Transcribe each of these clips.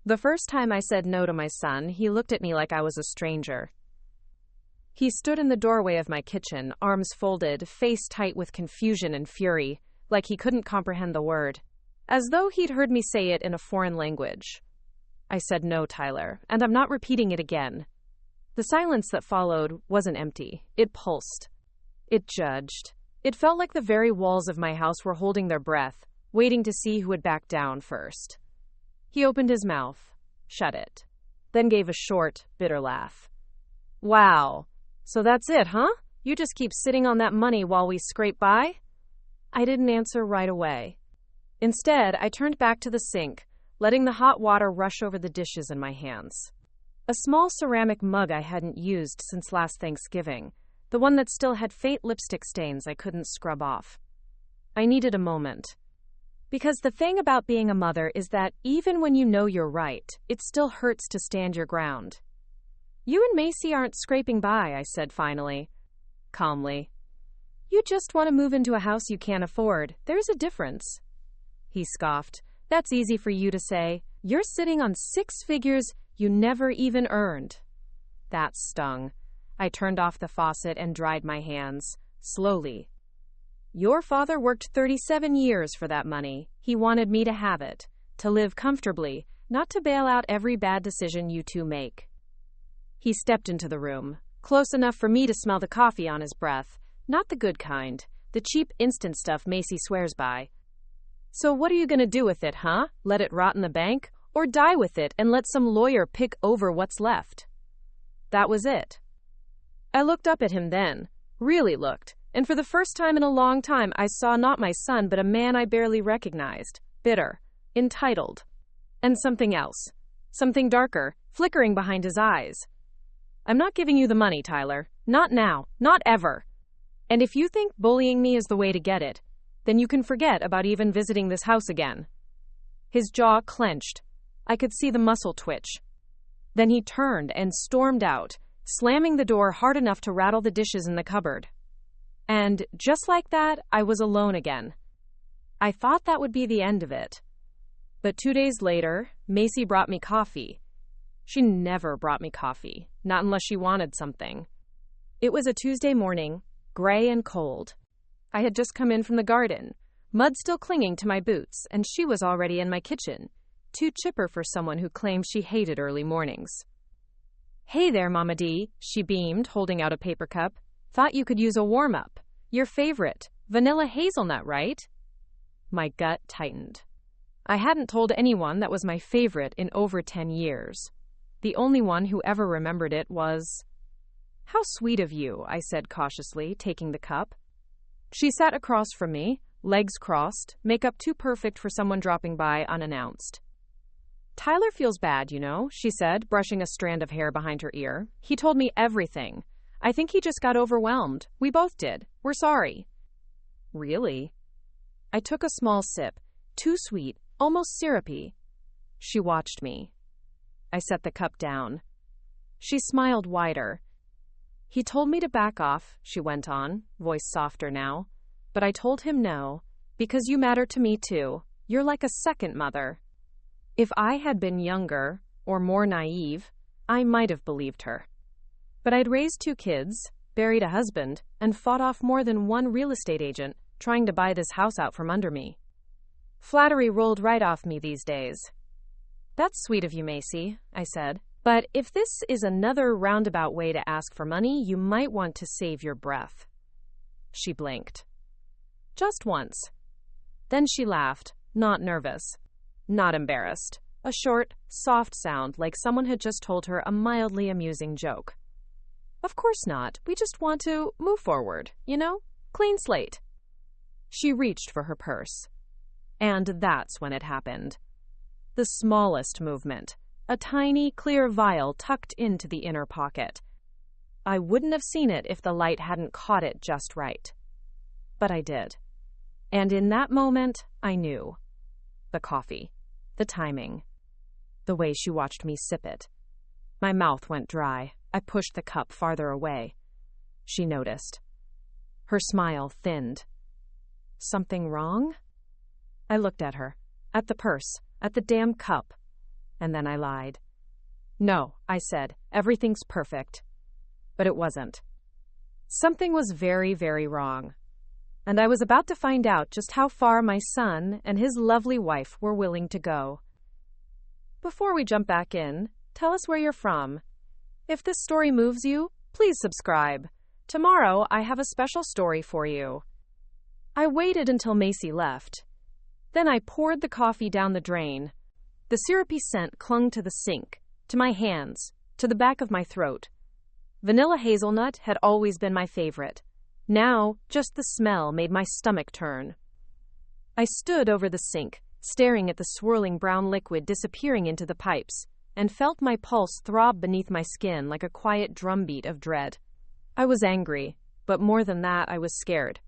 The first time I said no to my son, he looked at me like I was a stranger. He stood in the doorway of my kitchen, arms folded, face tight with confusion and fury, like he couldn't comprehend the word, as though he'd heard me say it in a foreign language. I said no, Tyler, and I'm not repeating it again. The silence that followed wasn't empty. It pulsed. It judged. It felt like the very walls of my house were holding their breath, waiting to see who would back down first. He opened his mouth, shut it, then gave a short, bitter laugh. Wow. So that's it, huh? You just keep sitting on that money while we scrape by? I didn't answer right away. Instead, I turned back to the sink, letting the hot water rush over the dishes in my hands. A small ceramic mug I hadn't used since last Thanksgiving, the one that still had faint lipstick stains I couldn't scrub off. I needed a moment. Because the thing about being a mother is that even when you know you're right, it still hurts to stand your ground. You and Macy aren't scraping by, I said finally, calmly. You just want to move into a house you can't afford. There's a difference. He scoffed. That's easy for you to say. You're sitting on 6 figures you never even earned. That stung. I turned off the faucet and dried my hands, slowly. Your father worked 37 years for that money. He wanted me to have it, to live comfortably, not to bail out every bad decision you two make. He stepped into the room, close enough for me to smell the coffee on his breath, not the good kind, the cheap instant stuff Macy swears by. So what are you going to do with it, huh? Let it rot in the bank? Or die with it and let some lawyer pick over what's left? That was it. I looked up at him then, really looked, and for the first time in a long time I saw not my son but a man I barely recognized, bitter, entitled, and something else, something darker, flickering behind his eyes. I'm not giving you the money, Tyler. Not now. Not ever. And if you think bullying me is the way to get it, then you can forget about even visiting this house again. His jaw clenched. I could see the muscle twitch. Then he turned and stormed out, slamming the door hard enough to rattle the dishes in the cupboard. And just like that, I was alone again. I thought that would be the end of it. But 2 days later, Macy brought me coffee. She never brought me coffee, not unless she wanted something. It was a Tuesday morning, gray and cold. I had just come in from the garden, mud still clinging to my boots, and she was already in my kitchen, too chipper for someone who claimed she hated early mornings. Hey there, Mama D, she beamed, holding out a paper cup. Thought you could use a warm-up. Your favorite, vanilla hazelnut, right? My gut tightened. I hadn't told anyone that was my favorite in over 10 years. The only one who ever remembered it was... How sweet of you, I said cautiously, taking the cup. She sat across from me, legs crossed, makeup too perfect for someone dropping by unannounced. Tyler feels bad, you know, she said, brushing a strand of hair behind her ear. He told me everything. I think he just got overwhelmed. We both did. We're sorry. Really? I took a small sip, too sweet, almost syrupy. She watched me. I set the cup down. She smiled wider. He told me to back off, she went on, voice softer now. But I told him no, because you matter to me too. You're like a second mother. If I had been younger, or more naive, I might have believed her. But I'd raised 2 kids, buried a husband, and fought off more than one real estate agent trying to buy this house out from under me. Flattery rolled right off me these days. That's sweet of you, Macy, I said. But if this is another roundabout way to ask for money, you might want to save your breath. She blinked. Just once. Then she laughed, not nervous, not embarrassed. A short, soft sound like someone had just told her a mildly amusing joke. Of course not. We just want to move forward, you know? Clean slate. She reached for her purse. And that's when it happened. The smallest movement. A tiny, clear vial tucked into the inner pocket. I wouldn't have seen it if the light hadn't caught it just right. But I did. And in that moment, I knew. The coffee. The timing. The way she watched me sip it. My mouth went dry. I pushed the cup farther away. She noticed. Her smile thinned. Something wrong? I looked at her. At the purse. At the damn cup. And then I lied. No, I said, everything's perfect. But it wasn't. Something was very, very wrong. And I was about to find out just how far my son and his lovely wife were willing to go. Before we jump back in, tell us where you're from. If this story moves you, please subscribe. Tomorrow, I have a special story for you. I waited until Macy left. Then I poured the coffee down the drain. The syrupy scent clung to the sink, to my hands, to the back of my throat. Vanilla hazelnut had always been my favorite. Now, just the smell made my stomach turn. I stood over the sink, staring at the swirling brown liquid disappearing into the pipes, and felt my pulse throb beneath my skin like a quiet drumbeat of dread. I was angry, but more than that, I was scared.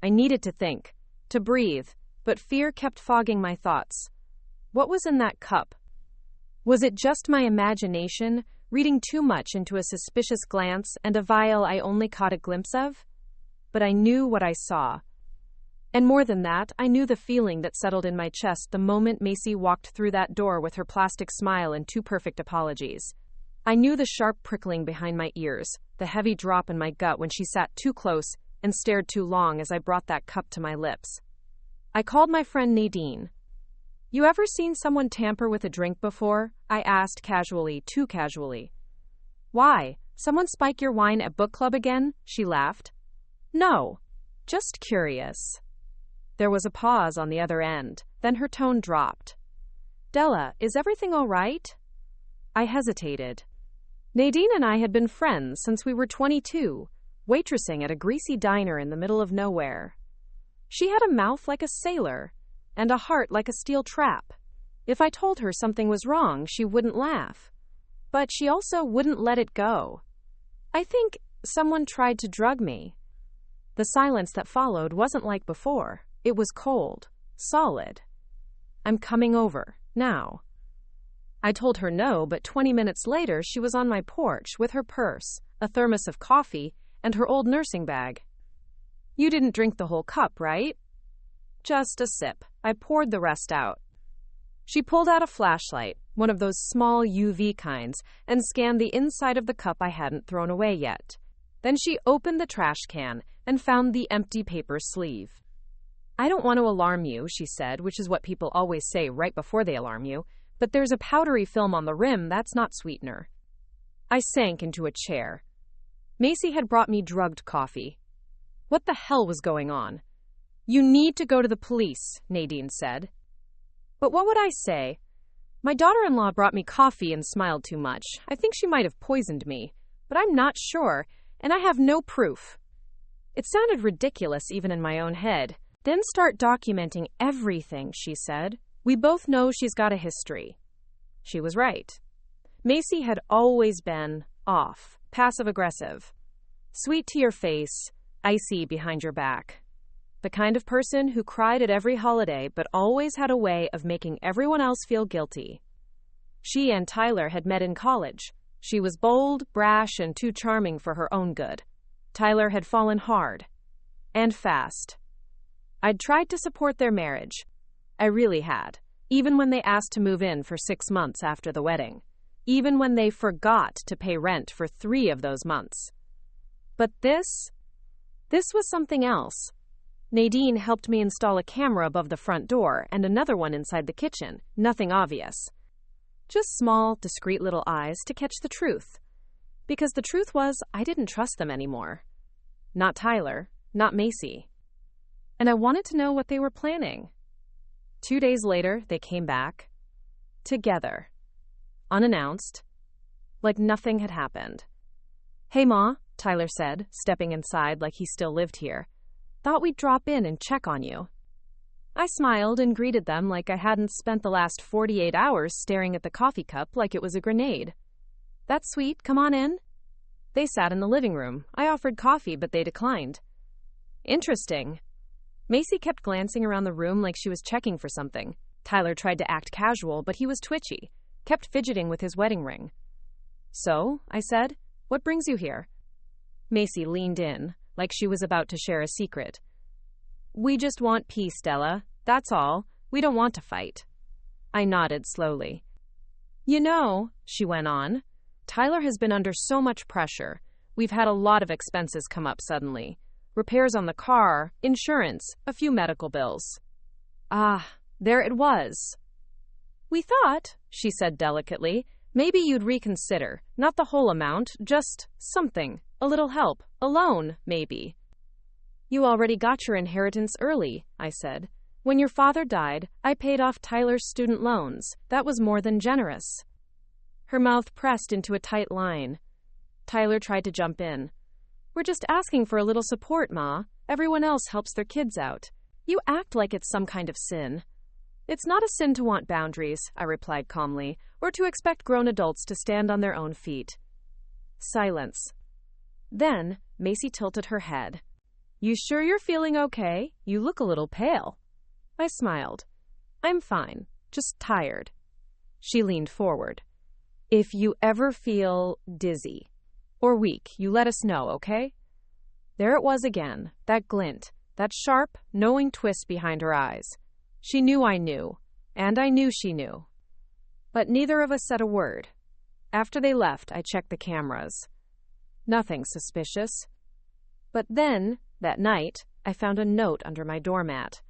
I needed to think, to breathe, but fear kept fogging my thoughts. What was in that cup? Was it just my imagination, reading too much into a suspicious glance and a vial I only caught a glimpse of? But I knew what I saw. And more than that, I knew the feeling that settled in my chest the moment Macy walked through that door with her plastic smile and two perfect apologies. I knew the sharp prickling behind my ears, the heavy drop in my gut when she sat too close and stared too long as I brought that cup to my lips. I called my friend Nadine. You ever seen someone tamper with a drink before? I asked casually, too casually. Why? Someone spike your wine at book club again? She laughed. No, just curious. There was a pause on the other end, then her tone dropped. Della, is everything all right? I hesitated. Nadine and I had been friends since we were 22, waitressing at a greasy diner in the middle of nowhere. She had a mouth like a sailor, and a heart like a steel trap. If I told her something was wrong, she wouldn't laugh. But she also wouldn't let it go. I think someone tried to drug me. The silence that followed wasn't like before. It was cold, solid. I'm coming over, now. I told her no, but 20 minutes later she was on my porch with her purse, a thermos of coffee, and her old nursing bag. You didn't drink the whole cup, right? Just a sip. I poured the rest out. She pulled out a flashlight, one of those small UV kinds, and scanned the inside of the cup I hadn't thrown away yet. Then she opened the trash can and found the empty paper sleeve. I don't want to alarm you, she said, which is what people always say right before they alarm you, but there's a powdery film on the rim that's not sweetener. I sank into a chair. Macy had brought me drugged coffee. What the hell was going on? You need to go to the police, Nadine said. But what would I say? My daughter-in-law brought me coffee and smiled too much. I think she might have poisoned me, but I'm not sure, and I have no proof. It sounded ridiculous even in my own head. Then start documenting everything, she said. We both know she's got a history. She was right. Macy had always been off, passive-aggressive, sweet to your face, icy behind your back. The kind of person who cried at every holiday but always had a way of making everyone else feel guilty. She and Tyler had met in college. She was bold, brash, and too charming for her own good. Tyler had fallen hard. And fast. I'd tried to support their marriage. I really had. Even when they asked to move in for 6 months after the wedding. Even when they forgot to pay rent for 3 of those months. But this was something else. Nadine helped me install a camera above the front door and another one inside the kitchen. Nothing obvious. Just small, discreet little eyes to catch the truth. Because the truth was, I didn't trust them anymore. Not Tyler, not Macy. And I wanted to know what they were planning. 2 days later, they came back. Together. Unannounced. Like nothing had happened. Hey, Ma, Tyler said, stepping inside like he still lived here. Thought we'd drop in and check on you. I smiled and greeted them like I hadn't spent the last 48 hours staring at the coffee cup like it was a grenade. That's sweet, come on in. They sat in the living room. I offered coffee, but they declined. Interesting. Macy kept glancing around the room like she was checking for something. Tyler tried to act casual, but he was twitchy, kept fidgeting with his wedding ring. So, I said, what brings you here? Macy leaned in, like she was about to share a secret. We just want peace, Della. That's all. We don't want to fight. I nodded slowly. She went on, Tyler has been under so much pressure. We've had a lot of expenses come up suddenly. Repairs on the car, insurance, a few medical bills. Ah, there it was. We thought, she said delicately, maybe you'd reconsider. Not the whole amount, just something. A little help. A loan, maybe. You already got your inheritance early, I said. When your father died, I paid off Tyler's student loans. That was more than generous. Her mouth pressed into a tight line. Tyler tried to jump in. We're just asking for a little support, Ma. Everyone else helps their kids out. You act like it's some kind of sin. It's not a sin to want boundaries, I replied calmly, or to expect grown adults to stand on their own feet. Silence. Then, Macy tilted her head. You sure you're feeling okay? You look a little pale. I smiled. I'm fine, just tired. She leaned forward. If you ever feel dizzy or weak, you let us know, okay? There it was again, that glint, that sharp, knowing twist behind her eyes. She knew I knew, and I knew she knew. But neither of us said a word. After they left, I checked the cameras. Nothing suspicious. But then, that night, I found a note under my doormat.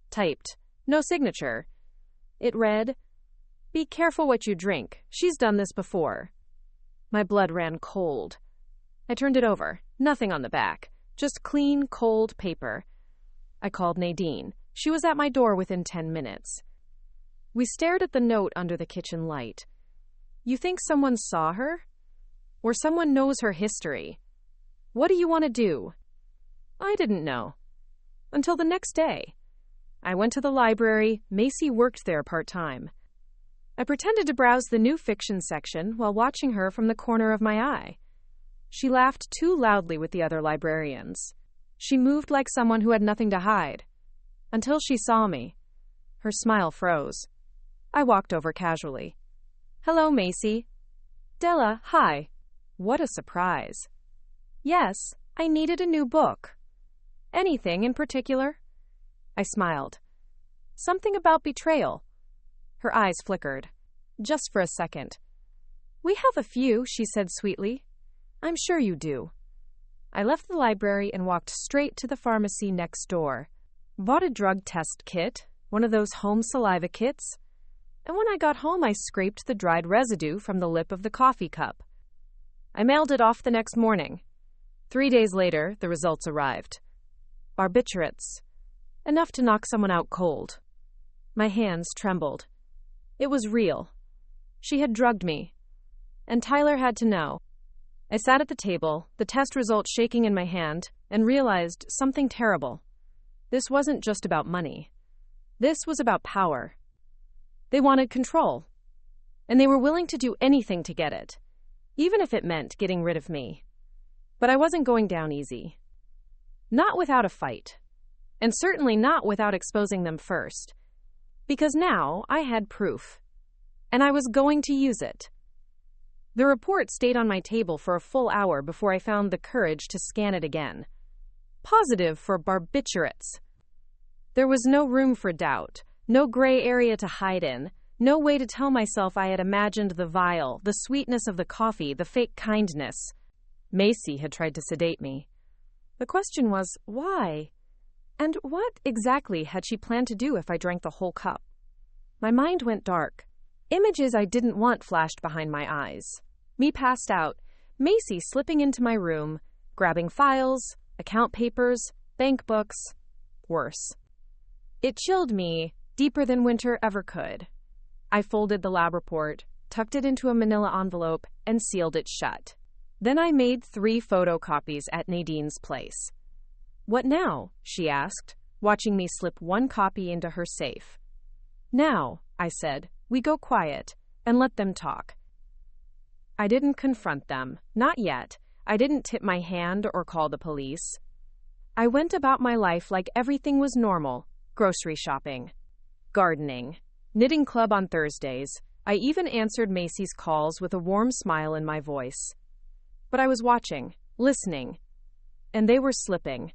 Typed, no signature. It read, Be careful what you drink. She's done this before. My blood ran cold. I turned it over. Nothing on the back. Just clean, cold paper. I called Nadine. She was at my door within 10 minutes. We stared at the note under the kitchen light. You think someone saw her? Or someone knows her history? What do you want to do? I didn't know. Until the next day. I went to the library. Macy worked there part-time. I pretended to browse the new fiction section while watching her from the corner of my eye. She laughed too loudly with the other librarians. She moved like someone who had nothing to hide. Until she saw me. Her smile froze. I walked over casually. Hello, Macy. Della, hi. What a surprise. Yes, I needed a new book. Anything in particular? I smiled. Something about betrayal. Her eyes flickered. Just for a second. We have a few, she said sweetly. I'm sure you do. I left the library and walked straight to the pharmacy next door. Bought a drug test kit, one of those home saliva kits. And when I got home, I scraped the dried residue from the lip of the coffee cup. I mailed it off the next morning. 3 days later, the results arrived. Barbiturates. Enough to knock someone out cold. My hands trembled. It was real. She had drugged me. And Tyler had to know. I sat at the table, the test result shaking in my hand, and realized something terrible. This wasn't just about money. This was about power. They wanted control. And they were willing to do anything to get it, even if it meant getting rid of me. But I wasn't going down easy. Not without a fight. And certainly not without exposing them first. Because now I had proof. And I was going to use it. The report stayed on my table for a full hour before I found the courage to scan it again. Positive for barbiturates. There was no room for doubt, no gray area to hide in, no way to tell myself I had imagined the vial, the sweetness of the coffee, the fake kindness. Macy had tried to sedate me. The question was, why? And what exactly had she planned to do if I drank the whole cup? My mind went dark. Images I didn't want flashed behind my eyes. Me passed out, Macy slipping into my room, grabbing files, account papers, bank books. Worse. It chilled me deeper than winter ever could. I folded the lab report, tucked it into a manila envelope, and sealed it shut. Then I made 3 photocopies at Nadine's place. What now? She asked, watching me slip 1 copy into her safe. Now, I said, we go quiet and let them talk. I didn't confront them, not yet. I didn't tip my hand or call the police. I went about my life like everything was normal. Grocery shopping, gardening, knitting club on Thursdays. I even answered Macy's calls with a warm smile in my voice. But I was watching, listening, and they were slipping.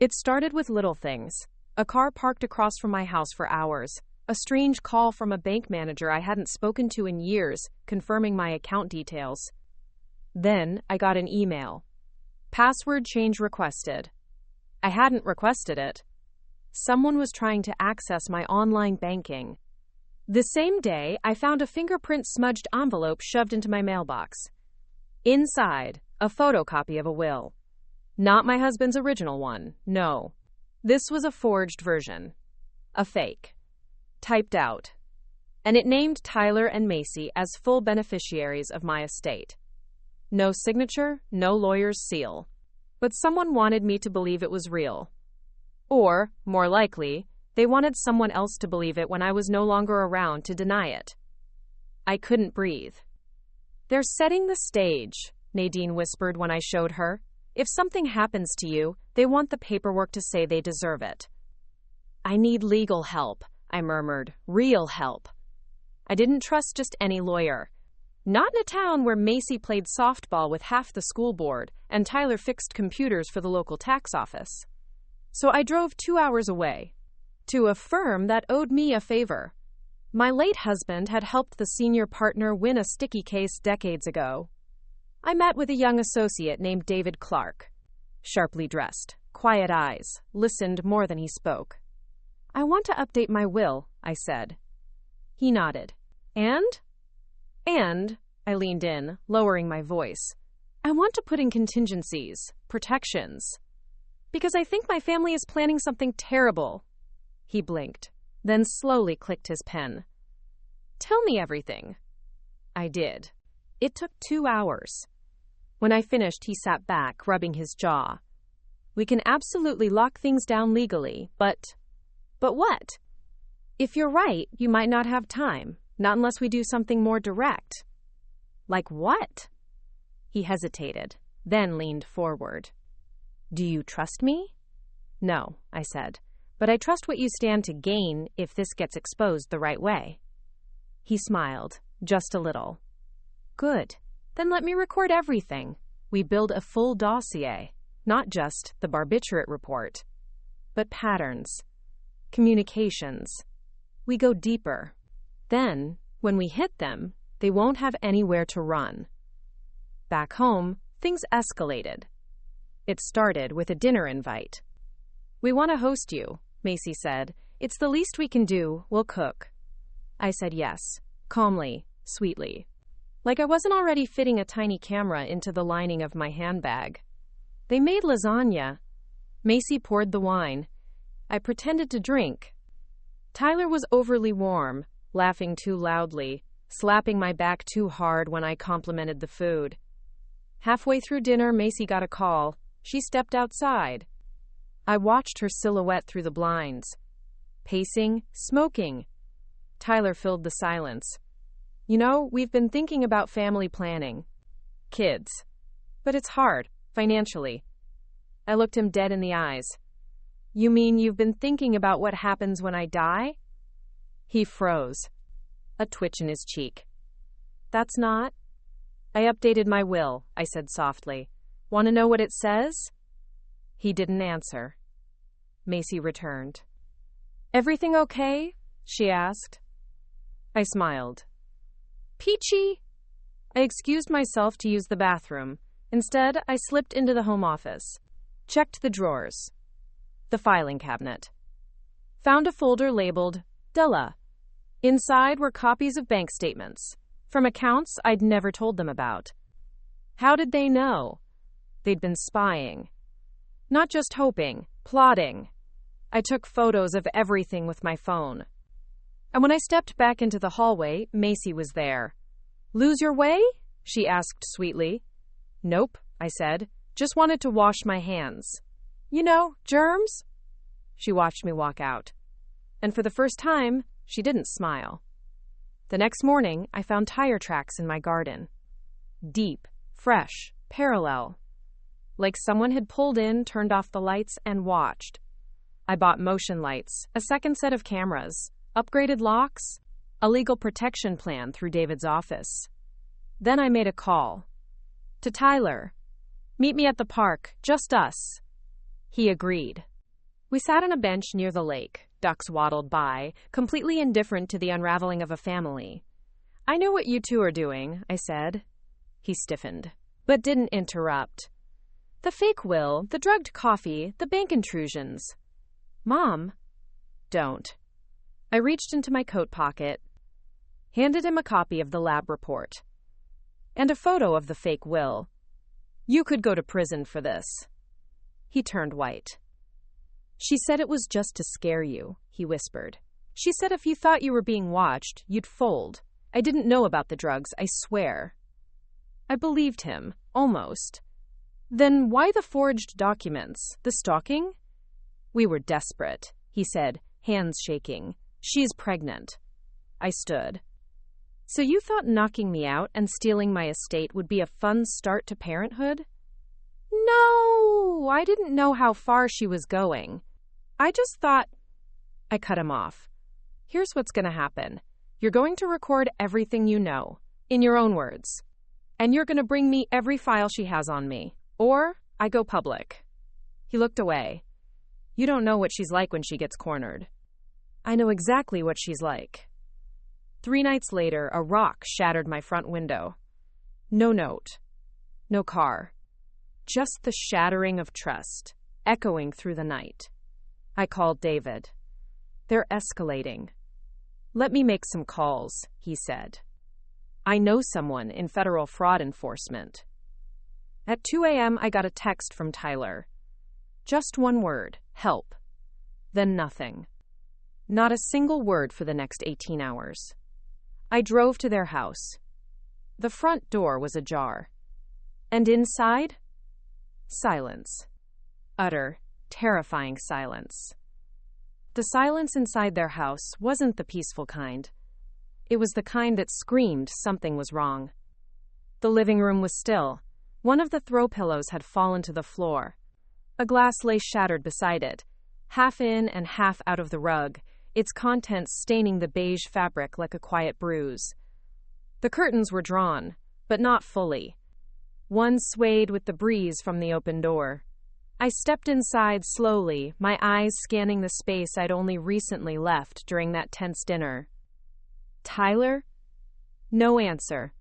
It started with little things. A car parked across from my house for hours. a strange call from a bank manager I hadn't spoken to in years, confirming my account details. Then I got an email. Password change requested. I hadn't requested it. Someone was trying to access my online banking. The same day, I found a fingerprint-smudged envelope shoved into my mailbox. Inside, a photocopy of a will. Not my husband's original one, no. This was a forged version. A fake. Typed out. And it named Tyler and Macy as full beneficiaries of my estate. No signature, no lawyer's seal. But someone wanted me to believe it was real. Or, more likely, they wanted someone else to believe it when I was no longer around to deny it. I couldn't breathe. "They're setting the stage," Nadine whispered when I showed her. "If something happens to you, they want the paperwork to say they deserve it." "I need legal help," I murmured. "Real help." I didn't trust just any lawyer. Not in a town where Macy played softball with half the school board and Tyler fixed computers for the local tax office. So I drove 2 hours away. To a firm that owed me a favor. My late husband had helped the senior partner win a sticky case decades ago. I met with a young associate named David Clark. Sharply dressed, quiet eyes, listened more than he spoke. "I want to update my will," I said. He nodded. And, I leaned in, lowering my voice. "I want to put in contingencies, protections. Because I think my family is planning something terrible." He blinked, then slowly clicked his pen. "Tell me everything." I did. It took 2 hours. When I finished, he sat back, rubbing his jaw. "We can absolutely lock things down legally, but..." "But what?" "If you're right, you might not have time, not unless we do something more direct." "Like what?" He hesitated, then leaned forward. "Do you trust me?" "No," I said, "but I trust what you stand to gain if this gets exposed the right way." He smiled, just a little. "Good. Then let me record everything. We build a full dossier, not just the barbiturate report, but patterns, communications. We go deeper. Then, when we hit them, they won't have anywhere to run." Back home, things escalated. It started with a dinner invite. "We want to host you," Macy said. "It's the least we can do. We'll cook." I said yes, calmly, sweetly. Like I wasn't already fitting a tiny camera into the lining of my handbag. They made lasagna. Macy poured the wine. I pretended to drink. Tyler was overly warm, laughing too loudly, slapping my back too hard when I complimented the food. Halfway through dinner, Macy got a call. She stepped outside. I watched her silhouette through the blinds. Pacing, smoking. Tyler filled the silence. "You know, we've been thinking about family planning. Kids. But it's hard, financially." I looked him dead in the eyes. "You mean you've been thinking about what happens when I die?" He froze. A twitch in his cheek. "That's not..." "I updated my will," I said softly. "Want to know what it says?" He didn't answer. Macy returned. "Everything okay?" she asked. I smiled. "Peachy?" I excused myself to use the bathroom. Instead, I slipped into the home office. Checked the drawers. The filing cabinet. Found a folder labeled Della. Inside were copies of bank statements, from accounts I'd never told them about. How did they know? They'd been spying. Not just hoping, plotting. I took photos of everything with my phone. And when I stepped back into the hallway, Macy was there. "Lose your way?" she asked sweetly. "Nope," I said. "Just wanted to wash my hands. You know, germs?" She watched me walk out. And for the first time, she didn't smile. The next morning, I found tire tracks in my garden. Deep, fresh, parallel. Like someone had pulled in, turned off the lights, and watched. I bought motion lights, a second set of cameras, upgraded locks, a legal protection plan through David's office. Then I made a call. To Tyler. "Meet me at the park, just us." He agreed. We sat on a bench near the lake, Ducks waddled by, completely indifferent to the unraveling of a family. "I know what you two are doing," I said. He stiffened, but didn't interrupt. "The fake will, the drugged coffee, the bank intrusions." "Mom." "Don't." I reached into my coat pocket, handed him a copy of the lab report, and a photo of the fake will. "You could go to prison for this." He turned white. "She said it was just to scare you," he whispered. "She said if you thought you were being watched, you'd fold. I didn't know about the drugs, I swear." I believed him, almost. "Then why the forged documents? The stalking?" "We were desperate," he said, hands shaking. "She's pregnant." I stood. "So you thought knocking me out and stealing my estate would be a fun start to parenthood?" "No, I didn't know how far she was going. I just thought—" I cut him off. "Here's what's going to happen. You're going to record everything you know, in your own words. And you're going to bring me every file she has on me. Or I go public." He looked away. "You don't know what she's like when she gets cornered." "I know exactly what she's like." 3 nights later, a rock shattered my front window. No note. No car. Just the shattering of trust, echoing through the night. I called David. "They're escalating." "Let me make some calls," he said. "I know someone in federal fraud enforcement." At 2 a.m., I got a text from Tyler. Just one word, help. Then nothing. Not a single word for the next 18 hours. I drove to their house. The front door was ajar. And inside? Silence. Utter, terrifying silence. The silence inside their house wasn't the peaceful kind. It was the kind that screamed something was wrong. The living room was still. One of the throw pillows had fallen to the floor. A glass lay shattered beside it, half in and half out of the rug, its contents staining the beige fabric like a quiet bruise. The curtains were drawn, but not fully. One swayed with the breeze from the open door. I stepped inside slowly, my eyes scanning the space I'd only recently left during that tense dinner. "Tyler?" No answer.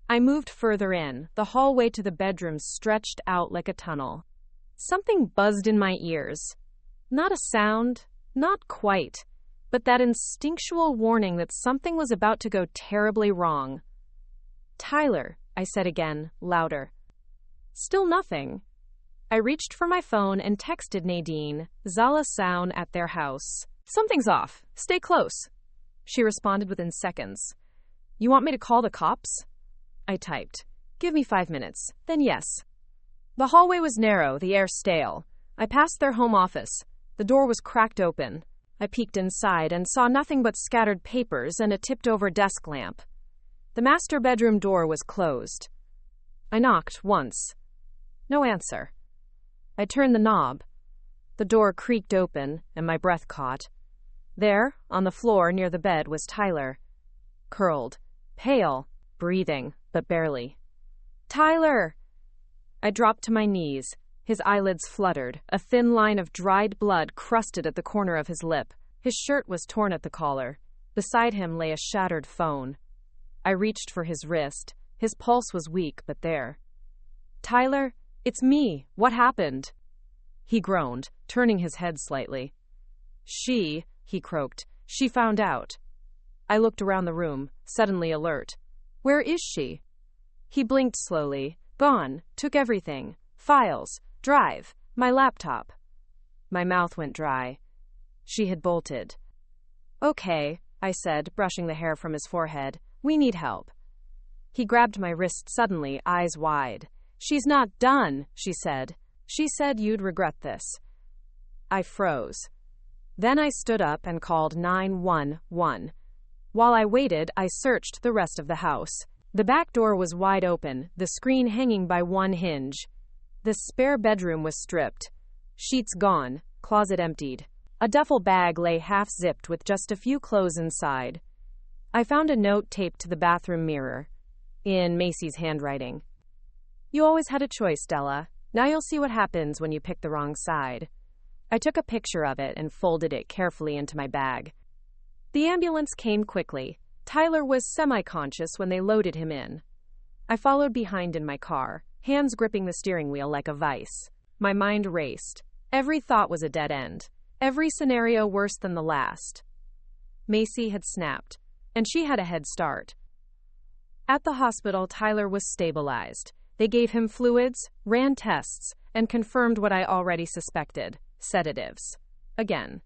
I moved further in. The hallway to the bedroom stretched out like a tunnel. Something buzzed in my ears. Not a sound, not quite, but that instinctual warning that something was about to go terribly wrong. "Tyler," I said again, louder. Still nothing. I reached for my phone and texted Nadine, Zala Sound at their house. "Something's off. Stay close." She responded within seconds. "You want me to call the cops?" I typed. "Give me 5 minutes. Then yes." The hallway was narrow, the air stale. I passed their home office. The door was cracked open. I peeked inside and saw nothing but scattered papers and a tipped-over desk lamp. The master bedroom door was closed. I knocked once. No answer. I turned the knob. The door creaked open, and my breath caught. There, on the floor near the bed, was Tyler. Curled, pale, breathing, but barely. "Tyler!" I dropped to my knees. His eyelids fluttered. A thin line of dried blood crusted at the corner of his lip. His shirt was torn at the collar. Beside him lay a shattered phone. I reached for his wrist. His pulse was weak, but there. "Tyler, it's me. What happened?" He groaned, turning his head slightly. He croaked. "She found out." I looked around the room, suddenly alert. "Where is she?" He blinked slowly. "Gone. Took everything. Files. Drive. My laptop." My mouth went dry. She had bolted. "Okay," I said, brushing the hair from his forehead. "We need help." He grabbed my wrist suddenly, eyes wide. "She's not done," she said. "She said you'd regret this." I froze. Then I stood up and called 911. While I waited, I searched the rest of the house. The back door was wide open, the screen hanging by one hinge. The spare bedroom was stripped. Sheets gone, closet emptied. A duffel bag lay half-zipped with just a few clothes inside. I found a note taped to the bathroom mirror, in Macy's handwriting. "You always had a choice, Della. Now you'll see what happens when you pick the wrong side." I took a picture of it and folded it carefully into my bag. The ambulance came quickly. Tyler was semi-conscious when they loaded him in. I followed behind in my car, hands gripping the steering wheel like a vice. My mind raced. Every thought was a dead end. Every scenario worse than the last. Macy had snapped, and she had a head start. At the hospital, Tyler was stabilized. They gave him fluids, ran tests, and confirmed what I already suspected: sedatives. Again.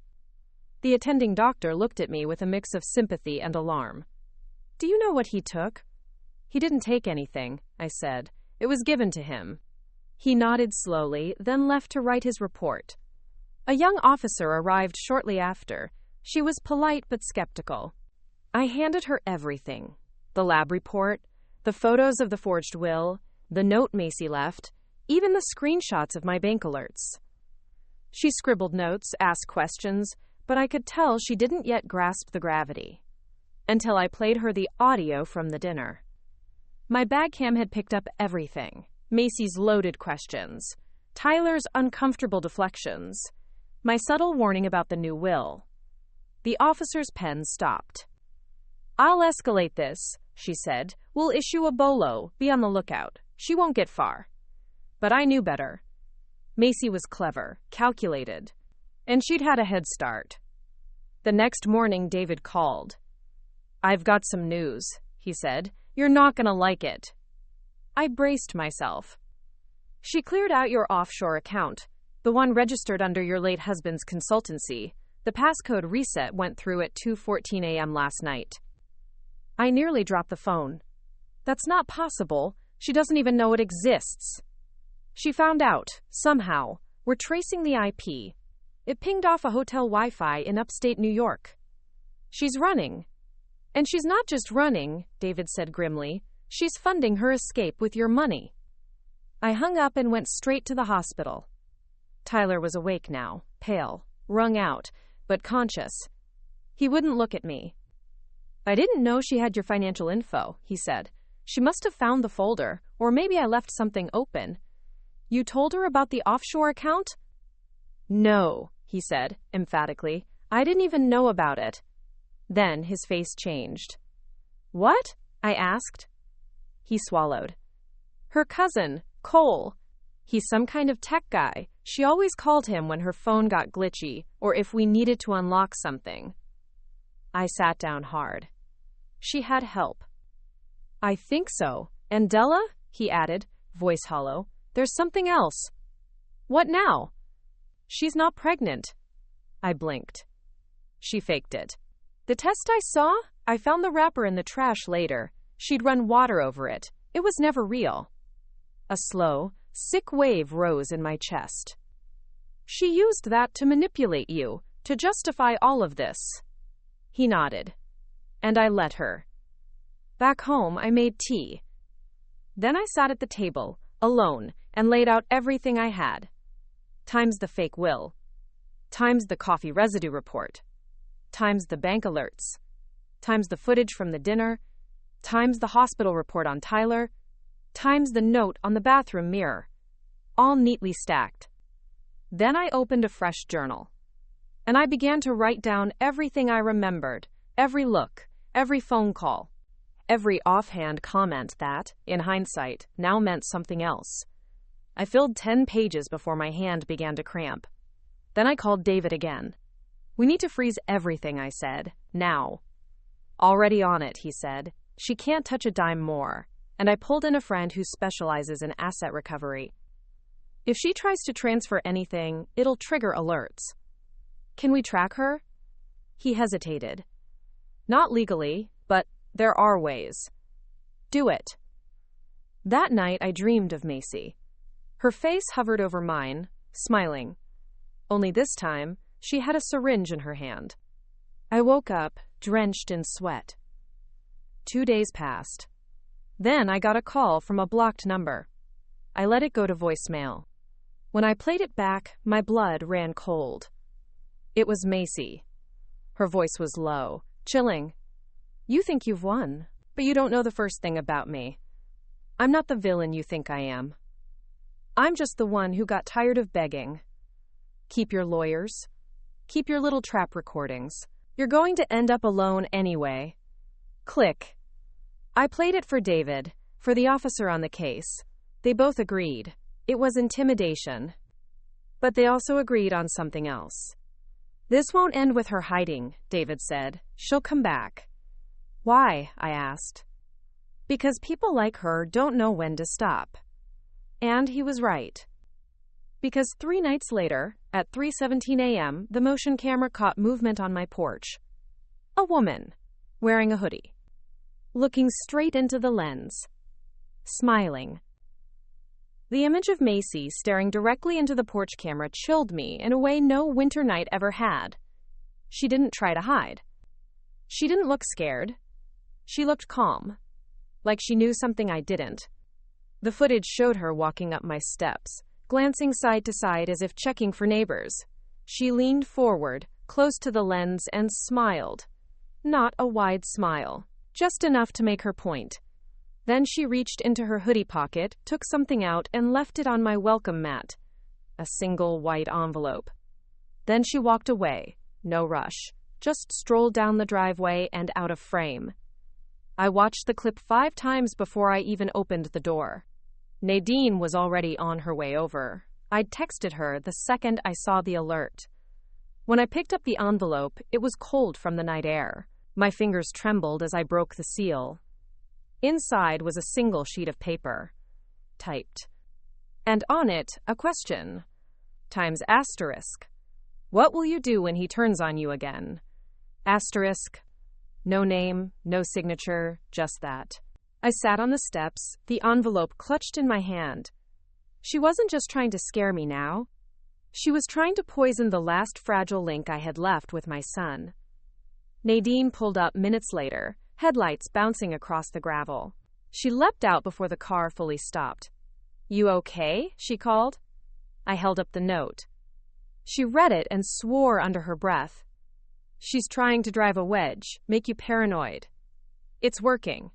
The attending doctor looked at me with a mix of sympathy and alarm. "Do you know what he took?" "He didn't take anything," I said. "It was given to him." He nodded slowly, then left to write his report. A young officer arrived shortly after. She was polite but skeptical. I handed her everything: the lab report, the photos of the forged will, the note Macy left, even the screenshots of my bank alerts. She scribbled notes, asked questions, but I could tell she didn't yet grasp the gravity. Until I played her the audio from the dinner. My bag cam had picked up everything: Macy's loaded questions, Tyler's uncomfortable deflections, my subtle warning about the new will. The officer's pen stopped. "I'll escalate this," she said. "We'll issue a bolo. Be on the lookout. She won't get far." But I knew better. Macy was clever, calculated, and she'd had a head start. The next morning, David called. "I've got some news," he said. "You're not gonna like it." I braced myself. "She cleared out your offshore account, the one registered under your late husband's consultancy. The passcode reset went through at 2:14 a.m. last night." I nearly dropped the phone. "That's not possible. She doesn't even know it exists." "She found out, somehow. We're tracing the IP. It pinged off a hotel Wi-Fi in upstate New York. She's running." "And she's not just running," David said grimly. "She's funding her escape with your money." I hung up and went straight to the hospital. Tyler was awake now, pale, wrung out, but conscious. He wouldn't look at me. "I didn't know she had your financial info," he said. "She must have found the folder, or maybe I left something open. You told her about the offshore account?" "No," he said, emphatically. "I didn't even know about it." Then his face changed. "What?" I asked. He swallowed. "Her cousin, Cole. He's some kind of tech guy. She always called him when her phone got glitchy, or if we needed to unlock something." I sat down hard. She had help. "I think so. And Della?" he added, voice hollow. "There's something else." "What now?" "She's not pregnant." I blinked. She faked it. "The test I saw? I found the wrapper in the trash later. She'd run water over it. It was never real." A slow, sick wave rose in my chest. "She used that to manipulate you, to justify all of this." He nodded. And I let her. Back home, I made tea. Then I sat at the table, alone, and laid out everything I had. Times the fake will. Times the coffee residue report. Times the bank alerts. Times the footage from the dinner. Times the hospital report on Tyler. Times the note on the bathroom mirror. All neatly stacked. Then I opened a fresh journal. And I began to write down everything I remembered, every look, every phone call, every offhand comment that, in hindsight, now meant something else. I filled 10 pages before my hand began to cramp. Then I called David again. "We need to freeze everything," I said. "Now." "Already on it," he said. "She can't touch a dime more." And I pulled in a friend who specializes in asset recovery. "If she tries to transfer anything, it'll trigger alerts." "Can we track her?" He hesitated. "Not legally, but there are ways." "Do it." That night I dreamed of Macy. Her face hovered over mine, smiling. Only this time, she had a syringe in her hand. I woke up, drenched in sweat. 2 days passed. Then I got a call from a blocked number. I let it go to voicemail. When I played it back, my blood ran cold. It was Macy. Her voice was low, chilling. "You think you've won, but you don't know the first thing about me. I'm not the villain you think I am. I'm just the one who got tired of begging. Keep your lawyers. Keep your little trap recordings. You're going to end up alone anyway. Click. I played it for David, for the officer on the case. They both agreed. It was intimidation. But they also agreed on something else. This won't end with her hiding, David said. She'll come back. Why? I asked. Because people like her don't know when to stop. And he was right. Because 3 nights later, at 3:17 a.m., the motion camera caught movement on my porch. A woman, wearing a hoodie, looking straight into the lens, smiling. The image of Macy staring directly into the porch camera chilled me in a way no winter night ever had. She didn't try to hide. She didn't look scared. She looked calm, like she knew something I didn't. The footage showed her walking up my steps, glancing side to side as if checking for neighbors. She leaned forward, close to the lens, and smiled. Not a wide smile, just enough to make her point. Then she reached into her hoodie pocket, took something out, and left it on my welcome mat. A single white envelope. Then she walked away, no rush, just strolled down the driveway and out of frame. I watched the clip 5 times before I even opened the door. Nadine was already on her way over. I'd texted her the second I saw the alert. When I picked up the envelope, it was cold from the night air. My fingers trembled as I broke the seal. Inside was a single sheet of paper, typed. And on it, a question, times asterisk. What will you do when he turns on you again? Asterisk. No name, no signature, just that. I sat on the steps, the envelope clutched in my hand. She wasn't just trying to scare me now. She was trying to poison the last fragile link I had left with my son. Nadine pulled up minutes later, headlights bouncing across the gravel. She leapt out before the car fully stopped. You okay? She called. I held up the note. She read it and swore under her breath. She's trying to drive a wedge, make you paranoid. It's working.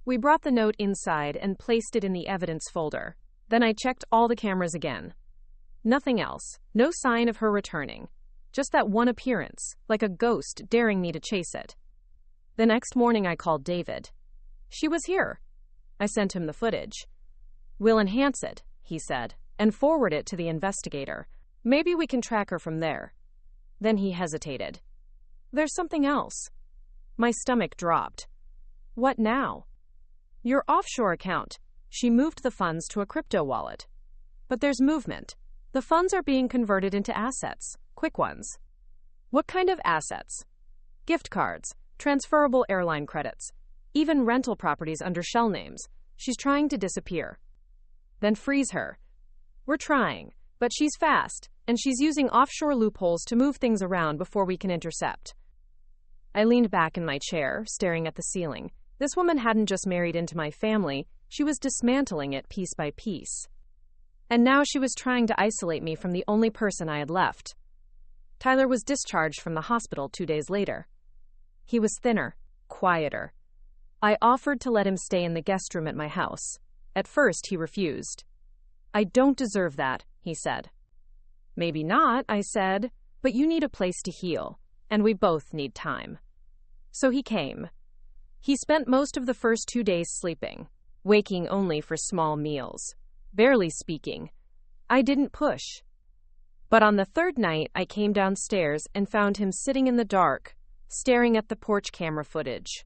We brought the note inside and placed it in the evidence folder. Then I checked all the cameras again. Nothing else. No sign of her returning. Just that one appearance, like a ghost daring me to chase it. The next morning I called David. She was here. I sent him the footage. We'll enhance it, he said, and forward it to the investigator. Maybe we can track her from there. Then he hesitated. There's something else. My stomach dropped. What now? Your offshore account. She moved the funds to a crypto wallet. But there's movement. The funds are being converted into assets, quick ones. What kind of assets? Gift cards, transferable airline credits, even rental properties under shell names. She's trying to disappear. Then freeze her. We're trying, but she's fast, and she's using offshore loopholes to move things around before we can intercept. I leaned back in my chair, staring at the ceiling. This woman hadn't just married into my family, she was dismantling it piece by piece. And now she was trying to isolate me from the only person I had left. Tyler was discharged from the hospital 2 days later. He was thinner, quieter. I offered to let him stay in the guest room at my house. At first, he refused. I don't deserve that, he said. Maybe not, I said, but you need a place to heal, and we both need time. So he came. He spent most of the first 2 days sleeping, waking only for small meals, barely speaking. I didn't push. But on the 3rd night, I came downstairs and found him sitting in the dark, staring at the porch camera footage.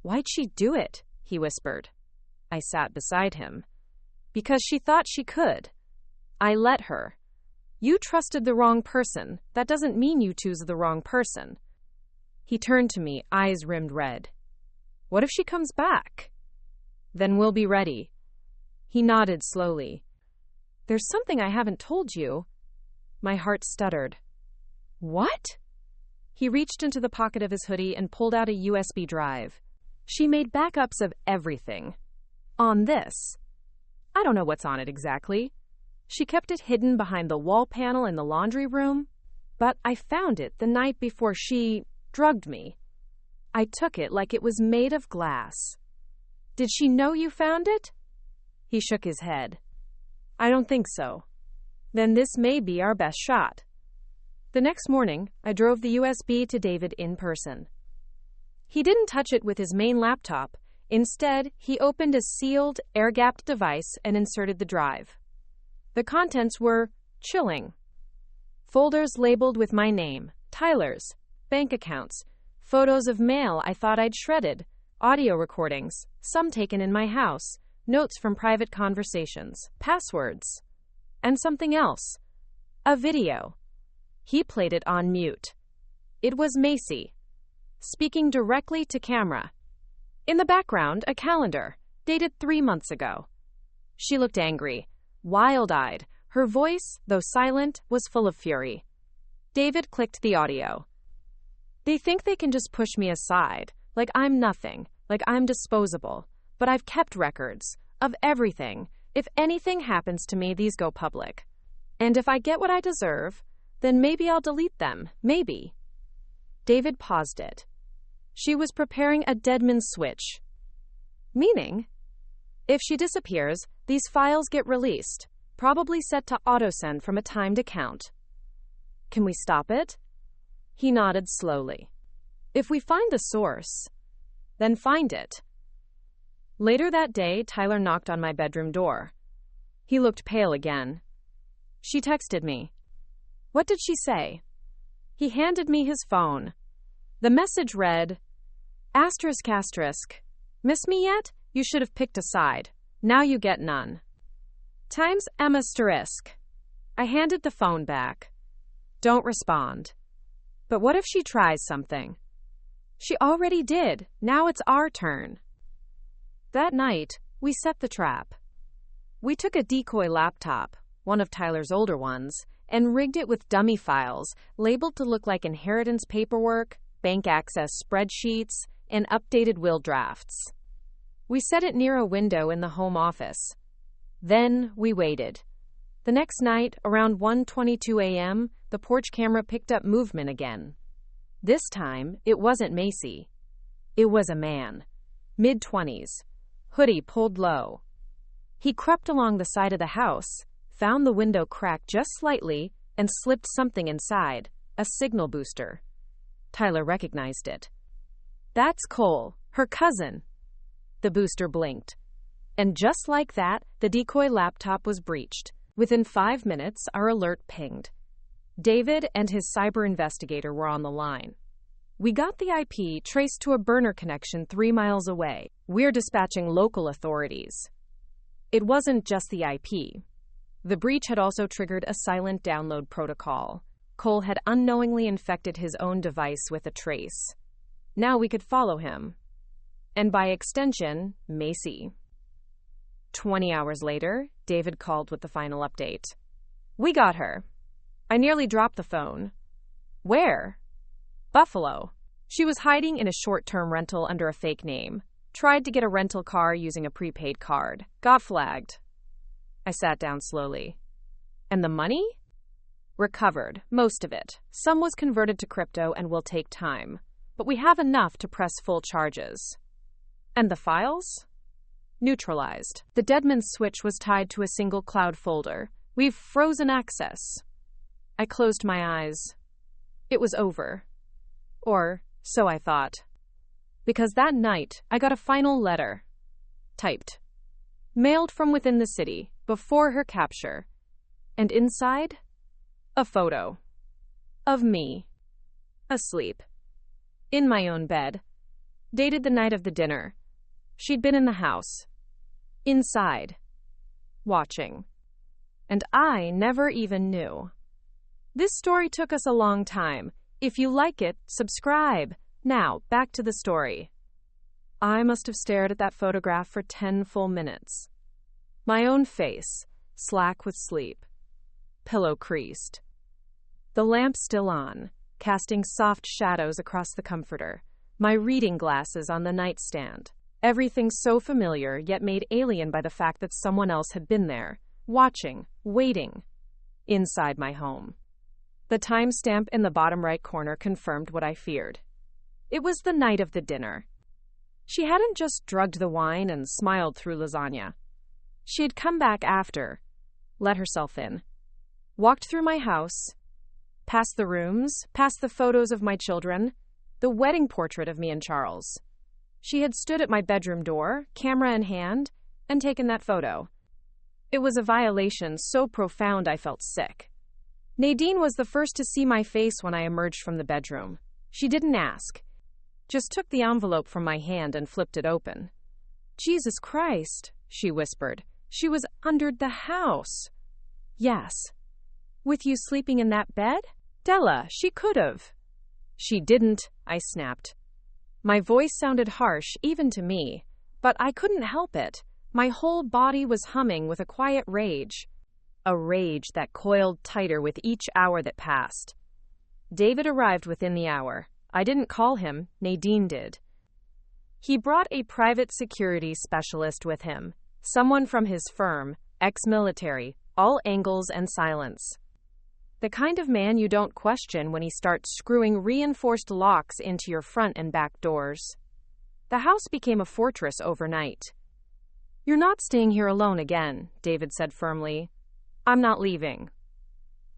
Why'd she do it? He whispered. I sat beside him. Because she thought she could. I let her. You trusted the wrong person. That doesn't mean you choose the wrong person. He turned to me, eyes rimmed red. What if she comes back? Then we'll be ready. He nodded slowly. There's something I haven't told you. My heart stuttered. What? He reached into the pocket of his hoodie and pulled out a USB drive. She made backups of everything. On this. I don't know what's on it exactly. She kept it hidden behind the wall panel in the laundry room, but I found it the night before she drugged me. I took it like it was made of glass. Did she know you found it? He shook his head. I don't think so. Then this may be our best shot. The next morning, I drove the USB to David in person. He didn't touch it with his main laptop. Instead, he opened a sealed, air-gapped device and inserted the drive. The contents were chilling. Folders labeled with my name, Tyler's, bank accounts, photos of mail I thought I'd shredded, audio recordings, some taken in my house, notes from private conversations, passwords, and something else. A video. He played it on mute. It was Macy, speaking directly to camera. In the background, a calendar, dated 3 months ago. She looked angry, wild-eyed. Her voice, though silent, was full of fury. David clicked the audio. They think they can just push me aside, like I'm nothing, like I'm disposable. But I've kept records of everything. If anything happens to me, these go public. And if I get what I deserve, then maybe I'll delete them, maybe. David paused it. She was preparing a deadman switch. Meaning, if she disappears, these files get released, probably set to autosend from a timed account. Can we stop it? He nodded slowly. If we find the source, then find it. Later that day, Tyler knocked on my bedroom door. He looked pale again. She texted me. What did she say? He handed me his phone. The message read, asterisk asterisk. Miss me yet? You should have picked a side. Now you get none. Times M asterisk. I handed the phone back. Don't respond. But what if she tries something? She already did. Now it's our turn. That night, we set the trap. We took a decoy laptop, one of Tyler's older ones, and rigged it with dummy files labeled to look like inheritance paperwork, bank access spreadsheets, and updated will drafts. We set it near a window in the home office. Then we waited. The next night, around 1:22 a.m., the porch camera picked up movement again. This time, it wasn't Macy. It was a man, mid-20s, hoodie pulled low. He crept along the side of the house, found the window cracked just slightly, and slipped something inside, a signal booster. Tyler recognized it. That's Cole, her cousin. The booster blinked. And just like that, the decoy laptop was breached. Within 5 minutes, our alert pinged. David and his cyber investigator were on the line. We got the IP traced to a burner connection 3 miles away. We're dispatching local authorities. It wasn't just the IP. The breach had also triggered a silent download protocol. Cole had unknowingly infected his own device with a trace. Now we could follow him. And by extension, Macy. 20 hours later, David called with the final update. We got her. I nearly dropped the phone. Where? Buffalo. She was hiding in a short-term rental under a fake name. Tried to get a rental car using a prepaid card. Got flagged. I sat down slowly. And the money? Recovered, most of it. Some was converted to crypto and will take time. But we have enough to press full charges. And the files? Neutralized. The deadman switch was tied to a single cloud folder. We've frozen access. I closed my eyes. It was over. Or, so I thought. Because that night, I got a final letter. Typed. Mailed from within the city, before her capture. And inside? A photo. Of me. Asleep. In my own bed. Dated the night of the dinner. She'd been in the house. Inside. Watching. And I never even knew. This story took us a long time. If you like it, subscribe. Now, back to the story. I must have stared at that photograph for 10 full minutes. My own face, slack with sleep. Pillow creased. The lamp still on, casting soft shadows across the comforter. My reading glasses on the nightstand. Everything so familiar, yet made alien by the fact that someone else had been there, watching, waiting, inside my home. The timestamp in the bottom right corner confirmed what I feared. It was the night of the dinner. She hadn't just drugged the wine and smiled through lasagna. She had come back after, let herself in. Walked through my house, past the rooms, past the photos of my children, the wedding portrait of me and Charles. She had stood at my bedroom door, camera in hand, and taken that photo. It was a violation so profound I felt sick. Nadine was the first to see my face when I emerged from the bedroom. She didn't ask, just took the envelope from my hand and flipped it open. "Jesus Christ," she whispered. "She was under the house." "Yes." "With you sleeping in that bed?" "Della, she could've." "She didn't," I snapped. My voice sounded harsh, even to me, but I couldn't help it. My whole body was humming with a quiet rage. A rage that coiled tighter with each hour that passed. David arrived within the hour. I didn't call him, Nadine did. He brought a private security specialist with him, someone from his firm, ex-military, all angles and silence. The kind of man you don't question when he starts screwing reinforced locks into your front and back doors. The house became a fortress overnight. "You're not staying here alone again," David said firmly. "I'm not leaving."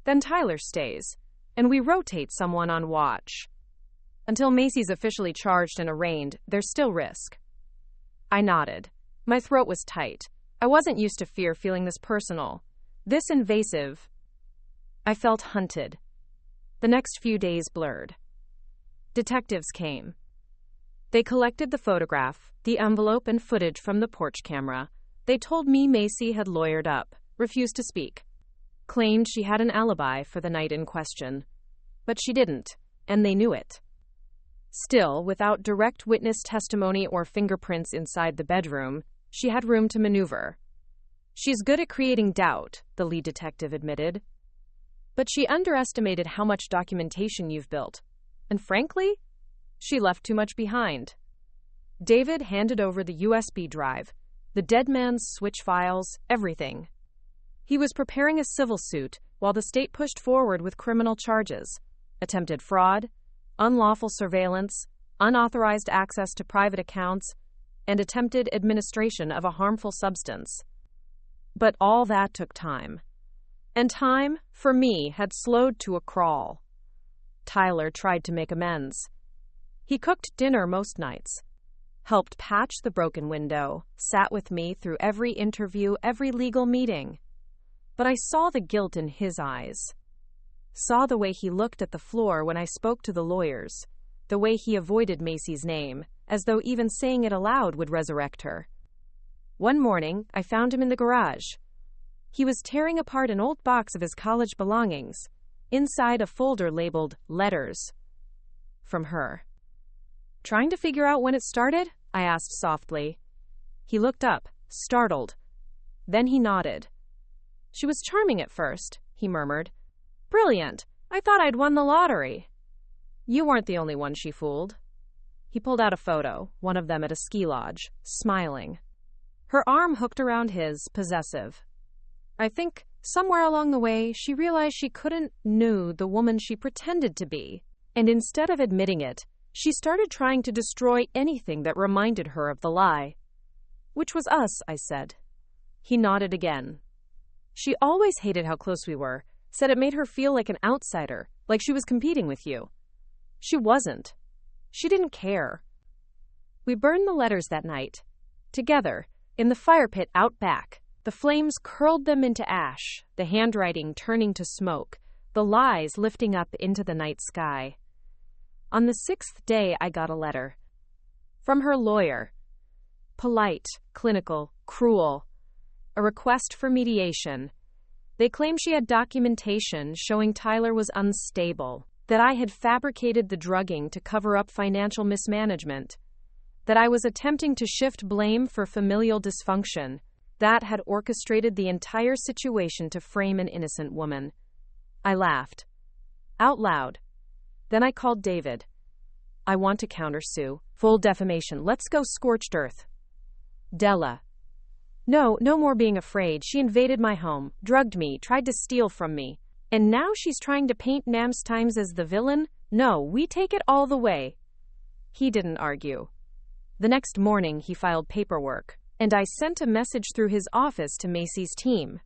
"Then Tyler stays, and we rotate someone on watch. Until Macy's officially charged and arraigned, there's still risk." I nodded. My throat was tight. I wasn't used to fear feeling this personal, this invasive. I felt hunted. The next few days blurred. Detectives came. They collected the photograph, the envelope, and footage from the porch camera. They told me Macy had lawyered up, refused to speak, claimed she had an alibi for the night in question. But she didn't, and they knew it. Still, without direct witness testimony or fingerprints inside the bedroom, she had room to maneuver. "She's good at creating doubt," the lead detective admitted. "But she underestimated how much documentation you've built. And frankly, she left too much behind." David handed over the USB drive, the dead man's switch files, everything. He was preparing a civil suit while the state pushed forward with criminal charges: attempted fraud, unlawful surveillance, unauthorized access to private accounts, and attempted administration of a harmful substance. But all that took time. And time, for me, had slowed to a crawl. Tyler tried to make amends. He cooked dinner most nights, helped patch the broken window, sat with me through every interview, every legal meeting. But I saw the guilt in his eyes. Saw the way he looked at the floor when I spoke to the lawyers, the way he avoided Macy's name, as though even saying it aloud would resurrect her. One morning, I found him in the garage. He was tearing apart an old box of his college belongings, inside a folder labeled "Letters." From her. "Trying to figure out when it started?" I asked softly. He looked up, startled. Then he nodded. "She was charming at first," he murmured. "Brilliant. I thought I'd won the lottery." "You weren't the only one she fooled." He pulled out a photo, one of them at a ski lodge, smiling. Her arm hooked around his, possessive. I think, somewhere along the way, she realized she couldn't know the woman she pretended to be, and instead of admitting it, she started trying to destroy anything that reminded her of the lie. "Which was us," I said. He nodded again. "She always hated how close we were, said it made her feel like an outsider, like she was competing with you. She wasn't. She didn't care." We burned the letters that night, together, in the fire pit out back. The flames curled them into ash, the handwriting turning to smoke, the lies lifting up into the night sky. On the 6th day, I got a letter. From her lawyer. Polite, clinical, cruel. A request for mediation. They claimed she had documentation showing Tyler was unstable, that I had fabricated the drugging to cover up financial mismanagement, that I was attempting to shift blame for familial dysfunction, that had orchestrated the entire situation to frame an innocent woman. I laughed. Out loud. Then I called David. "I want to countersue. Full defamation. Let's go scorched earth." "Della." "No more being afraid. She invaded my home, drugged me, tried to steal from me. And now she's trying to paint Nams Times as the villain? No, we take it all the way." He didn't argue. The next morning, he filed paperwork, and I sent a message through his office to Macy's team.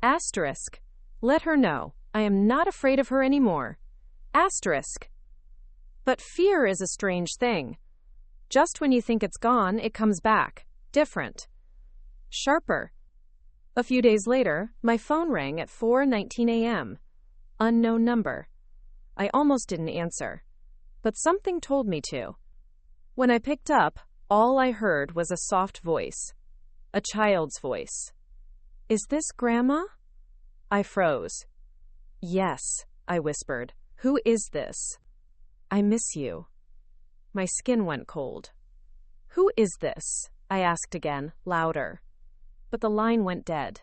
Asterisk. Let her know. I am not afraid of her anymore. Asterisk. But fear is a strange thing. Just when you think it's gone, it comes back. Different. Sharper. A few days later, my phone rang at 4:19 a.m. Unknown number. I almost didn't answer, but something told me to. When I picked up, all I heard was a soft voice. A child's voice. Is this Grandma? I froze. Yes, I whispered. Who is this? I miss you. My skin went cold. Who is this? I asked again, louder. But the line went dead.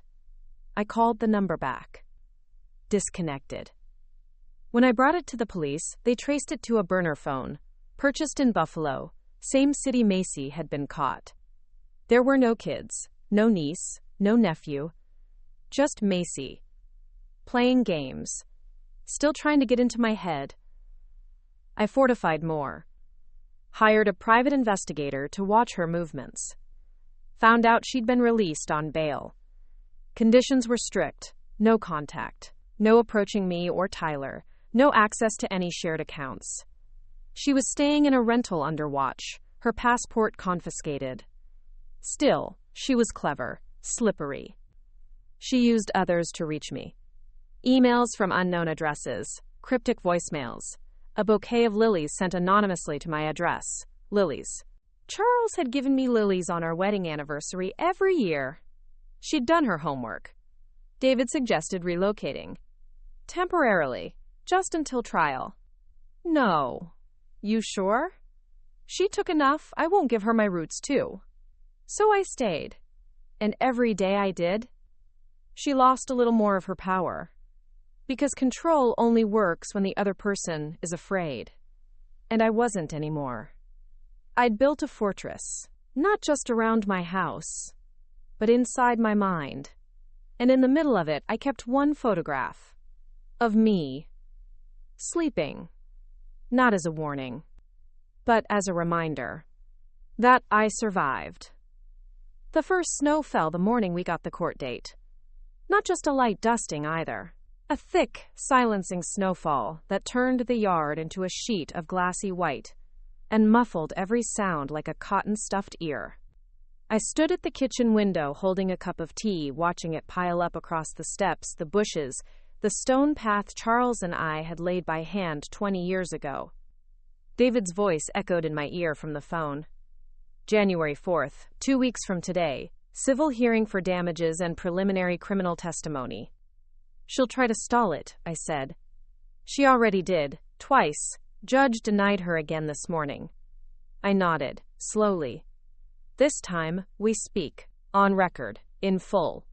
I called the number back. Disconnected. When I brought it to the police, they traced it to a burner phone, purchased in Buffalo, same city Macy had been caught. There were no kids, no niece, no nephew, just Macy. Playing games. Still trying to get into my head. I fortified more. Hired a private investigator to watch her movements. Found out she'd been released on bail. Conditions were strict. No contact. No approaching me or Tyler. No access to any shared accounts. She was staying in a rental under watch. Her passport confiscated. Still, she was clever. Slippery. She used others to reach me. Emails from unknown addresses. Cryptic voicemails. A bouquet of lilies sent anonymously to my address. Lilies. Charles had given me lilies on our wedding anniversary every year. She'd done her homework. David suggested relocating. Temporarily. Just until trial. No. You sure? She took enough. I won't give her my roots too. So I stayed. And every day I did, she lost a little more of her power. Because control only works when the other person is afraid. And I wasn't anymore. I'd built a fortress, not just around my house, but inside my mind. And in the middle of it, I kept one photograph of me, sleeping, not as a warning, but as a reminder that I survived. The first snow fell the morning we got the court date. Not just a light dusting either. A thick, silencing snowfall that turned the yard into a sheet of glassy white and muffled every sound like a cotton-stuffed ear. I stood at the kitchen window holding a cup of tea, watching it pile up across the steps, the bushes, the stone path Charles and I had laid by hand 20 years ago. David's voice echoed in my ear from the phone. January 4th, 2 weeks from today, civil hearing for damages and preliminary criminal testimony. She'll try to stall it, I said. She already did, twice. Judge denied her again this morning. I nodded, slowly. This time, we speak. On record. In full.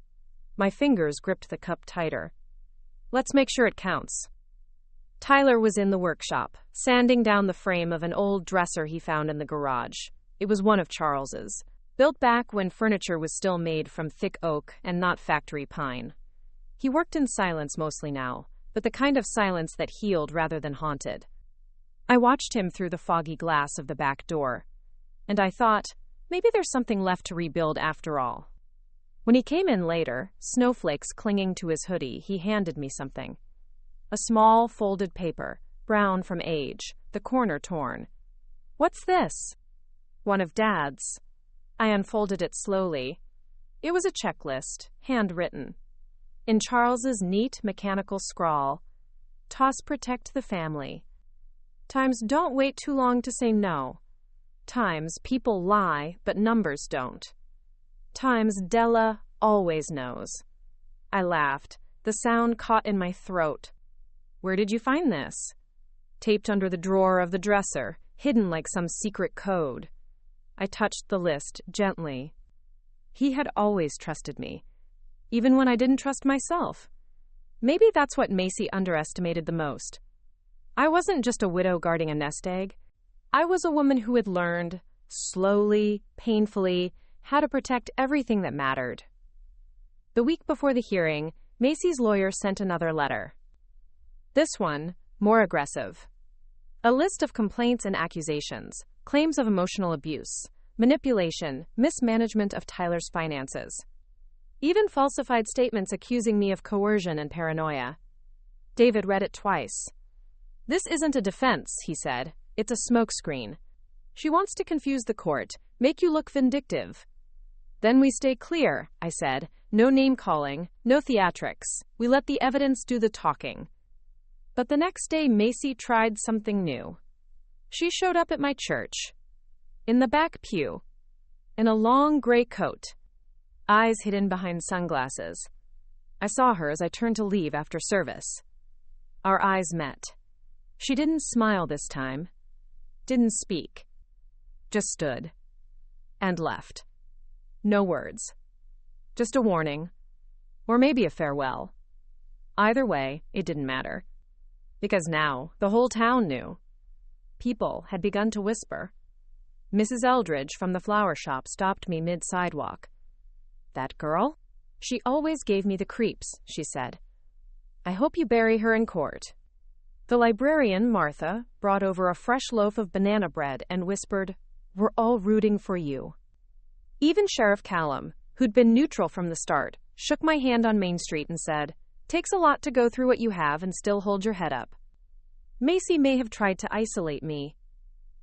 My fingers gripped the cup tighter. Let's make sure it counts. Tyler was in the workshop, sanding down the frame of an old dresser he found in the garage. It was one of Charles's, built back when furniture was still made from thick oak and not factory pine. He worked in silence mostly now, but the kind of silence that healed rather than haunted. I watched him through the foggy glass of the back door, and I thought, maybe there's something left to rebuild after all. When he came in later, snowflakes clinging to his hoodie, he handed me something. A small, folded paper, brown from age, the corner torn. What's this? One of Dad's. I unfolded it slowly. It was a checklist, handwritten. In Charles's neat, mechanical scrawl, Toss protect the family. Times don't wait too long to say no. Times people lie, but numbers don't. Times Della always knows. I laughed. The sound caught in my throat. Where did you find this? Taped under the drawer of the dresser, hidden like some secret code. I touched the list gently. He had always trusted me, even when I didn't trust myself. Maybe that's what Macy underestimated the most. I wasn't just a widow guarding a nest egg. I was a woman who had learned, slowly, painfully, how to protect everything that mattered. The week before the hearing, Macy's lawyer sent another letter. This one, more aggressive. A list of complaints and accusations, claims of emotional abuse, manipulation, mismanagement of Tyler's finances. Even falsified statements accusing me of coercion and paranoia. David read it twice. "This isn't a defense," he said. "It's a smokescreen. She wants to confuse the court, make you look vindictive." "Then we stay clear," I said. "No name-calling, no theatrics. We let the evidence do the talking." But the next day, Macy tried something new. She showed up at my church. In the back pew. In a long gray coat. Eyes hidden behind sunglasses. I saw her as I turned to leave after service. Our eyes met. She didn't smile this time. Didn't speak. Just stood. And left. No words. Just a warning. Or maybe a farewell. Either way, it didn't matter. Because now, the whole town knew. People had begun to whisper. Mrs. Eldridge from the flower shop stopped me mid-sidewalk. "That girl? She always gave me the creeps," she said. "I hope you bury her in court." The librarian, Martha, brought over a fresh loaf of banana bread and whispered, "We're all rooting for you." Even Sheriff Callum, who'd been neutral from the start, shook my hand on Main Street and said, "Takes a lot to go through what you have and still hold your head up." Macy may have tried to isolate me,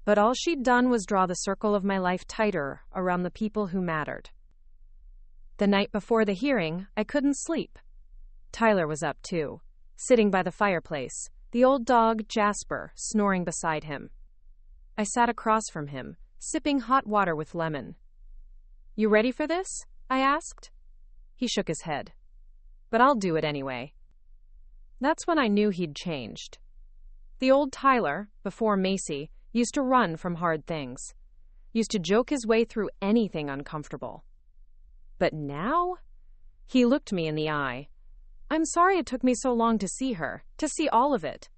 but all she'd done was draw the circle of my life tighter around the people who mattered. The night before the hearing, I couldn't sleep. Tyler was up too, sitting by the fireplace, the old dog, Jasper, snoring beside him. I sat across from him, sipping hot water with lemon. "You ready for this?" I asked. He shook his head. "But I'll do it anyway." That's when I knew he'd changed. The old Tyler, before Macy, used to run from hard things. Used to joke his way through anything uncomfortable. But now? He looked me in the eye. "I'm sorry it took me so long to see her, to see all of it.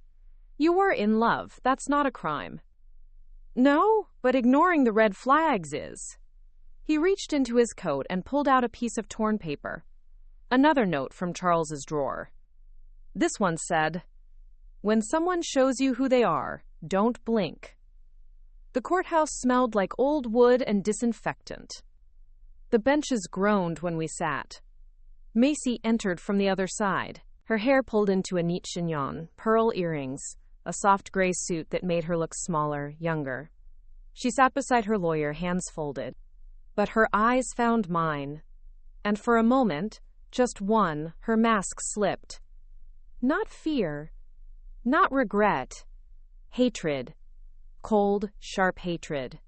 You were in love, that's not a crime." "No, but ignoring the red flags is." He reached into his coat and pulled out a piece of torn paper. Another note from Charles's drawer. This one said, "When someone shows you who they are, don't blink." The courthouse smelled like old wood and disinfectant. The benches groaned when we sat. Macy entered from the other side, her hair pulled into a neat chignon, pearl earrings, a soft gray suit that made her look smaller, younger. She sat beside her lawyer, hands folded. But her eyes found mine, and for a moment, just one, her mask slipped. Not fear, not regret, hatred, cold, sharp hatred.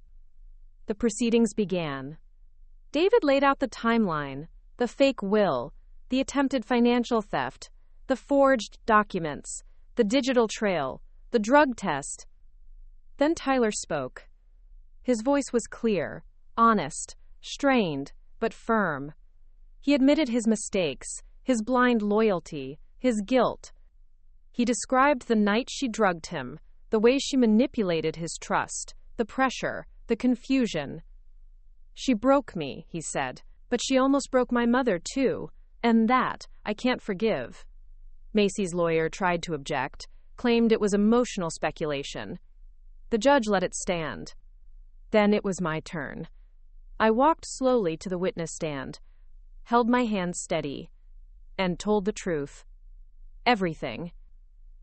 The proceedings began. David laid out the timeline, the fake will, the attempted financial theft, the forged documents, the digital trail, the drug test. Then Tyler spoke. His voice was clear, honest, strained, but firm. He admitted his mistakes, his blind loyalty, his guilt. He described the night she drugged him, the way she manipulated his trust, the pressure, the confusion. "She broke me," he said, "but she almost broke my mother too, and that I can't forgive." Macy's lawyer tried to object, claimed it was emotional speculation. The judge let it stand. Then it was my turn. I walked slowly to the witness stand, held my hand steady, and told the truth. Everything.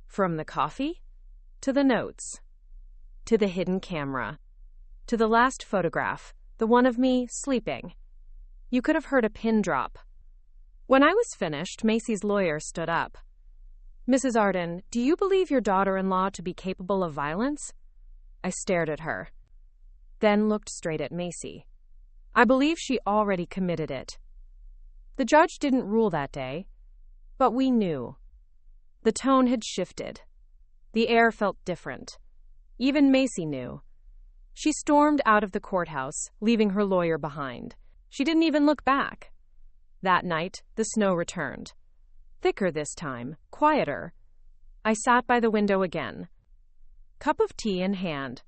From the coffee, to the notes, to the hidden camera, to the last photograph, the one of me sleeping. You could have heard a pin drop. When I was finished, Macy's lawyer stood up. "Mrs. Arden, do you believe your daughter-in-law to be capable of violence?" I stared at her, then looked straight at Macy. "I believe she already committed it." The judge didn't rule that day, but we knew. The tone had shifted. The air felt different. Even Macy knew. She stormed out of the courthouse, leaving her lawyer behind. She didn't even look back. That night, the snow returned. Thicker this time, quieter. I sat by the window again. Cup of tea in hand.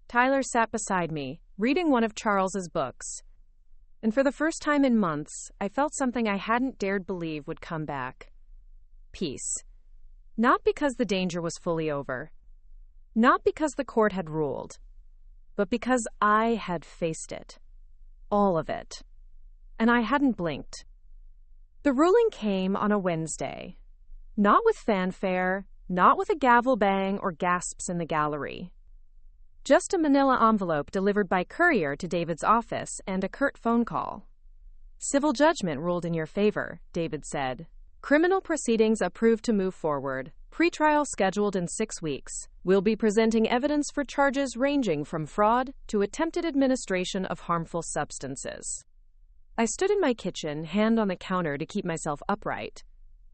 Tyler sat beside me, reading one of Charles's books. And for the first time in months, I felt something I hadn't dared believe would come back. Peace. Not because the danger was fully over. Not because the court had ruled. But because I had faced it. All of it. And I hadn't blinked. The ruling came on a Wednesday. Not with fanfare, not with a gavel bang or gasps in the gallery. Just a manila envelope delivered by courier to David's office and a curt phone call. Civil judgment ruled in your favor, David said. Criminal proceedings approved to move forward. Pretrial scheduled in 6 weeks. We'll be presenting evidence for charges ranging from fraud to attempted administration of harmful substances. I stood in my kitchen, hand on the counter to keep myself upright.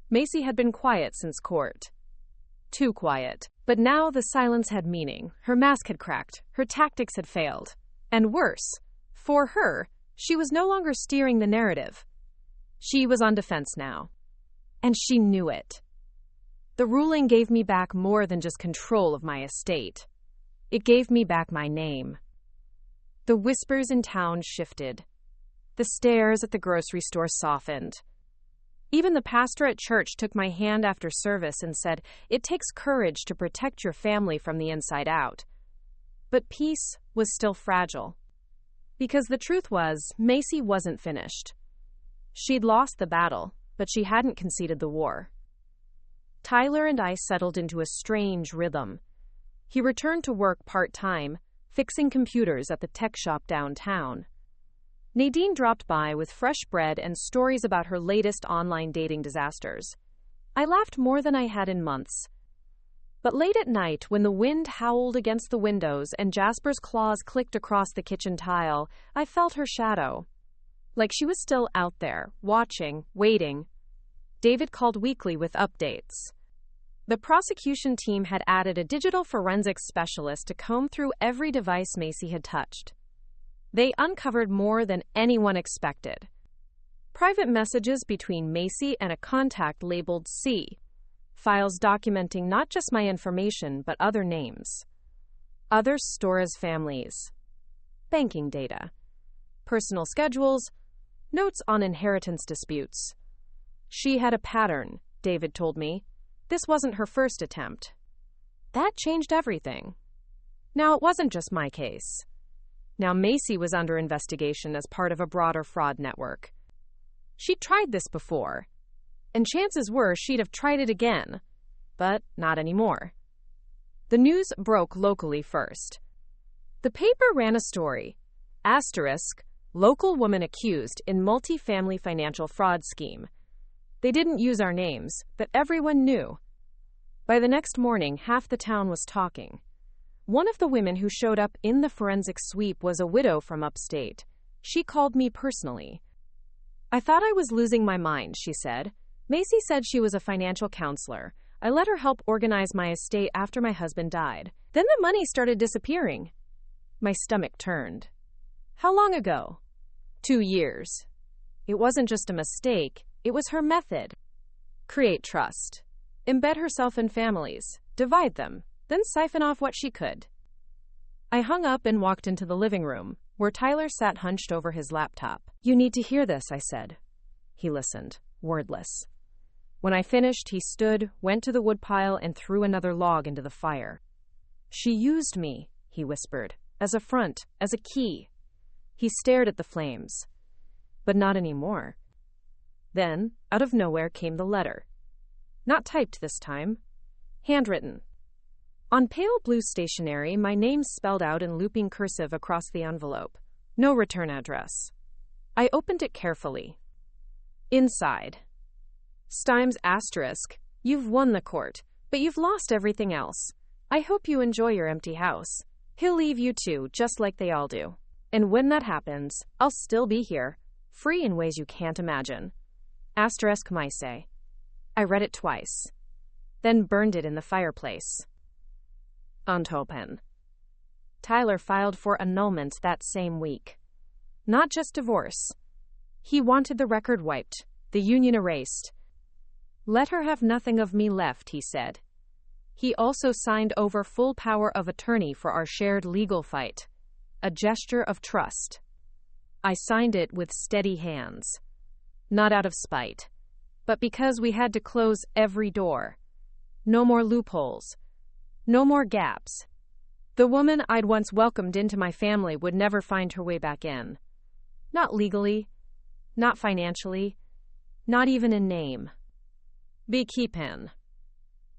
Macy had been quiet since court. Too quiet. But now the silence had meaning. Her mask had cracked. Her tactics had failed. And worse, for her, she was no longer steering the narrative. She was on defense now. And she knew it. The ruling gave me back more than just control of my estate. It gave me back my name. The whispers in town shifted. The stares at the grocery store softened. Even the pastor at church took my hand after service and said, "It takes courage to protect your family from the inside out." But peace was still fragile. Because the truth was, Macy wasn't finished. She'd lost the battle, but she hadn't conceded the war. Tyler and I settled into a strange rhythm. He returned to work part-time, fixing computers at the tech shop downtown. Nadine dropped by with fresh bread and stories about her latest online dating disasters. I laughed more than I had in months. But late at night, when the wind howled against the windows and Jasper's claws clicked across the kitchen tile, I felt her shadow. Like she was still out there, watching, waiting. David called weekly with updates. The prosecution team had added a digital forensics specialist to comb through every device Macy had touched. They uncovered more than anyone expected. Private messages between Macy and a contact labeled C. Files documenting not just my information, but other names. Other Stora's families. Banking data. Personal schedules. Notes on inheritance disputes. She had a pattern, David told me. This wasn't her first attempt. That changed everything. Now, it wasn't just my case. Now Macy was under investigation as part of a broader fraud network. She'd tried this before, and chances were she'd have tried it again, but not anymore. The news broke locally first. The paper ran a story, asterisk, local woman accused in multi-family financial fraud scheme. They didn't use our names, but everyone knew. By the next morning, half the town was talking. One of the women who showed up in the forensic sweep was a widow from upstate. She called me personally. "I thought I was losing my mind," she said. "Macy said she was a financial counselor. I let her help organize my estate after my husband died. Then the money started disappearing." My stomach turned. "How long ago?" 2 years. It wasn't just a mistake, it was her method. Create trust. Embed herself in families. Divide them. Then siphon off what she could. I hung up and walked into the living room, where Tyler sat hunched over his laptop. "You need to hear this," I said. He listened, wordless. When I finished, he stood, went to the woodpile, and threw another log into the fire. "She used me," he whispered, "as a front, as a key." He stared at the flames. But not anymore. Then, out of nowhere, came the letter. Not typed this time. Handwritten. On pale blue stationery, my name spelled out in looping cursive across the envelope. No return address. I opened it carefully. Inside. Stimes asterisk, "You've won the court, but you've lost everything else. I hope you enjoy your empty house. He'll leave you too, just like they all do. And when that happens, I'll still be here, free in ways you can't imagine. Asterisk Maise." I read it twice, then burned it in the fireplace. Unthopen. Tyler filed for annulment that same week. Not just divorce. He wanted the record wiped, the union erased. "Let her have nothing of me left," he said. He also signed over full power of attorney for our shared legal fight. A gesture of trust. I signed it with steady hands. Not out of spite, but because we had to close every door. No more loopholes. No more gaps. The woman I'd once welcomed into my family would never find her way back in. Not legally, not financially, Not even in name. Beekeepin.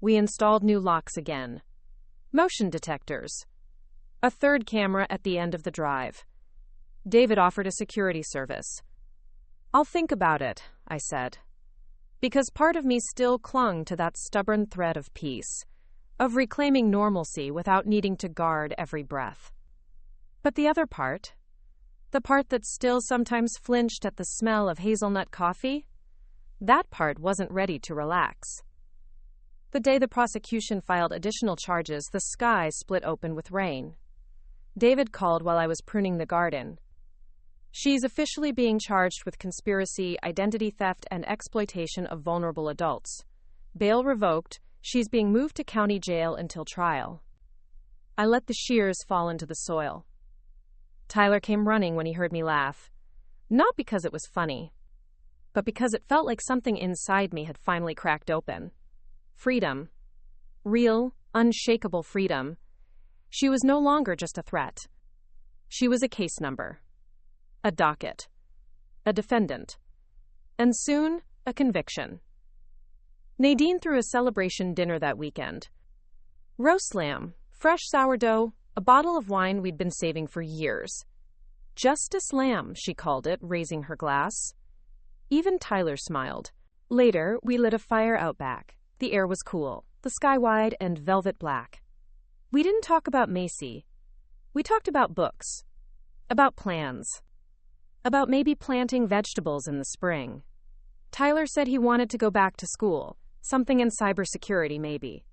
We installed new locks again. Motion detectors. A third camera at the end of the drive. David offered a security service. I'll think about it, I said. Because part of me still clung to that stubborn thread of peace, of reclaiming normalcy without needing to guard every breath. But the other part, the part that still sometimes flinched at the smell of hazelnut coffee, that part wasn't ready to relax. The day the prosecution filed additional charges, the sky split open with rain. David called while I was pruning the garden. She's officially being charged with conspiracy, identity theft, and exploitation of vulnerable adults. Bail revoked. She's being moved to county jail until trial. I let the shears fall into the soil. Tyler came running when he heard me laugh. Not because it was funny, but because it felt like something inside me had finally cracked open. Freedom. Real, unshakable freedom. She was no longer just a threat. She was a case number. A docket. A defendant. And soon, a conviction. Nadine threw a celebration dinner that weekend. Roast lamb, fresh sourdough, a bottle of wine we'd been saving for years. Justice Lamb, she called it, raising her glass. Even Tyler smiled. Later, we lit a fire out back. The air was cool, the sky wide and velvet black. We didn't talk about Macy. We talked about books. About plans. About maybe planting vegetables in the spring. Tyler said he wanted to go back to school, something in cybersecurity maybe.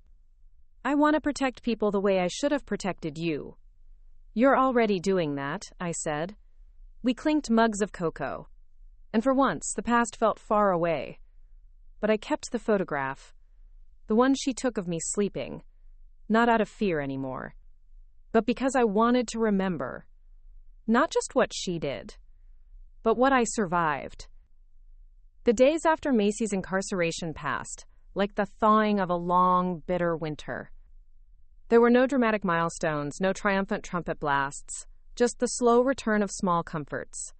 I want to protect people the way I should have protected you. You're already doing that, I said. We clinked mugs of cocoa. And for once, the past felt far away. But I kept the photograph. The one she took of me sleeping. Not out of fear anymore. But because I wanted to remember. Not just what she did, but what I survived. The days after Macy's incarceration passed, like the thawing of a long, bitter winter. There were no dramatic milestones, no triumphant trumpet blasts, just the slow return of small comforts.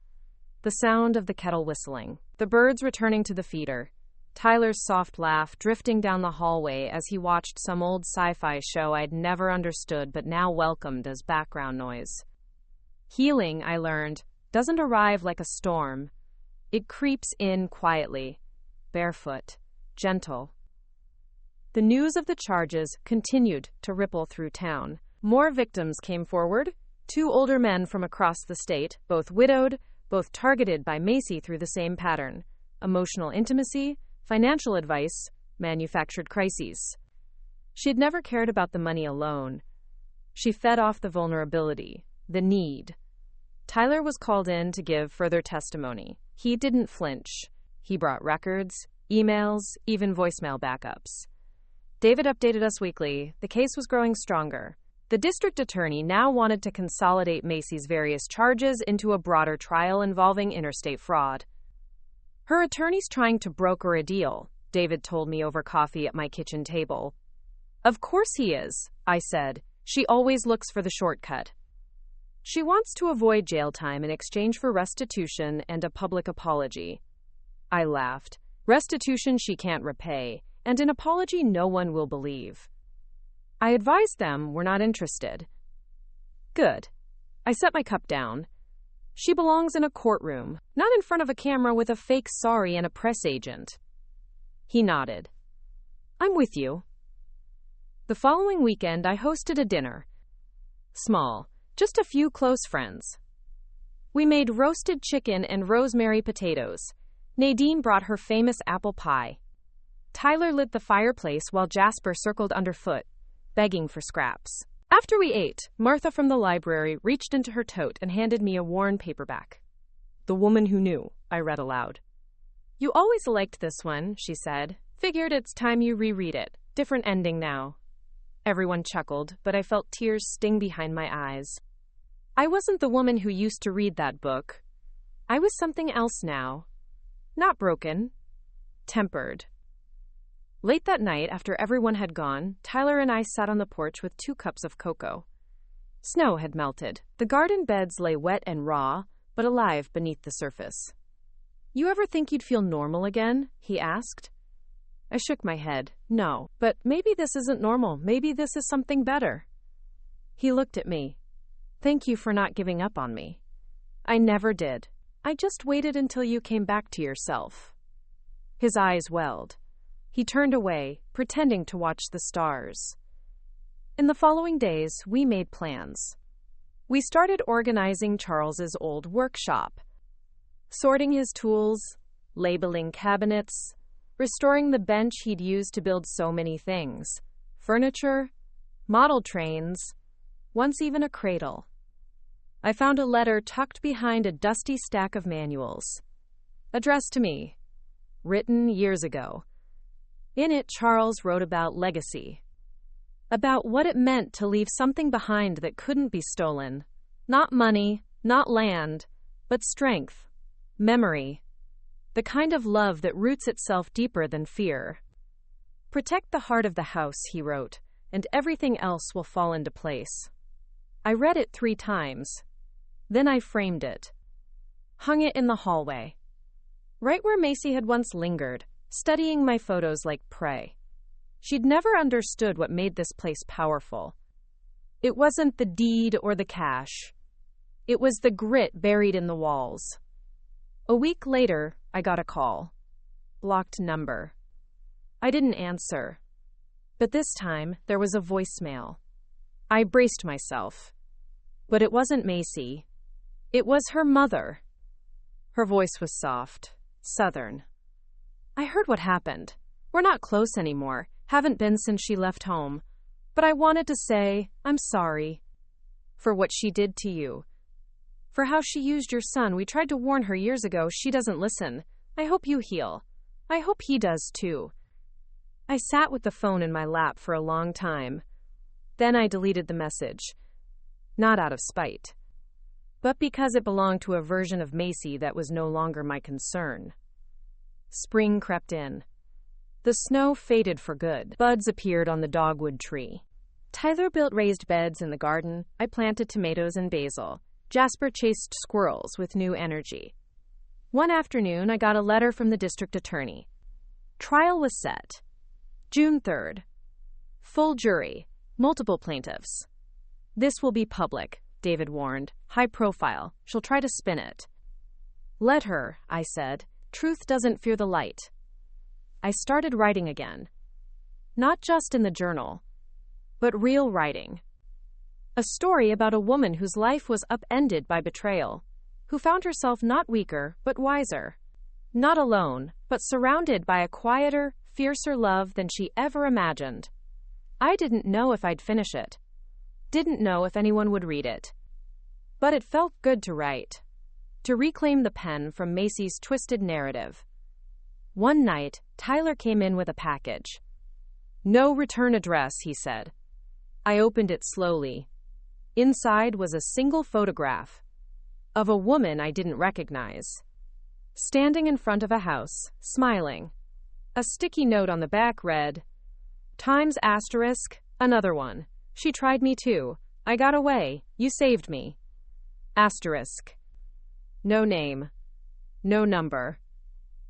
The sound of the kettle whistling, the birds returning to the feeder, Tyler's soft laugh drifting down the hallway as he watched some old sci-fi show I'd never understood but now welcomed as background noise. Healing, I learned, doesn't arrive like a storm. It creeps in quietly, barefoot, gentle. The news of the charges continued to ripple through town. More victims came forward, 2 older men from across the state, both widowed, both targeted by Macy through the same pattern: emotional intimacy, financial advice, manufactured crises. She'd never cared about the money alone. She fed off the vulnerability, the need. Tyler was called in to give further testimony. He didn't flinch. He brought records, emails, even voicemail backups. David updated us weekly. The case was growing stronger. The district attorney now wanted to consolidate Macy's various charges into a broader trial involving interstate fraud. Her attorney's trying to broker a deal, David told me over coffee at my kitchen table. Of course he is, I said. She always looks for the shortcut. She wants to avoid jail time in exchange for restitution and a public apology. I laughed. Restitution she can't repay, and an apology no one will believe. I advised them we're not interested. Good. I set my cup down. She belongs in a courtroom, not in front of a camera with a fake sorry and a press agent. He nodded. I'm with you. The following weekend, I hosted a dinner. Small, just a few close friends. We made roasted chicken and rosemary potatoes. Nadine brought her famous apple pie. Tyler lit the fireplace while Jasper circled underfoot, begging for scraps. After we ate, Martha from the library reached into her tote and handed me a worn paperback. The Woman Who Knew, I read aloud. You always liked this one, she said. Figured it's time you reread it. Different ending now. Everyone chuckled, but I felt tears sting behind my eyes. I wasn't the woman who used to read that book. I was something else now. Not broken. Tempered. Late that night, after everyone had gone, Tyler and I sat on the porch with 2 cups of cocoa. Snow had melted. The garden beds lay wet and raw, but alive beneath the surface. You ever think you'd feel normal again? He asked. I shook my head. No, but maybe this isn't normal. Maybe this is something better. He looked at me. Thank you for not giving up on me. I never did. I just waited until you came back to yourself. His eyes welled. He turned away, pretending to watch the stars. In the following days, we made plans. We started organizing Charles's old workshop, sorting his tools, labeling cabinets, restoring the bench he'd used to build so many things, furniture, model trains, once even a cradle. I found a letter tucked behind a dusty stack of manuals, addressed to me, written years ago. In it, Charles wrote about legacy, about what it meant to leave something behind that couldn't be stolen. Not money, not land, but strength, memory, the kind of love that roots itself deeper than fear. Protect the heart of the house, he wrote, and everything else will fall into place. I read it 3 times. Then I framed it, hung it in the hallway, right where Macy had once lingered, studying my photos like prey. She'd never understood what made this place powerful. It wasn't the deed or the cash. It was the grit buried in the walls. A week later, I got a call. Blocked number. I didn't answer. But this time, there was a voicemail. I braced myself. But it wasn't Macy. It was her mother. Her voice was soft, southern. I heard what happened. We're not close anymore. Haven't been since she left home. But I wanted to say, I'm sorry. For what she did to you. For how she used your son. We tried to warn her years ago. She doesn't listen. I hope you heal. I hope he does too. I sat with the phone in my lap for a long time. Then I deleted the message. Not out of spite, but because it belonged to a version of Macy that was no longer my concern. Spring crept in. The snow faded for good. Buds appeared on the dogwood tree. Tyler built raised beds in the garden. I planted tomatoes and basil. Jasper chased squirrels with new energy. One afternoon, I got a letter from the district attorney. Trial was set. June 3rd. Full jury. Multiple plaintiffs. This will be public, David warned. High profile. She'll try to spin it. Let her, I said. Truth doesn't fear the light. I started writing again. Not just in the journal, but real writing. A story about a woman whose life was upended by betrayal, who found herself not weaker, but wiser. Not alone, but surrounded by a quieter, fiercer love than she ever imagined. I didn't know if I'd finish it. Didn't know if anyone would read it. But it felt good to write. To reclaim the pen from Macy's twisted narrative. One night, Tyler came in with a package. No return address, he said. I opened it slowly. Inside was a single photograph of a woman I didn't recognize, standing in front of a house, smiling. A sticky note on the back read, Times asterisk, another one. She tried me too. I got away. You saved me. Asterisk. No name. No number.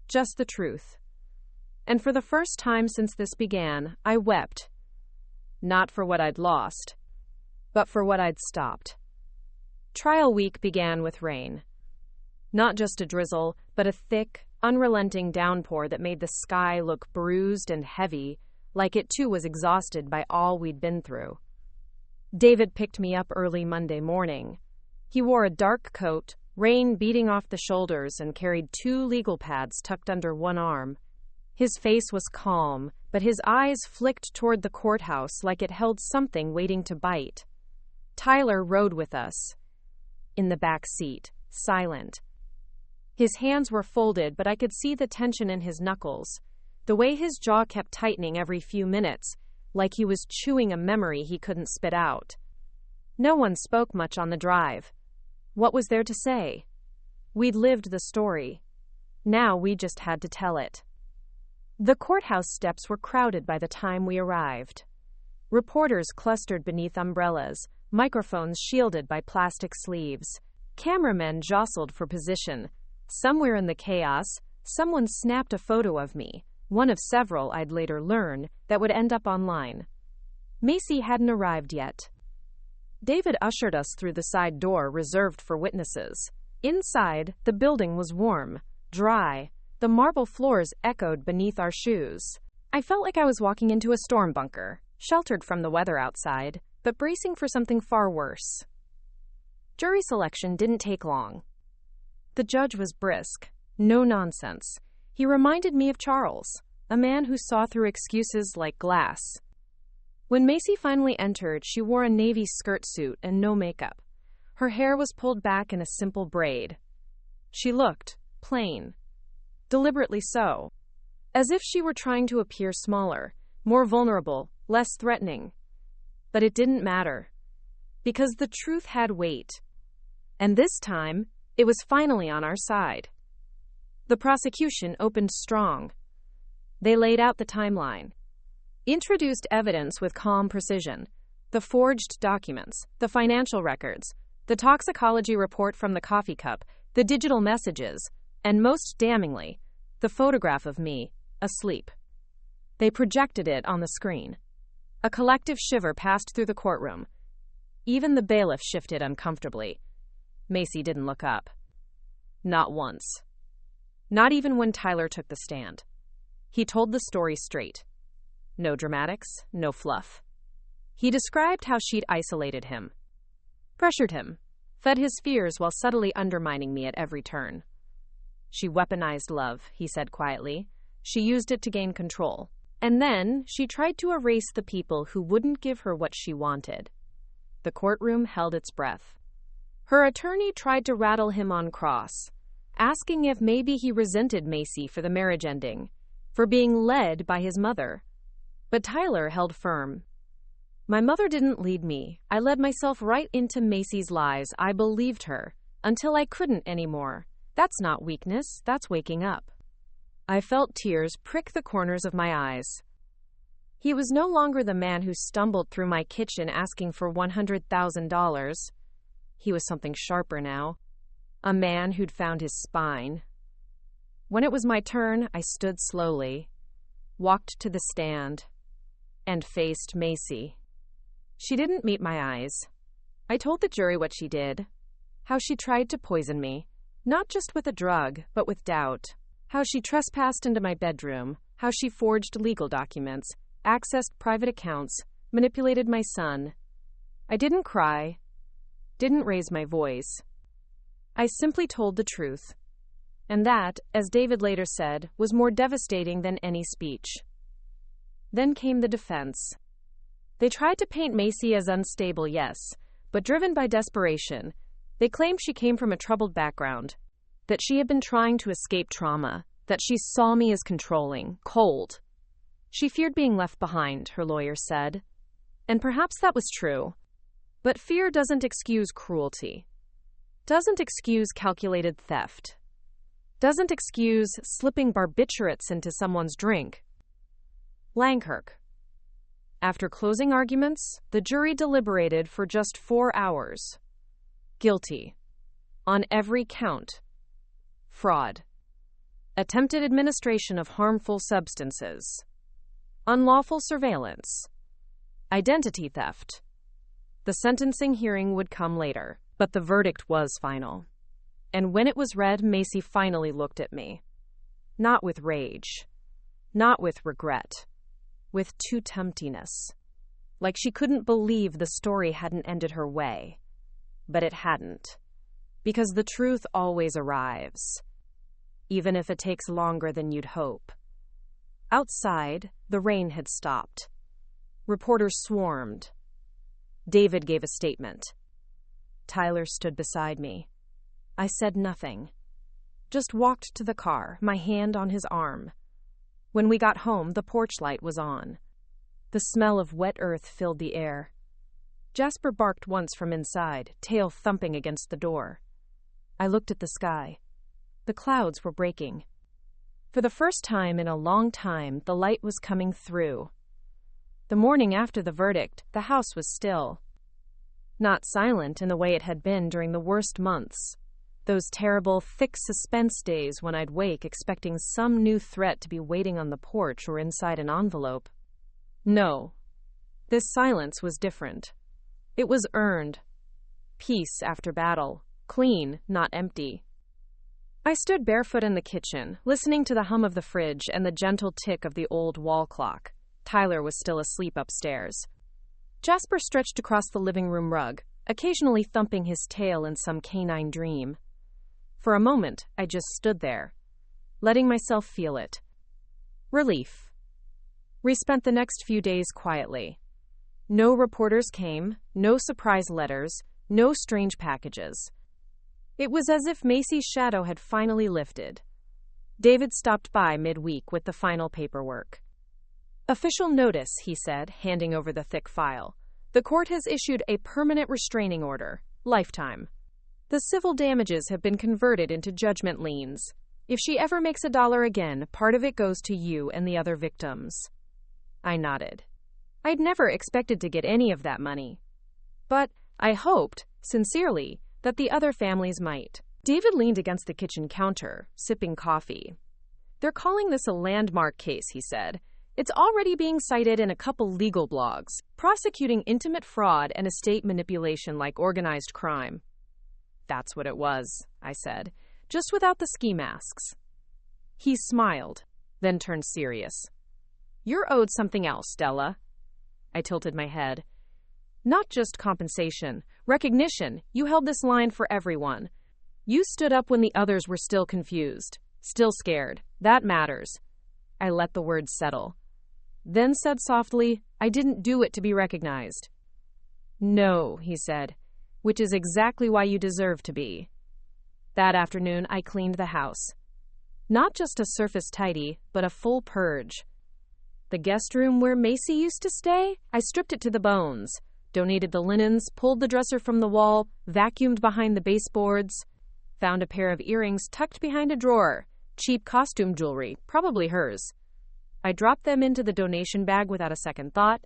Just the truth. And for the first time since this began, I wept. Not for what I'd lost, but for what I'd stopped. Trial week began with rain. Not just a drizzle, but a thick, unrelenting downpour that made the sky look bruised and heavy, like it too was exhausted by all we'd been through. David picked me up early Monday morning. He wore a dark coat, rain beating off the shoulders, and carried 2 legal pads tucked under one arm. His face was calm, but his eyes flicked toward the courthouse like it held something waiting to bite. Tyler rode with us. In the back seat, silent. His hands were folded, but I could see the tension in his knuckles, the way his jaw kept tightening every few minutes, like he was chewing a memory he couldn't spit out. No one spoke much on the drive. What was there to say? We'd lived the story. Now we just had to tell it. The courthouse steps were crowded by the time we arrived. Reporters clustered beneath umbrellas, microphones shielded by plastic sleeves. Cameramen jostled for position, Somewhere in the chaos, someone snapped a photo of me, one of several I'd later learn that would end up online. Macy hadn't arrived yet. David ushered us through the side door reserved for witnesses. Inside, the building was warm, dry. The marble floors echoed beneath our shoes. I felt like I was walking into a storm bunker, sheltered from the weather outside, but bracing for something far worse. Jury selection didn't take long. The judge was brisk, no nonsense. He reminded me of Charles, a man who saw through excuses like glass. When Macy finally entered, she wore a navy skirt suit and no makeup. Her hair was pulled back in a simple braid. She looked plain, deliberately so, as if she were trying to appear smaller, more vulnerable, less threatening. But it didn't matter, because the truth had weight. And this time, it was finally on our side. The prosecution opened strong. They laid out the timeline, introduced evidence with calm precision, the forged documents, the financial records, the toxicology report from the coffee cup, the digital messages, and most damningly, the photograph of me, asleep. They projected it on the screen. A collective shiver passed through the courtroom. Even the bailiff shifted uncomfortably. Macy didn't look up. Not once. Not even when Tyler took the stand. He told the story straight. No dramatics, no fluff. He described how she'd isolated him, pressured him, fed his fears while subtly undermining me at every turn. She weaponized love, he said quietly. She used it to gain control. And then she tried to erase the people who wouldn't give her what she wanted. The courtroom held its breath. Her attorney tried to rattle him on cross, asking if maybe he resented Macy for the marriage ending, for being led by his mother. But Tyler held firm. My mother didn't lead me. I led myself right into Macy's lies. I believed her, until I couldn't anymore. That's not weakness, that's waking up. I felt tears prick the corners of my eyes. He was no longer the man who stumbled through my kitchen asking for $100,000. He was something sharper now. A man who'd found his spine. When it was my turn, I stood slowly, walked to the stand, and faced Macy. She didn't meet my eyes. I told the jury what she did, how she tried to poison me, not just with a drug, but with doubt, how she trespassed into my bedroom, how she forged legal documents, accessed private accounts, manipulated my son. I didn't cry, didn't raise my voice. I simply told the truth. And that, as David later said, was more devastating than any speech. Then came the defense. They tried to paint Macy as unstable, yes, but driven by desperation. They claimed she came from a troubled background, that she had been trying to escape trauma, that she saw me as controlling, cold. She feared being left behind, her lawyer said. And perhaps that was true. But fear doesn't excuse cruelty, doesn't excuse calculated theft, doesn't excuse slipping barbiturates into someone's drink. Langkirk. After closing arguments, the jury deliberated for just 4 hours. Guilty. On every count. Fraud. Attempted administration of harmful substances. Unlawful surveillance. Identity theft. The sentencing hearing would come later, but the verdict was final. And when it was read, Macy finally looked at me. Not with rage. Not with regret. With too-temptiness. Like she couldn't believe the story hadn't ended her way. But it hadn't. Because the truth always arrives. Even if it takes longer than you'd hope. Outside, the rain had stopped. Reporters swarmed. David gave a statement. Tyler stood beside me. I said nothing. Just walked to the car, my hand on his arm. When we got home, the porch light was on. The smell of wet earth filled the air. Jasper barked once from inside, tail thumping against the door. I looked at the sky. The clouds were breaking. For the first time in a long time, the light was coming through. The morning after the verdict, the house was still. Not silent in the way it had been during the worst months, Those terrible, thick suspense days when I'd wake expecting some new threat to be waiting on the porch or inside an envelope. No. This silence was different. It was earned. Peace after battle. Clean, not empty. I stood barefoot in the kitchen, listening to the hum of the fridge and the gentle tick of the old wall clock. Tyler was still asleep upstairs. Jasper stretched across the living room rug, occasionally thumping his tail in some canine dream. For a moment, I just stood there, letting myself feel it. Relief. We spent the next few days quietly. No reporters came, no surprise letters, no strange packages. It was as if Macy's shadow had finally lifted. David stopped by midweek with the final paperwork. "Official notice," he said, handing over the thick file. "The court has issued a permanent restraining order, lifetime. The civil damages have been converted into judgment liens. If she ever makes $1 again, part of it goes to you and the other victims." I nodded. I'd never expected to get any of that money. But I hoped, sincerely, that the other families might. David leaned against the kitchen counter, sipping coffee. "They're calling this a landmark case," he said. "It's already being cited in a couple legal blogs, prosecuting intimate fraud and estate manipulation like organized crime." "That's what it was," I said, "just without the ski masks." He smiled, then turned serious. "You're owed something else, Della." I tilted my head. "Not just compensation, recognition. You held this line for everyone. You stood up when the others were still confused, still scared. That matters." I let the words settle. Then said softly, "I didn't do it to be recognized." "No," he said, "which is exactly why you deserve to be." That afternoon, I cleaned the house. Not just a surface tidy, but a full purge. The guest room where Macy used to stay, I stripped it to the bones, donated the linens, pulled the dresser from the wall, vacuumed behind the baseboards, found a pair of earrings tucked behind a drawer, cheap costume jewelry, probably hers. I dropped them into the donation bag without a second thought.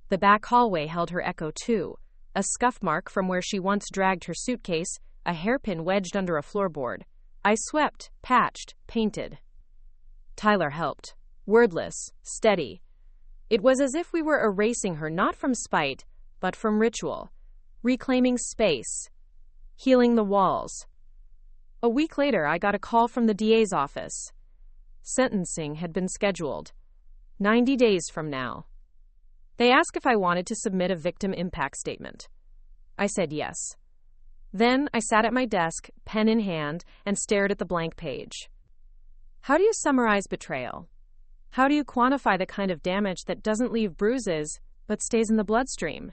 The back hallway held her echo too, a scuff mark from where she once dragged her suitcase, a hairpin wedged under a floorboard. I swept, patched, painted. Tyler helped. Wordless, steady. It was as if we were erasing her not from spite, but from ritual, reclaiming space, healing the walls. A week later, I got a call from the DA's office. Sentencing had been scheduled. 90 days from now. They asked if I wanted to submit a victim impact statement. I said yes. Then I sat at my desk, pen in hand, and stared at the blank page. How do you summarize betrayal? How do you quantify the kind of damage that doesn't leave bruises, but stays in the bloodstream?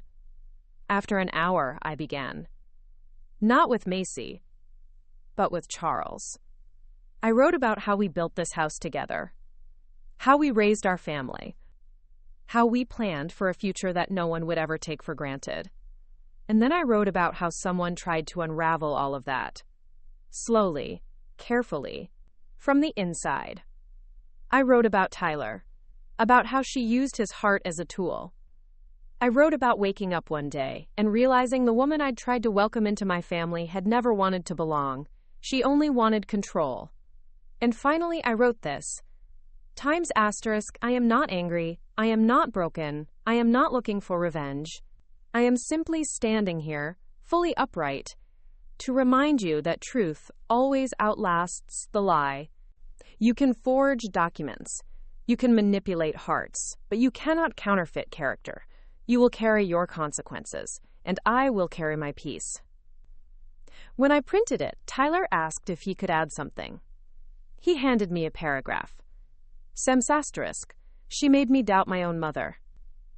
After an hour, I began. Not with Macy, but with Charles. I wrote about how we built this house together, how we raised our family, how we planned for a future that no one would ever take for granted. And then I wrote about how someone tried to unravel all of that. Slowly, carefully, from the inside. I wrote about Tyler, about how she used his heart as a tool. I wrote about waking up one day and realizing the woman I'd tried to welcome into my family had never wanted to belong. She only wanted control. And finally, I wrote this. Times asterisk, I am not angry. I am not broken. I am not looking for revenge. I am simply standing here, fully upright, to remind you that truth always outlasts the lie. You can forge documents. You can manipulate hearts, but you cannot counterfeit character. You will carry your consequences, and I will carry my peace. When I printed it, Tyler asked if he could add something. He handed me a paragraph. Sem's asterisk. She made me doubt my own mother.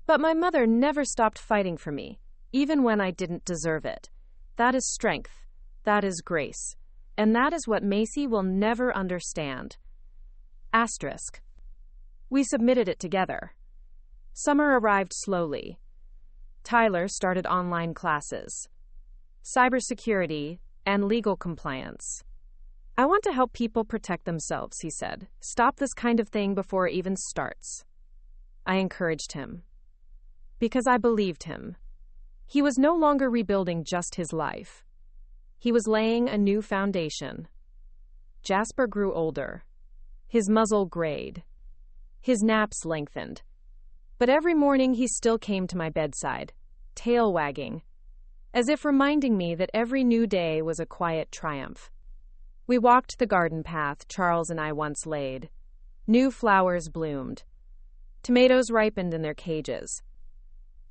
But my mother never stopped fighting for me, even when I didn't deserve it. That is strength. That is grace. And that is what Macy will never understand. Asterisk. We submitted it together. Summer arrived slowly. Tyler started online classes. Cybersecurity and legal compliance. I want to help people protect themselves, he said. Stop this kind of thing before it even starts. I encouraged him. Because I believed him. He was no longer rebuilding just his life. He was laying a new foundation. Jasper grew older. His muzzle grayed. His naps lengthened. But every morning he still came to my bedside, tail wagging, as if reminding me that every new day was a quiet triumph. We walked the garden path Charles and I once laid. New flowers bloomed. Tomatoes ripened in their cages.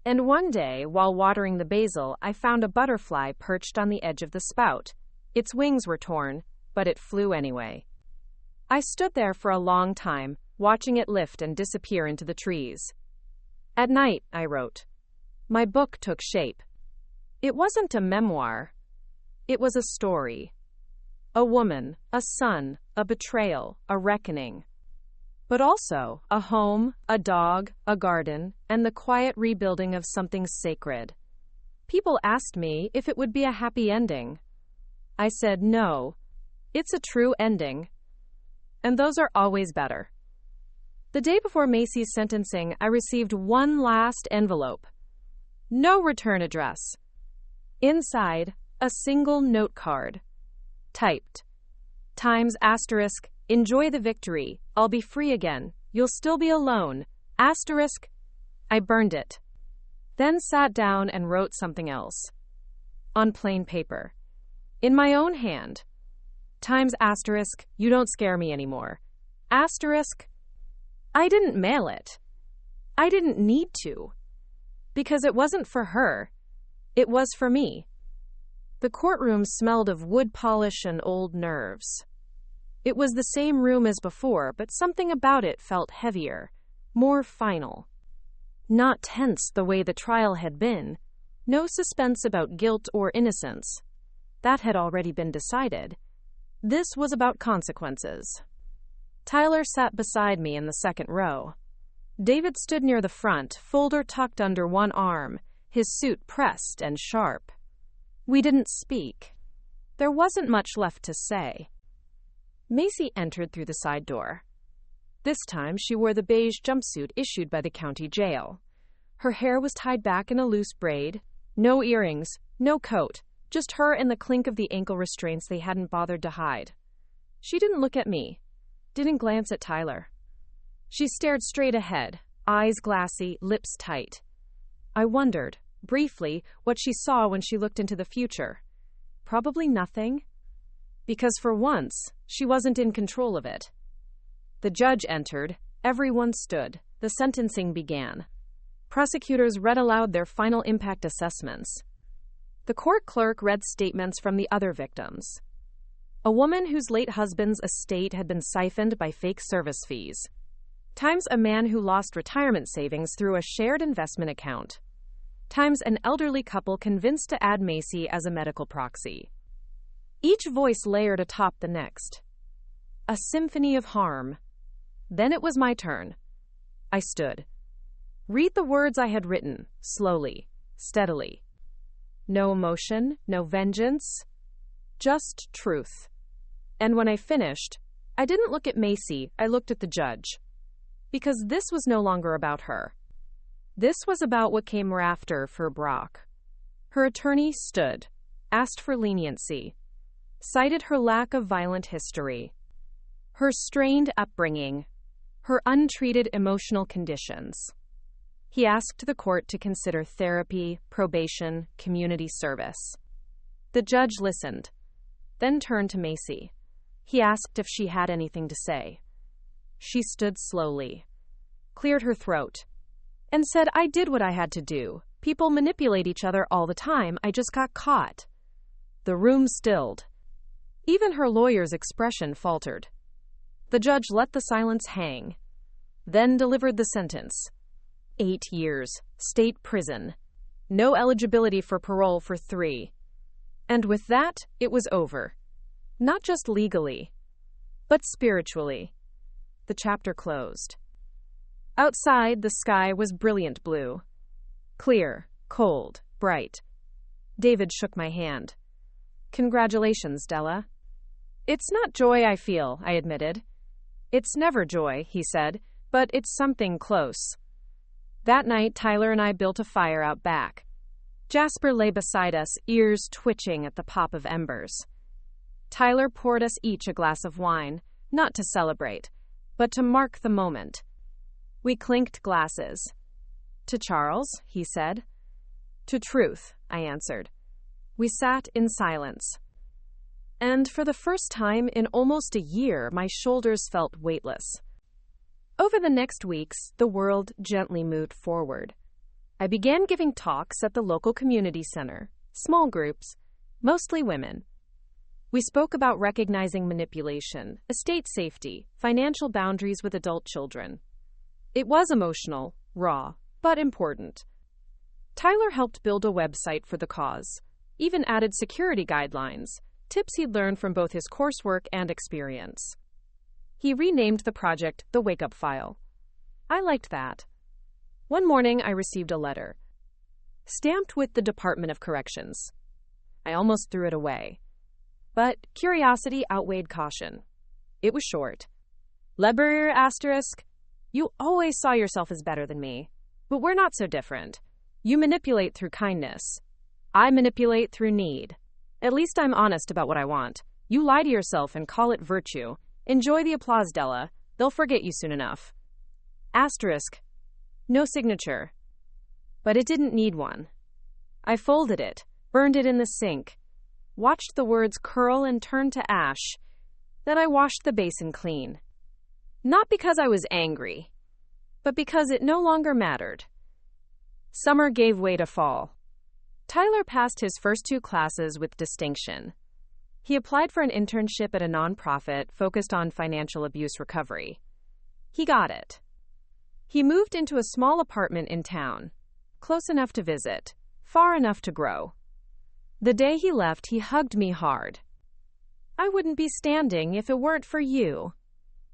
And one day, while watering the basil, I found a butterfly perched on the edge of the spout. Its wings were torn, but it flew anyway. I stood there for a long time, watching it lift and disappear into the trees. At night, I wrote. My book took shape. It wasn't a memoir. It was a story. A woman, a son, a betrayal, a reckoning. But also a home, a dog, a garden, and the quiet rebuilding of something sacred. People asked me if it would be a happy ending. I said no. It's a true ending. And those are always better. The day before Macy's sentencing, I received one last envelope. No return address. Inside, a single note card. Typed. Times asterisk, enjoy the victory. I'll be free again. You'll still be alone. Asterisk. I burned it. Then sat down and wrote something else. On plain paper. In my own hand. Times asterisk, you don't scare me anymore. Asterisk. I didn't mail it. I didn't need to. Because it wasn't for her. It was for me. The courtroom smelled of wood polish and old nerves. It was the same room as before, but something about it felt heavier, more final. Not tense the way the trial had been. No suspense about guilt or innocence. That had already been decided. This was about consequences. Tyler sat beside me in the second row. David stood near the front, folder tucked under one arm, his suit pressed and sharp. We didn't speak. There wasn't much left to say. Macy entered through the side door. This time she wore the beige jumpsuit issued by the county jail. Her hair was tied back in a loose braid. No earrings, no coat, just her and the clink of the ankle restraints they hadn't bothered to hide. She didn't look at me, didn't glance at Tyler. She stared straight ahead, eyes glassy, lips tight. I wondered, briefly, what she saw when she looked into the future. Probably nothing. Because for once, she wasn't in control of it. The judge entered. Everyone stood. The sentencing began. Prosecutors read aloud their final impact assessments. The court clerk read statements from the other victims. A woman whose late husband's estate had been siphoned by fake service fees. Times a man who lost retirement savings through a shared investment account. Times an elderly couple convinced to add Macy as a medical proxy. Each voice layered atop the next. A symphony of harm. Then it was my turn. I stood. Read the words I had written, slowly, steadily. No emotion, no vengeance, just truth. And when I finished, I didn't look at Macy, I looked at the judge. Because this was no longer about her. This was about what came after for Brock. Her attorney stood, asked for leniency, cited her lack of violent history, her strained upbringing, her untreated emotional conditions. He asked the court to consider therapy, probation, community service. The judge listened, then turned to Macy. He asked if she had anything to say. She stood slowly, cleared her throat, and said, I did what I had to do. People manipulate each other all the time. I just got caught. The room stilled. Even her lawyer's expression faltered. The judge let the silence hang, then delivered the sentence. 8 years, state prison. No eligibility for parole for 3. And with that, it was over. Not just legally, but spiritually. The chapter closed. Outside, the sky was brilliant blue. Clear, cold, bright. David shook my hand. Congratulations, Della. It's not joy I feel, I admitted. It's never joy, he said, but it's something close. That night, Tyler and I built a fire out back. Jasper lay beside us, ears twitching at the pop of embers. Tyler poured us each a glass of wine, not to celebrate, but to mark the moment. We clinked glasses. To Charles, he said. To truth, I answered. We sat in silence. And for the first time in almost a year, my shoulders felt weightless. Over the next weeks, the world gently moved forward. I began giving talks at the local community center, small groups, mostly women. We spoke about recognizing manipulation, estate safety, financial boundaries with adult children. It was emotional, raw, but important. Tyler helped build a website for the cause, even added security guidelines, tips he'd learned from both his coursework and experience. He renamed the project The Wake Up File. I liked that. One morning, I received a letter, stamped with the Department of Corrections. I almost threw it away. But curiosity outweighed caution. It was short. Leber asterisk, you always saw yourself as better than me, but we're not so different. You manipulate through kindness. I manipulate through need. At least I'm honest about what I want. You lie to yourself and call it virtue. Enjoy the applause, Della. They'll forget you soon enough. Asterisk. No signature. But it didn't need one. I folded it, burned it in the sink, watched the words curl and turn to ash. Then I washed the basin clean. Not because I was angry, but because it no longer mattered. Summer gave way to fall. Tyler passed his first 2 classes with distinction. He applied for an internship at a nonprofit focused on financial abuse recovery. He got it. He moved into a small apartment in town, close enough to visit, far enough to grow. The day he left, he hugged me hard. I wouldn't be standing if it weren't for you.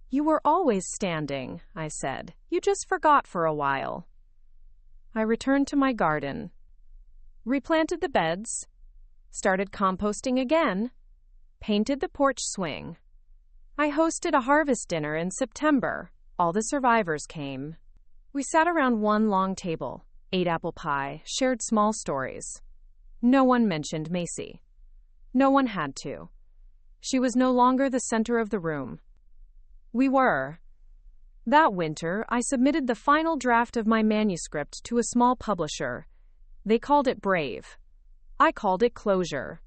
You were always standing, I said. You just forgot for a while. I returned to my garden, replanted the beds, started composting again, painted the porch swing. I hosted a harvest dinner in September. All the survivors came. We sat around one long table, ate apple pie, shared small stories. No one mentioned Macy. No one had to. She was no longer the center of the room. We were. That winter, I submitted the final draft of my manuscript to a small publisher. They called it Brave. I called it Closure.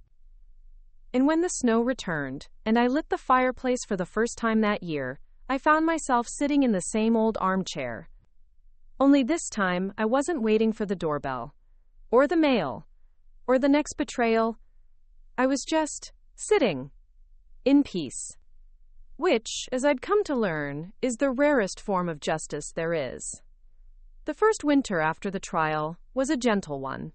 And when the snow returned, and I lit the fireplace for the first time that year, I found myself sitting in the same old armchair. Only this time, I wasn't waiting for the doorbell, or the mail, or the next betrayal. I was just sitting, in peace. Which, as I'd come to learn, is the rarest form of justice there is. The first winter after the trial was a gentle one.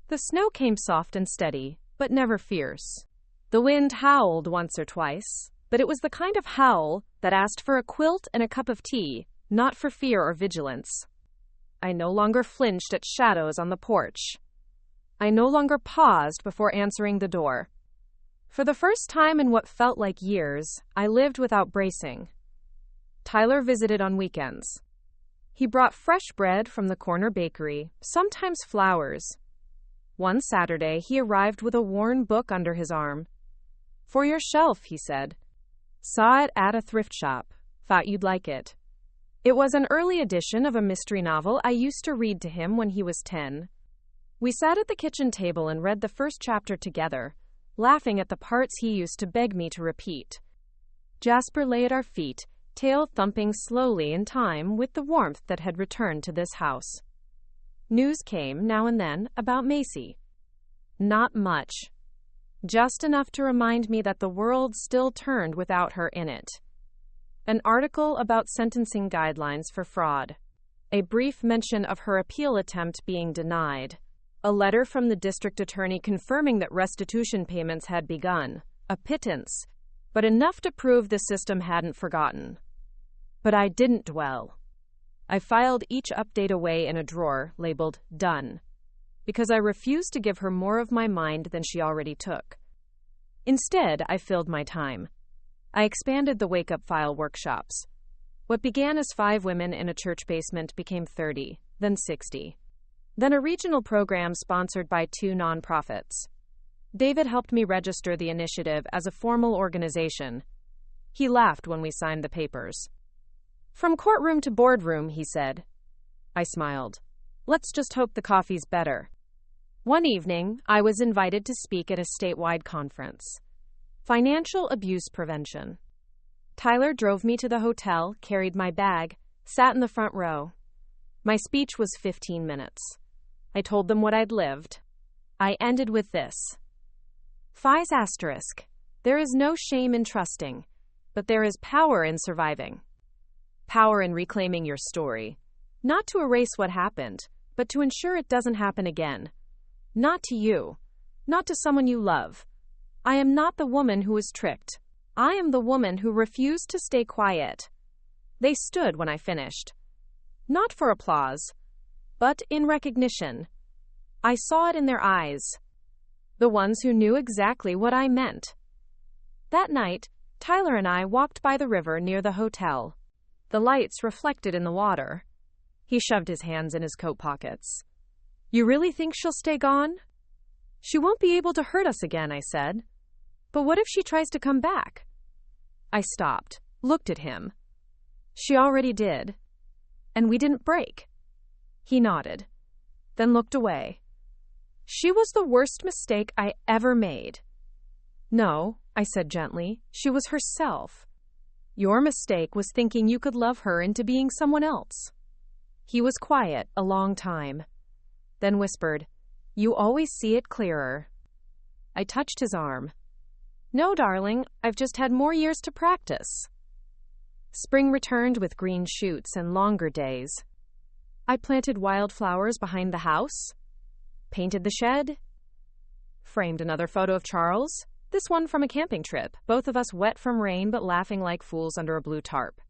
The snow came soft and steady, but never fierce. The wind howled once or twice, but it was the kind of howl that asked for a quilt and a cup of tea, not for fear or vigilance. I no longer flinched at shadows on the porch. I no longer paused before answering the door. For the first time in what felt like years, I lived without bracing. Tyler visited on weekends. He brought fresh bread from the corner bakery, sometimes flowers. One Saturday, he arrived with a worn book under his arm. For your shelf, he said. Saw it at a thrift shop. Thought you'd like it. It was an early edition of a mystery novel I used to read to him when he was 10. We sat at the kitchen table and read the first chapter together, laughing at the parts he used to beg me to repeat. Jasper lay at our feet, tail thumping slowly in time with the warmth that had returned to this house. News came, now and then, about Macy. Not much. Just enough to remind me that the world still turned without her in it. An article about sentencing guidelines for fraud. A brief mention of her appeal attempt being denied. A letter from the district attorney confirming that restitution payments had begun. A pittance, but enough to prove the system hadn't forgotten. But I didn't dwell. I filed each update away in a drawer labeled Done, because I refused to give her more of my mind than she already took. Instead, I filled my time. I expanded the Wake Up File workshops. What began as 5 women in a church basement became 30, then 60. then a regional program sponsored by 2 nonprofits. David helped me register the initiative as a formal organization. He laughed when we signed the papers. From courtroom to boardroom, he said. I smiled. Let's just hope the coffee's better. One evening, I was invited to speak at a statewide conference. Financial Abuse Prevention. Tyler drove me to the hotel, carried my bag, sat in the front row. My speech was 15 minutes. I told them what I'd lived. I ended with this. Phi's asterisk. There is no shame in trusting, but there is power in surviving. Power in reclaiming your story. Not to erase what happened, but to ensure it doesn't happen again. Not to you. Not to someone you love. I am not the woman who was tricked. I am the woman who refused to stay quiet. They stood when I finished. Not for applause, but in recognition. I saw it in their eyes. The ones who knew exactly what I meant. That night, Tyler and I walked by the river near the hotel. The lights reflected in the water. He shoved his hands in his coat pockets. You really think she'll stay gone? She won't be able to hurt us again, I said. But what if she tries to come back? I stopped, looked at him. She already did. And we didn't break. He nodded, then looked away. She was the worst mistake I ever made. No, I said gently, she was herself. Your mistake was thinking you could love her into being someone else. He was quiet a long time, then whispered, You always see it clearer. I touched his arm. No, darling, I've just had more years to practice. Spring returned with green shoots and longer days. I planted wildflowers behind the house, painted the shed, framed another photo of Charles, this one from a camping trip, both of us wet from rain but laughing like fools under a blue tarp.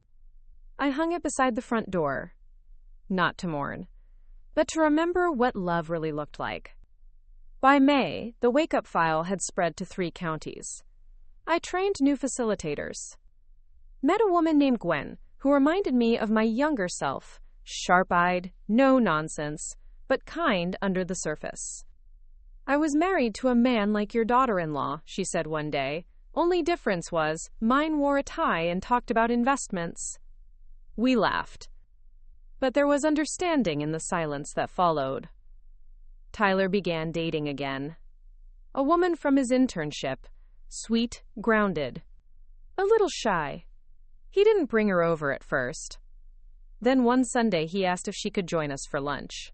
I hung it beside the front door, not to mourn, but to remember what love really looked like. By May, the wake-up file had spread to 3 counties. I trained new facilitators. Met a woman named Gwen, who reminded me of my younger self, sharp-eyed, no nonsense, but kind under the surface. I was married to a man like your daughter-in-law, she said one day. Only difference was, mine wore a tie and talked about investments. We laughed. But there was understanding in the silence that followed. Tyler began dating again. A woman from his internship, sweet, grounded, a little shy. He didn't bring her over at first. Then one Sunday he asked if she could join us for lunch.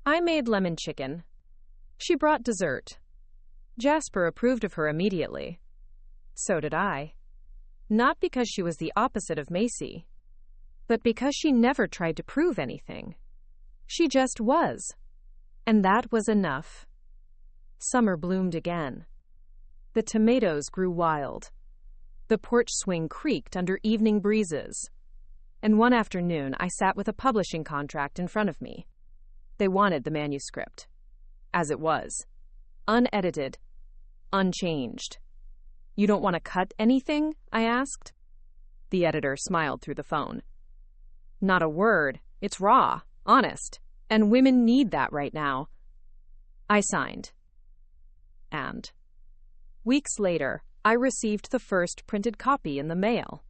I made lemon chicken. She brought dessert. Jasper approved of her immediately. So did I. Not because she was the opposite of Macy, but because she never tried to prove anything. She just was. And that was enough. Summer bloomed again. The tomatoes grew wild. The porch swing creaked under evening breezes. And one afternoon, I sat with a publishing contract in front of me. They wanted the manuscript. As it was. Unedited. Unchanged. You don't want to cut anything? I asked. The editor smiled through the phone. Not a word. It's raw. Honest. And women need that right now. I signed. And weeks later, I received the first printed copy in the mail.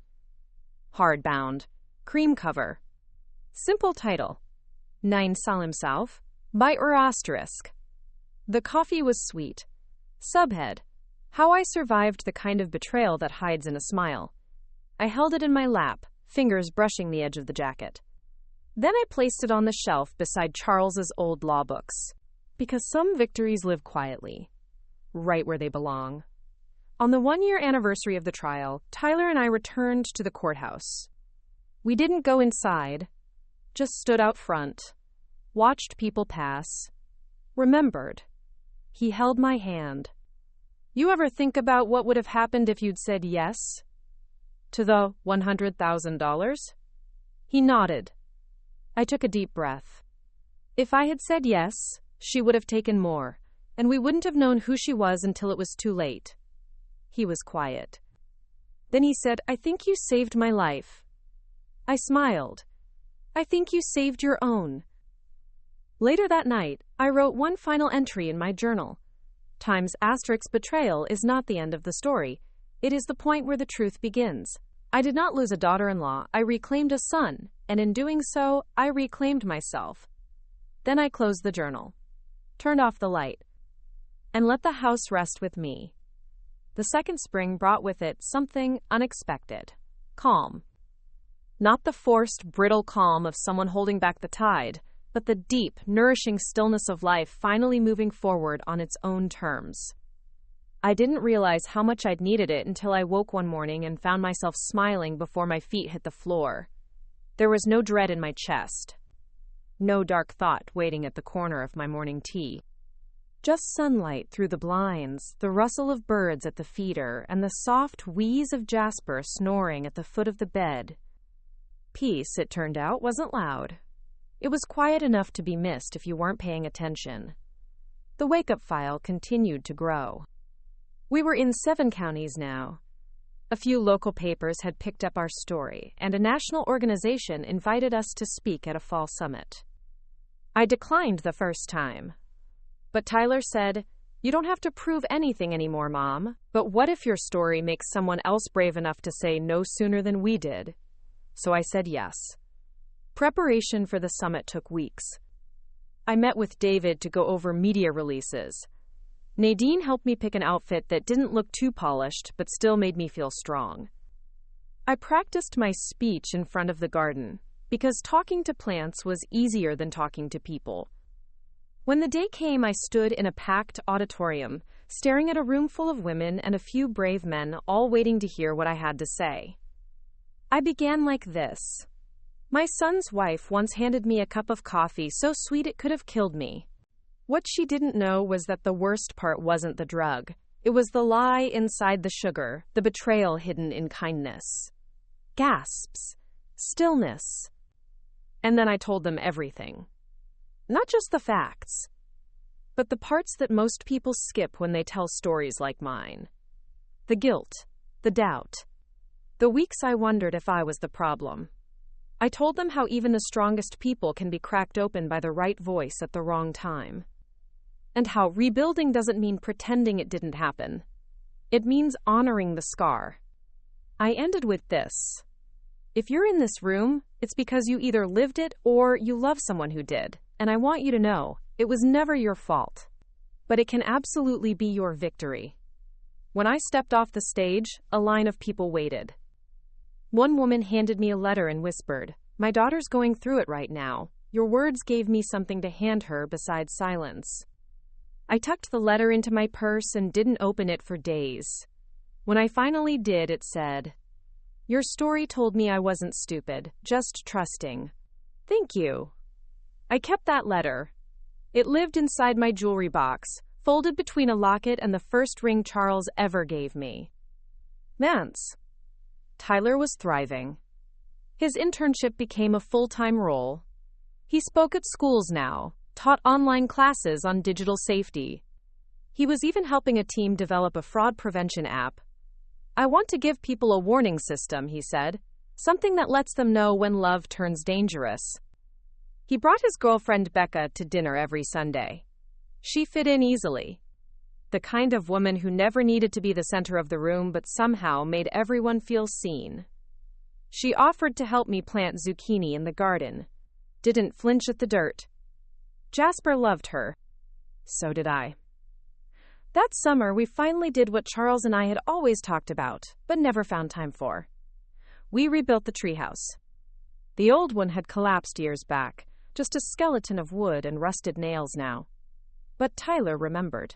Hardbound. Cream cover. Simple title. Nine Salim Sauf by Asterisk. The coffee was sweet. Subhead. How I survived the kind of betrayal that hides in a smile. I held it in my lap, fingers brushing the edge of the jacket. Then I placed it on the shelf beside Charles's old law books. Because some victories live quietly, right where they belong. On the 1-year anniversary of the trial, Tyler and I returned to the courthouse. We didn't go inside, just stood out front, watched people pass, remembered. He held my hand. You ever think about what would have happened if you'd said yes to the $100,000? He nodded. I took a deep breath. If I had said yes, she would have taken more, and we wouldn't have known who she was until it was too late. He was quiet. Then he said, I think you saved my life. I smiled. I think you saved your own. Later that night, I wrote one final entry in my journal. Betrayal is not the end of the story. It is the point where the truth begins. I did not lose a daughter-in-law, I reclaimed a son, and in doing so, I reclaimed myself. Then I closed the journal, turned off the light, and let the house rest with me. The second spring brought with it something unexpected. Calm. Not the forced, brittle calm of someone holding back the tide, but the deep, nourishing stillness of life finally moving forward on its own terms. I didn't realize how much I'd needed it until I woke one morning and found myself smiling before my feet hit the floor. There was no dread in my chest. No dark thought waiting at the corner of my morning tea. Just sunlight through the blinds, the rustle of birds at the feeder, and the soft wheeze of Jasper snoring at the foot of the bed. Peace, it turned out, wasn't loud. It was quiet enough to be missed if you weren't paying attention. The wake-up file continued to grow. We were in 7 counties now. A few local papers had picked up our story, and a national organization invited us to speak at a fall summit. I declined the first time. But Tyler said, "You don't have to prove anything anymore, Mom. But what if your story makes someone else brave enough to say no sooner than we did?" So I said yes. Preparation for the summit took weeks. I met with David to go over media releases. Nadine helped me pick an outfit that didn't look too polished, but still made me feel strong. I practiced my speech in front of the garden, because talking to plants was easier than talking to people. When the day came, I stood in a packed auditorium, staring at a room full of women and a few brave men, all waiting to hear what I had to say. I began like this. My son's wife once handed me a cup of coffee so sweet it could have killed me. What she didn't know was that the worst part wasn't the drug. It was the lie inside the sugar, the betrayal hidden in kindness. Gasps. Stillness. And then I told them everything. Not just the facts, but the parts that most people skip when they tell stories like mine. The guilt. The doubt. The weeks I wondered if I was the problem. I told them how even the strongest people can be cracked open by the right voice at the wrong time. And how rebuilding doesn't mean pretending it didn't happen. It means honoring the scar. I ended with this. If you're in this room, it's because you either lived it or you love someone who did. And I want you to know, it was never your fault. But it can absolutely be your victory. When I stepped off the stage, a line of people waited. One woman handed me a letter and whispered, "My daughter's going through it right now. Your words gave me something to hand her besides silence." I tucked the letter into my purse and didn't open it for days. When I finally did, it said, "Your story told me I wasn't stupid, just trusting. Thank you." I kept that letter. It lived inside my jewelry box, folded between a locket and the first ring Charles ever gave me. Mance. Tyler was thriving. His internship became a full-time role. He spoke at schools now, taught online classes on digital safety. He was even helping a team develop a fraud prevention app. "I want to give people a warning system," he said, "something that lets them know when love turns dangerous." He brought his girlfriend Becca to dinner every Sunday. She fit in easily. The kind of woman who never needed to be the center of the room but somehow made everyone feel seen. She offered to help me plant zucchini in the garden. Didn't flinch at the dirt. Jasper loved her. So did I. That summer, we finally did what Charles and I had always talked about, but never found time for. We rebuilt the treehouse. The old one had collapsed years back, just a skeleton of wood and rusted nails now. But Tyler remembered.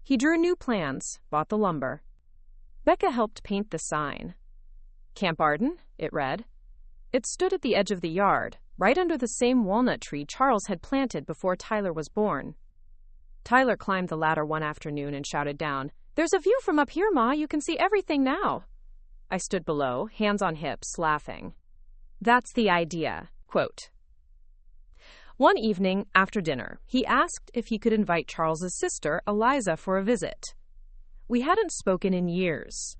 He drew new plans, bought the lumber. Becca helped paint the sign. Camp Arden, it read. It stood at the edge of the yard, right under the same walnut tree Charles had planted before Tyler was born. Tyler climbed the ladder one afternoon and shouted down, "There's a view from up here, Ma. You can see everything now." I stood below, hands on hips, laughing. That's the idea. Quote. One evening, after dinner, he asked if he could invite Charles's sister, Eliza, for a visit. We hadn't spoken in years.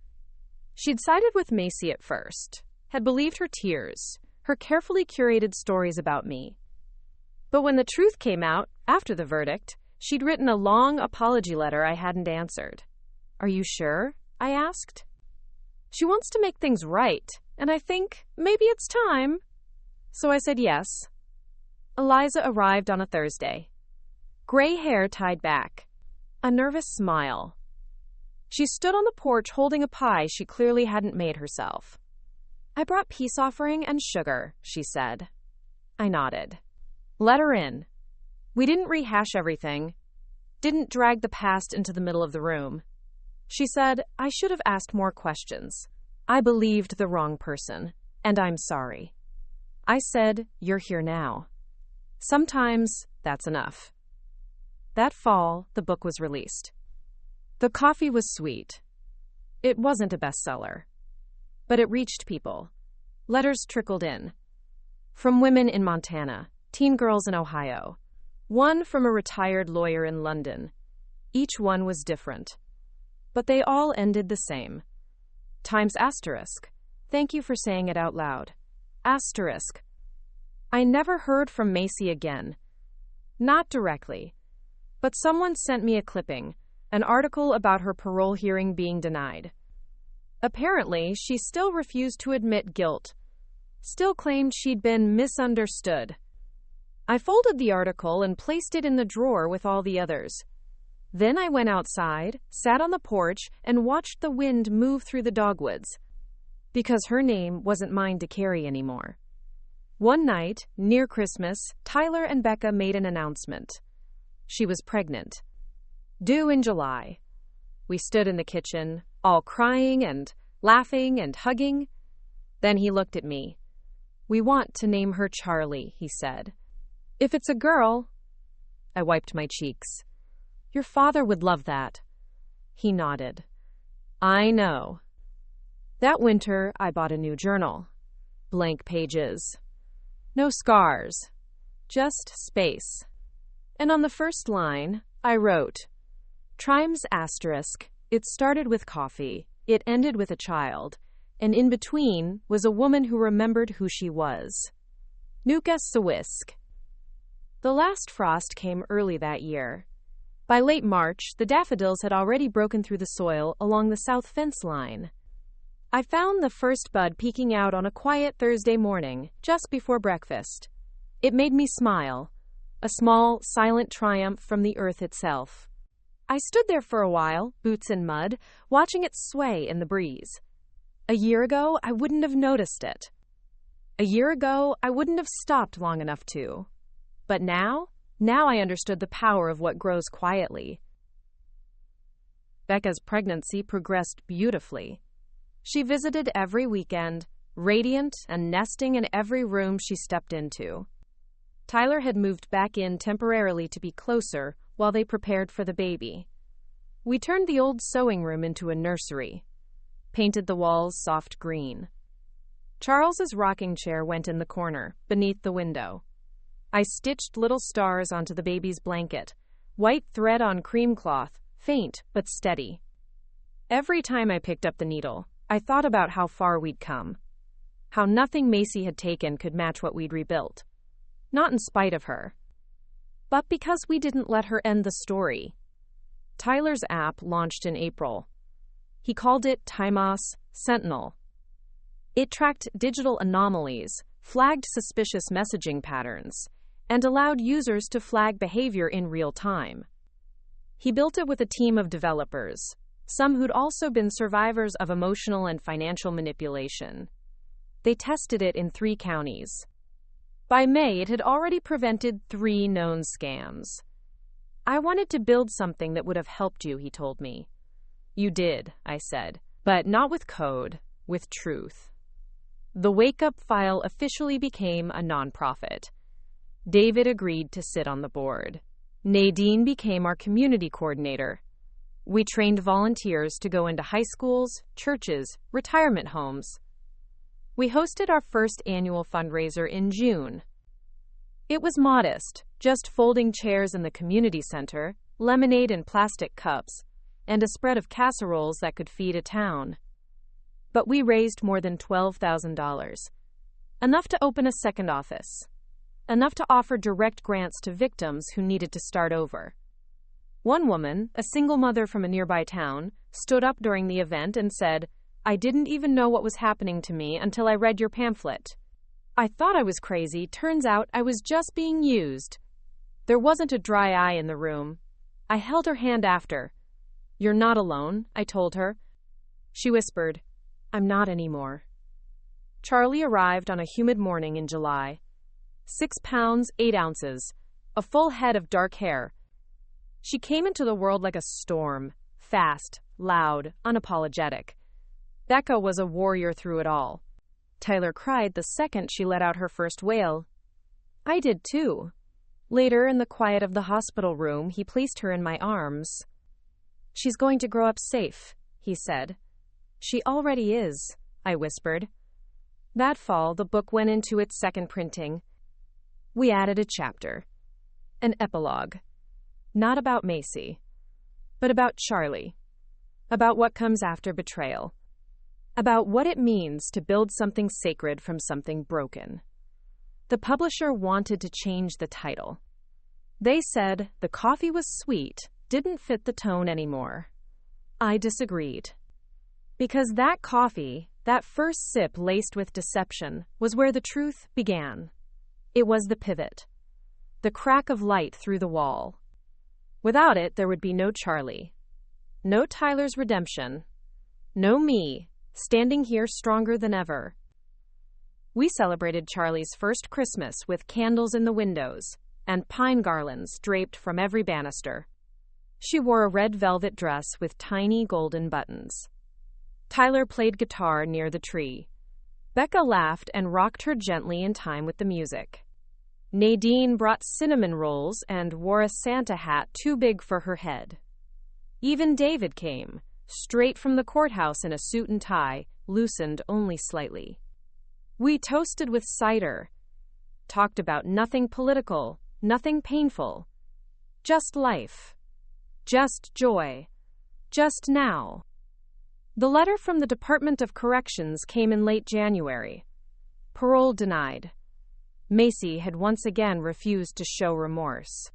She'd sided with Macy at first, had believed her tears, her carefully curated stories about me. But when the truth came out, after the verdict, she'd written a long apology letter I hadn't answered. "Are you sure?" I asked. "She wants to make things right, and I think maybe it's time." So I said yes. Eliza arrived on a Thursday. Gray hair tied back. A nervous smile. She stood on the porch holding a pie she clearly hadn't made herself. "I brought peace offering and sugar," she said. I nodded. Let her in. We didn't rehash everything. Didn't drag the past into the middle of the room. She said, "I should have asked more questions. I believed the wrong person, and I'm sorry." I said, "You're here now. Sometimes that's enough." That fall, the book was released. The coffee was sweet. It wasn't a bestseller. But it reached people. Letters trickled in. From women in Montana, teen girls in Ohio, one from a retired lawyer in London. Each one was different. But they all ended the same. Times asterisk. Thank you for saying it out loud. Asterisk. I never heard from Macy again. Not directly. But someone sent me a clipping, an article about her parole hearing being denied. Apparently, she still refused to admit guilt. Still claimed she'd been misunderstood. I folded the article and placed it in the drawer with all the others. Then I went outside, sat on the porch, and watched the wind move through the dogwoods. Because her name wasn't mine to carry anymore. One night, near Christmas, Tyler and Becca made an announcement. She was pregnant. Due in July. We stood in the kitchen, all crying and laughing and hugging. Then he looked at me. "We want to name her Charlie," he said. "If it's a girl..." I wiped my cheeks. "Your father would love that." He nodded. "I know." That winter, I bought a new journal. Blank pages. No scars. Just space. And on the first line, I wrote, "Trimes asterisk. It started with coffee. It ended with a child. And in between was a woman who remembered who she was. Nuka Sawisk." The last frost came early that year. By late March, the daffodils had already broken through the soil along the south fence line. I found the first bud peeking out on a quiet Thursday morning, just before breakfast. It made me smile. A small, silent triumph from the earth itself. I stood there for a while, boots in mud, watching it sway in the breeze. A year ago, I wouldn't have noticed it. A year ago, I wouldn't have stopped long enough to. But now I understood the power of what grows quietly. Becca's pregnancy progressed beautifully. She visited every weekend, radiant and nesting in every room she stepped into. Tyler had moved back in temporarily to be closer while they prepared for the baby. We turned the old sewing room into a nursery. Painted the walls soft green. Charles's rocking chair went in the corner, beneath the window. I stitched little stars onto the baby's blanket, white thread on cream cloth, faint but steady. Every time I picked up the needle, I thought about how far we'd come. How nothing Macy had taken could match what we'd rebuilt. Not in spite of her, but because we didn't let her end the story. Tyler's app launched in April. He called it Timos Sentinel. It tracked digital anomalies, flagged suspicious messaging patterns, and allowed users to flag behavior in real time. He built it with a team of developers, some who'd also been survivors of emotional and financial manipulation. They tested it in 3 counties. By May, it had already prevented 3 known scams. "I wanted to build something that would have helped you," he told me. "You did," I said, "but not with code, with truth." The Wake Up File officially became a nonprofit. David agreed to sit on the board. Nadine became our community coordinator. We trained volunteers to go into high schools, churches, retirement homes. We hosted our first annual fundraiser in June. It was modest, just folding chairs in the community center, lemonade in plastic cups, and a spread of casseroles that could feed a town. But we raised more than $12,000, enough to open a second office. enough to offer direct grants to victims who needed to start over. One woman, a single mother from a nearby town, stood up during the event and said, "I didn't even know what was happening to me until I read your pamphlet. I thought I was crazy. Turns out I was just being used." There wasn't a dry eye in the room. I held her hand after. "You're not alone," I told her. She whispered, "I'm not anymore." Charlie arrived on a humid morning in July. 6 pounds, 8 ounces, a full head of dark hair. She came into the world like a storm, fast, loud, unapologetic. Becca was a warrior through it all. Tyler cried the second she let out her first wail. I did too. Later, in the quiet of the hospital room, he placed her in my arms. "She's going to grow up safe," he said. "She already is," I whispered. That fall, the book went into its second printing. We added a chapter, an epilogue. Not about Macy, but about Charlie. About what comes after betrayal. About what it means to build something sacred from something broken. The publisher wanted to change the title. They said the coffee was sweet didn't fit the tone anymore. I disagreed. Because that coffee, that first sip laced with deception, was where the truth began. It was the pivot. The crack of light through the wall. Without it, there would be no Charlie. No Tyler's redemption. No me, standing here stronger than ever. We celebrated Charlie's first Christmas with candles in the windows and pine garlands draped from every banister. She wore a red velvet dress with tiny golden buttons. Tyler played guitar near the tree. Becca laughed and rocked her gently in time with the music. Nadine brought cinnamon rolls and wore a Santa hat too big for her head. Even David came, straight from the courthouse in a suit and tie, loosened only slightly. We toasted with cider, talked about nothing political, nothing painful. Just life. Just joy. Just now. The letter from the Department of Corrections came in late January. Parole denied. Macy had once again refused to show remorse.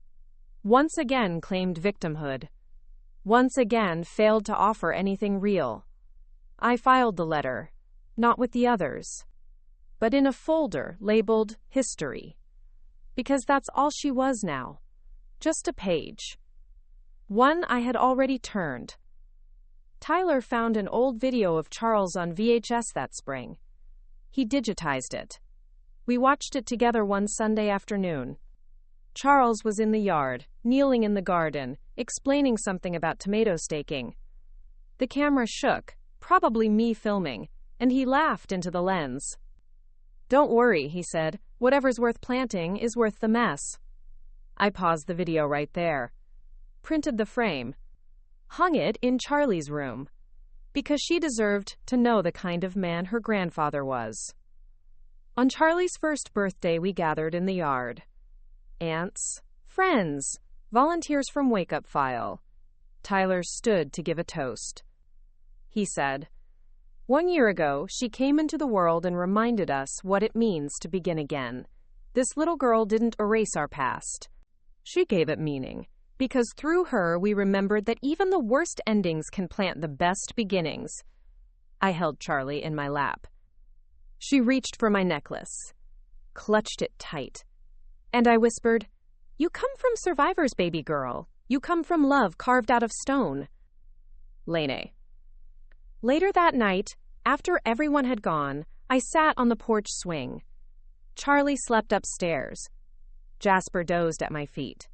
Once again claimed victimhood. Once again failed to offer anything real. I filed the letter, not with the others, but in a folder labeled History. Because that's all she was now. Just a page. One I had already turned. Tyler found an old video of Charles on VHS that spring. He digitized it. We watched it together one Sunday afternoon. Charles was in the yard, kneeling in the garden, explaining something about tomato staking. The camera shook, probably me filming, and he laughed into the lens. "Don't worry," he said. "Whatever's worth planting is worth the mess." I paused the video right there. Printed the frame. Hung it in Charlie's room. Because she deserved to know the kind of man her grandfather was. On Charlie's first birthday, we gathered in the yard. Aunts, friends, volunteers from Wake Up File. Tyler stood to give a toast. He said, "1 year ago, she came into the world and reminded us what it means to begin again. This little girl didn't erase our past. She gave it meaning, because through her we remembered that even the worst endings can plant the best beginnings." I held Charlie in my lap. She reached for my necklace, clutched it tight, and I whispered, "You come from survivors, baby girl. You come from love carved out of stone." Lene. Later that night, after everyone had gone, I sat on the porch swing. Charlie slept upstairs. Jasper dozed at my feet.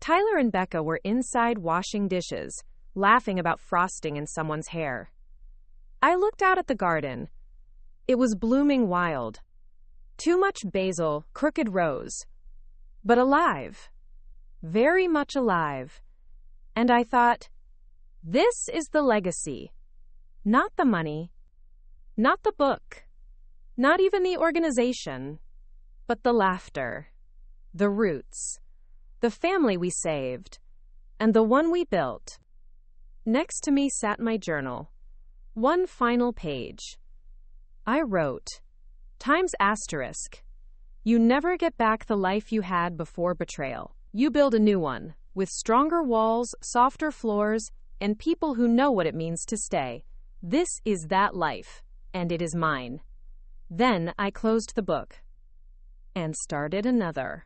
Tyler and Becca were inside washing dishes, laughing about frosting in someone's hair. I looked out at the garden. It was blooming wild. Too much basil, crooked rose. But alive. Very much alive. And I thought, this is the legacy. Not the money. Not the book. Not even the organization. But the laughter. The roots. The family we saved. And the one we built. Next to me sat my journal. One final page. I wrote, Times asterisk. You never get back the life you had before betrayal. You build a new one, with stronger walls, softer floors, and people who know what it means to stay. This is that life, and it is mine. Then I closed the book and started another.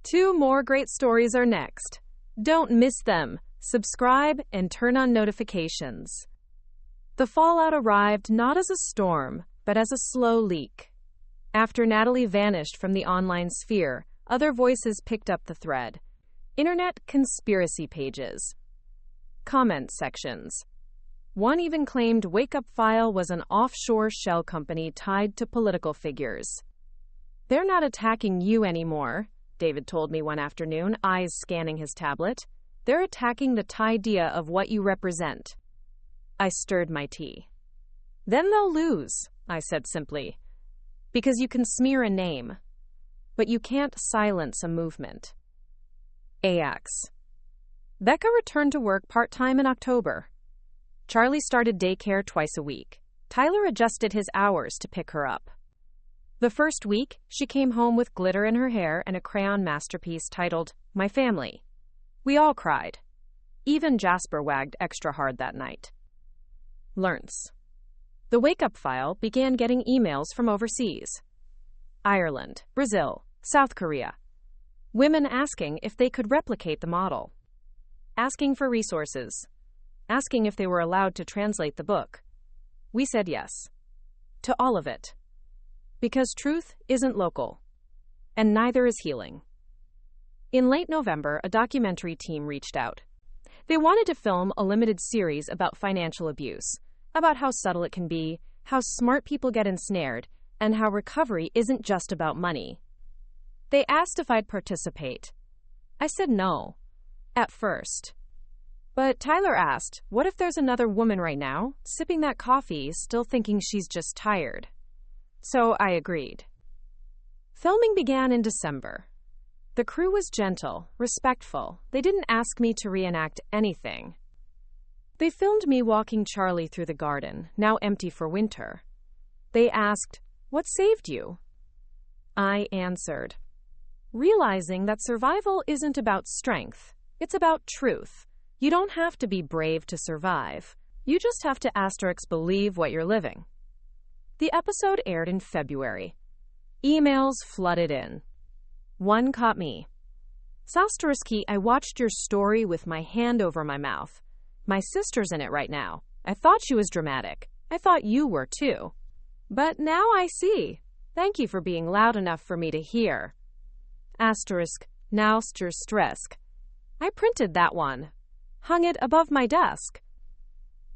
2 more great stories are next. Don't miss them. Subscribe and turn on notifications. The fallout arrived not as a storm, but as a slow leak. After Natalie vanished from the online sphere, other voices picked up the thread. Internet conspiracy pages. Comment sections. One even claimed Wake Up File was an offshore shell company tied to political figures. They're not attacking you anymore, David told me one afternoon, eyes scanning his tablet. They're attacking the idea of what you represent. I stirred my tea. Then they'll lose, I said simply. Because you can smear a name, but you can't silence a movement. AX. Becca returned to work part-time in October. Charlie started daycare twice a week. Tyler adjusted his hours to pick her up. The first week, she came home with glitter in her hair and a crayon masterpiece titled My Family. We all cried. Even Jasper wagged extra hard that night. Learns. The Wake Up File began getting emails from overseas. Ireland, Brazil, South Korea. Women asking if they could replicate the model. Asking for resources. Asking if they were allowed to translate the book. We said yes. To all of it. Because truth isn't local. And neither is healing. In late November, a documentary team reached out. They wanted to film a limited series about financial abuse, about how subtle it can be, how smart people get ensnared, and how recovery isn't just about money. They asked if I'd participate. I said no, at first. But Tyler asked, what if there's another woman right now, sipping that coffee, still thinking she's just tired? So I agreed. Filming began in December. The crew was gentle, respectful. They didn't ask me to reenact anything. They filmed me walking Charlie through the garden, now empty for winter. They asked, what saved you? I answered, realizing that survival isn't about strength. It's about truth. You don't have to be brave to survive. You just have to believe what you're living. The episode aired in February. Emails flooded in. One caught me. Sastariski, I watched your story with my hand over my mouth. My sister's in it right now. I thought she was dramatic. I thought you were too. But now I see. Thank you for being loud enough for me to hear. Asterisk, Nausterstresk. I printed that one. Hung it above my desk.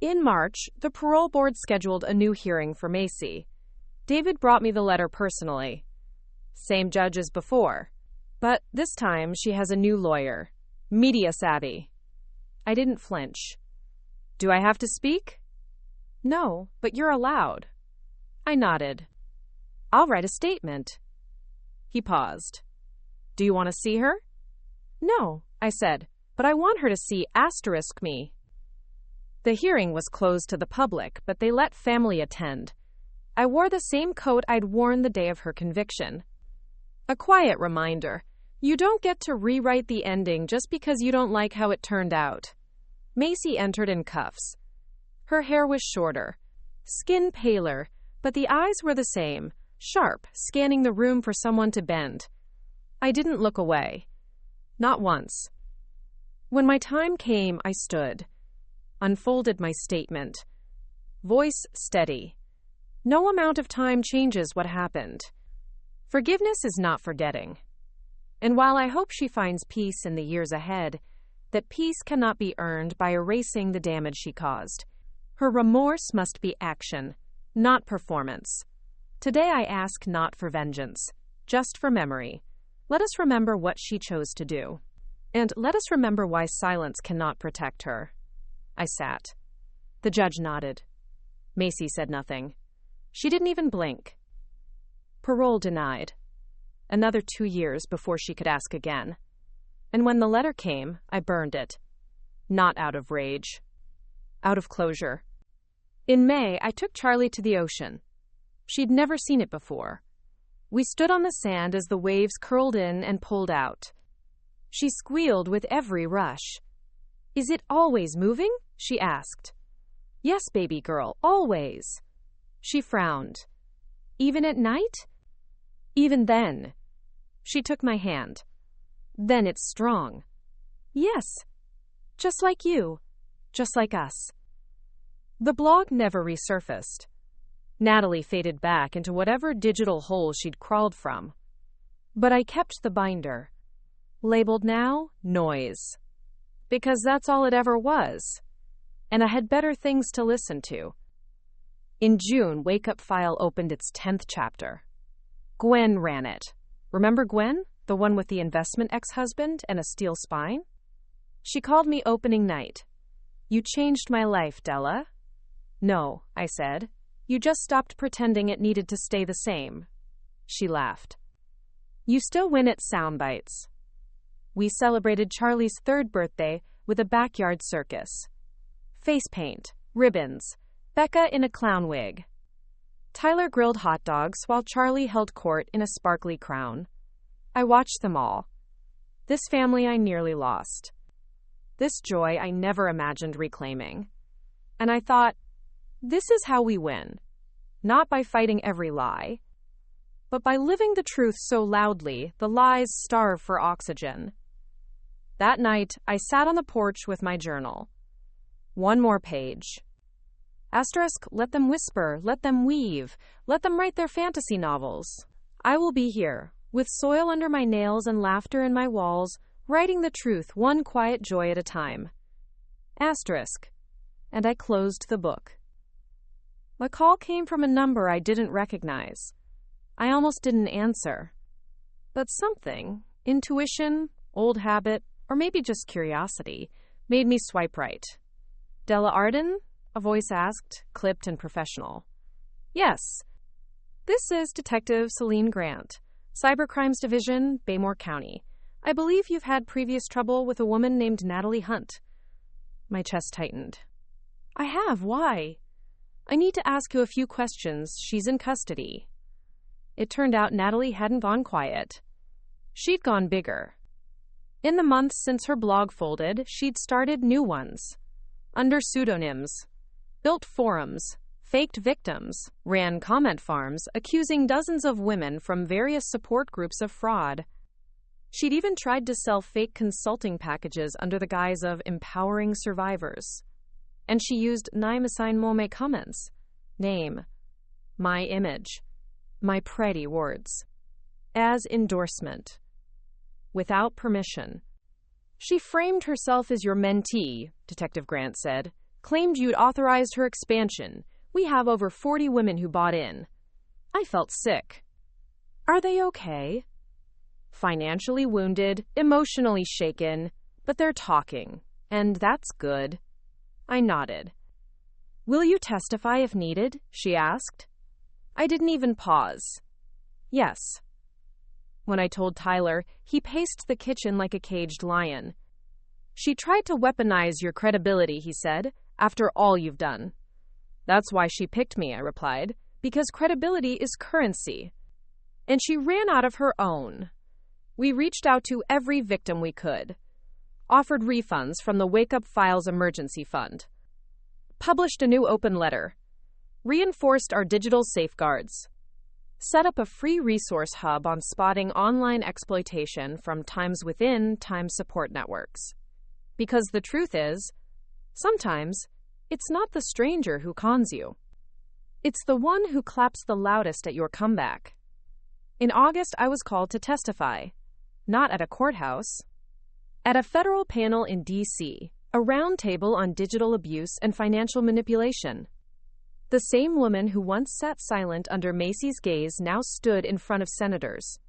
In March, the parole board scheduled a new hearing for Macy. David brought me the letter personally. Same judge as before. But this time, she has a new lawyer. Media savvy. I didn't flinch. Do I have to speak? No, but you're allowed. I nodded. I'll write a statement. He paused. Do you want to see her? No, I said, but I want her to see asterisk me. The hearing was closed to the public, but they let family attend. I wore the same coat I'd worn the day of her conviction. A quiet reminder. You don't get to rewrite the ending just because you don't like how it turned out. Macy entered in cuffs. Her hair was shorter, skin paler, but the eyes were the same, sharp, scanning the room for someone to bend. I didn't look away. Not once. When my time came, I stood, unfolded my statement. Voice steady. No amount of time changes what happened. Forgiveness is not forgetting. And while I hope she finds peace in the years ahead, that peace cannot be earned by erasing the damage she caused. Her remorse must be action, not performance. Today I ask not for vengeance, just for memory. Let us remember what she chose to do. And let us remember why silence cannot protect her. I sat. The judge nodded. Macy said nothing. She didn't even blink. Parole denied. Another 2 years before she could ask again. And when the letter came, I burned it. Not out of rage. Out of closure. In May, I took Charlie to the ocean. She'd never seen it before. We stood on the sand as the waves curled in and pulled out. She squealed with every rush. "Is it always moving?" she asked. "Yes, baby girl, always." She frowned. "Even at night?" "Even then." She took my hand. "Then it's strong." "Yes. Just like you. Just like us." The blog never resurfaced. Natalie faded back into whatever digital hole she'd crawled from. But I kept the binder. Labeled now, Noise. Because that's all it ever was. And I had better things to listen to. In June, Wake Up File opened its 10th chapter. Gwen ran it. Remember Gwen? The one with the investment ex-husband and a steel spine? She called me opening night. "You changed my life, Della." "No," I said. "You just stopped pretending it needed to stay the same." She laughed. "You still win at Soundbites." We celebrated Charlie's 3rd birthday with a backyard circus. Face paint, ribbons, Becca in a clown wig. Tyler grilled hot dogs while Charlie held court in a sparkly crown. I watched them all. This family I nearly lost. This joy I never imagined reclaiming. And I thought, this is how we win. Not by fighting every lie, but by living the truth so loudly the lies starve for oxygen. That night, I sat on the porch with my journal. One more page. Asterisk, let them whisper, let them weave, let them write their fantasy novels. I will be here, with soil under my nails and laughter in my walls, writing the truth one quiet joy at a time. Asterisk. And I closed the book. A call came from a number I didn't recognize. I almost didn't answer. But something, intuition, old habit, or maybe just curiosity, made me swipe right. "Della Arden?" a voice asked, clipped and professional. "Yes. This is Detective Celine Grant, Cybercrimes Division, Baymore County. I believe you've had previous trouble with a woman named Natalie Hunt." My chest tightened. "I have. Why?" "I need to ask you a few questions. She's in custody." It turned out Natalie hadn't gone quiet. She'd gone bigger. In the months since her blog folded, she'd started new ones. Under pseudonyms. Built forums. Faked victims. Ran comment farms, accusing dozens of women from various support groups of fraud. She'd even tried to sell fake consulting packages under the guise of empowering survivors. And she used Naimasign Mome comments. Name. My image. My pretty words. As endorsement. Without permission. "She framed herself as your mentee," Detective Grant said. "Claimed you'd authorized her expansion. We have over 40 women who bought in." I felt sick. "Are they okay?" "Financially wounded, emotionally shaken, but they're talking, and that's good." I nodded. "Will you testify if needed?" she asked. I didn't even pause. "Yes." When I told Tyler, he paced the kitchen like a caged lion. "She tried to weaponize your credibility," he said, "after all you've done." "That's why she picked me," I replied, "because credibility is currency." And she ran out of her own. We reached out to every victim we could. Offered refunds from the Wake Up Files Emergency Fund. Published a new open letter. Reinforced our digital safeguards. Set up a free resource hub on spotting online exploitation from Times Within Times support networks. Because the truth is, sometimes, it's not the stranger who cons you. It's the one who claps the loudest at your comeback. In August, I was called to testify. Not at a courthouse. At a federal panel in D.C., a roundtable on digital abuse and financial manipulation. The same woman who once sat silent under Macy's gaze now stood in front of senators.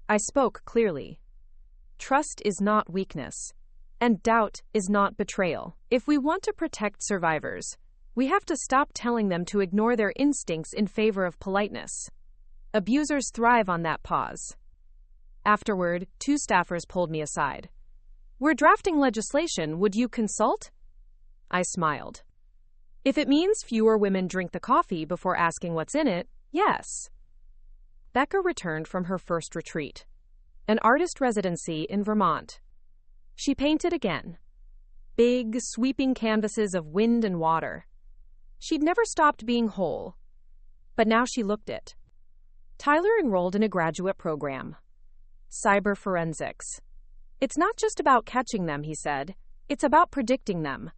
I spoke clearly. Trust is not weakness, and doubt is not betrayal. If we want to protect survivors, we have to stop telling them to ignore their instincts in favor of politeness. Abusers thrive on that pause. Afterward, 2 staffers pulled me aside. "We're drafting legislation. Would you consult?" I smiled. If it means fewer women drink the coffee before asking what's in it, yes. Becca returned from her first retreat, an artist residency in Vermont. She painted again. Big, sweeping canvases of wind and water. She'd never stopped being whole, but now she looked it. Tyler enrolled in a graduate program. Cyber forensics. It's not just about catching them, he said. It's about predicting them.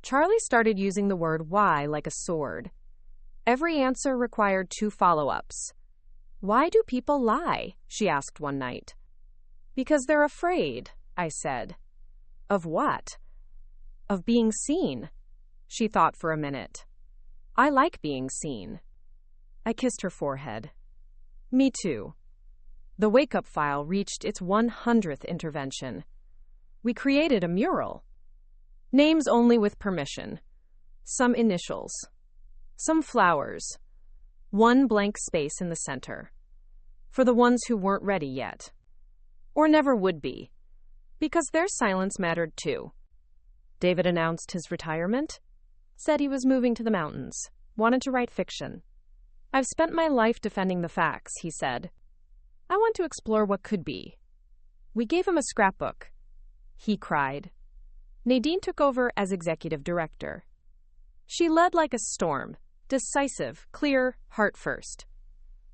Charlie started using the word why like a sword. Every answer required 2 follow-ups. Why do people lie? She asked one night. Because they're afraid, I said. Of what? Of being seen. She thought for a minute. I like being seen. I kissed her forehead. Me too. The wake-up file reached its 100th intervention. We created a mural. Names only with permission. Some initials. Some flowers. 1 blank space in the center. For the ones who weren't ready yet. Or never would be. Because their silence mattered too. David announced his retirement. Said he was moving to the mountains. Wanted to write fiction. I've spent my life defending the facts, he said. I want to explore what could be. We gave him a scrapbook. He cried. Nadine took over as executive director. She led like a storm, decisive, clear, heart first.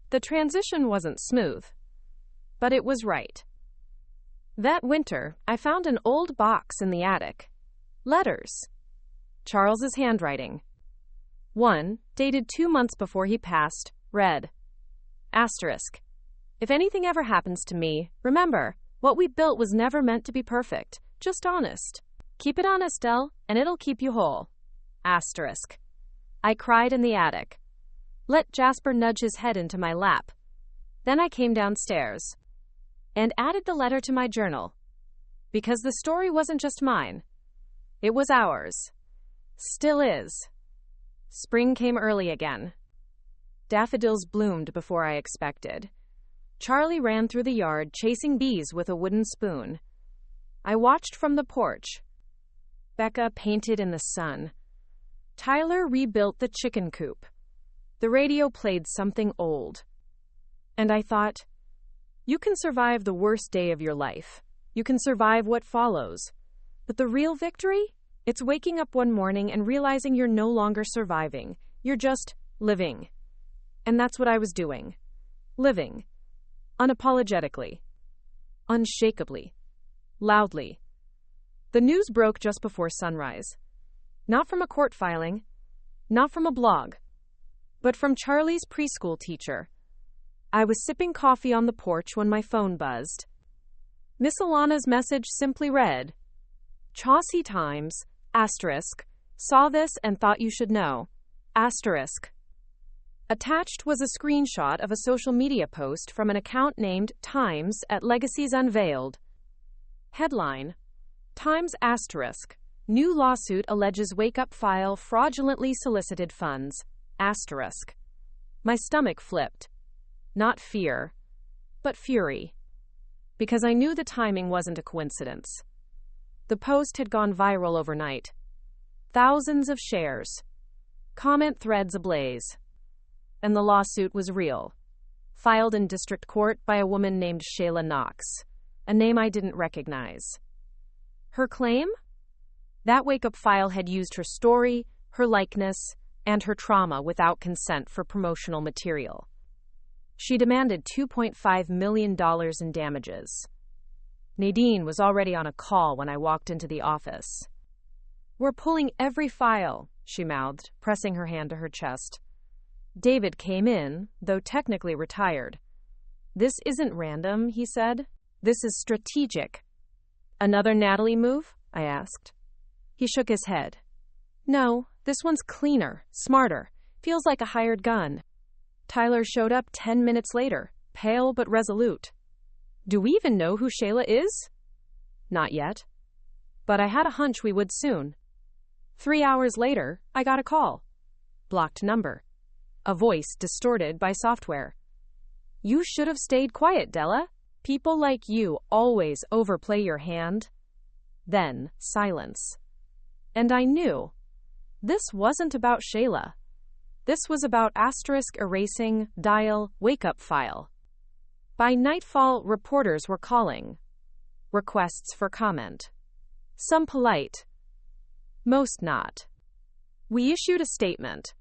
The transition wasn't smooth, but it was right. That winter, I found an old box in the attic. Letters. Charles's handwriting. One, dated 2 months before he passed, read, Asterisk. If anything ever happens to me, remember, what we built was never meant to be perfect, just honest. Keep it honest, Del, and it'll keep you whole. Asterisk. I cried in the attic. Let Jasper nudge his head into my lap. Then I came downstairs and added the letter to my journal. Because the story wasn't just mine. It was ours. Still is. Spring came early again. Daffodils bloomed before I expected. Charlie ran through the yard chasing bees with a wooden spoon. I watched from the porch. Becca painted in the sun. Tyler rebuilt the chicken coop. The radio played something old. And I thought, you can survive the worst day of your life. You can survive what follows. But the real victory? It's waking up one morning and realizing you're no longer surviving. You're just living. And that's what I was doing. Living. Unapologetically. Unshakably. Loudly. The news broke just before sunrise. Not from a court filing. Not from a blog. But from Charlie's preschool teacher. I was sipping coffee on the porch when my phone buzzed. Miss Alana's message simply read, Chauncey Times, asterisk, saw this and thought you should know, asterisk. Attached was a screenshot of a social media post from an account named Times at Legacies Unveiled. Headline, Times asterisk, new lawsuit alleges wake-up file fraudulently solicited funds, asterisk. My stomach flipped. Not fear, but fury. Because I knew the timing wasn't a coincidence. The post had gone viral overnight. Thousands of shares. Comment threads ablaze. And the lawsuit was real. Filed in district court by a woman named Shayla Knox, a name I didn't recognize. Her claim? That wake-up file had used her story, her likeness, and her trauma without consent for promotional material. She demanded $2.5 million in damages. Nadine was already on a call when I walked into the office. We're pulling every file, she mouthed, pressing her hand to her chest. David came in, though technically retired. This isn't random, he said. This is strategic. Another Natalie move? I asked. He shook his head. No, this one's cleaner, smarter. Feels like a hired gun. Tyler showed up 10 minutes later, pale but resolute. Do we even know who Shayla is? Not yet. But I had a hunch we would soon. 3 hours later, I got a call. Blocked number. A voice distorted by software. You should have stayed quiet, Della. People like you always overplay your hand. Then, silence. And I knew. This wasn't about Shayla. This was about asterisk erasing, dial, wake-up file. By nightfall, reporters were calling. Requests for comment. Some polite. Most not. We issued a statement.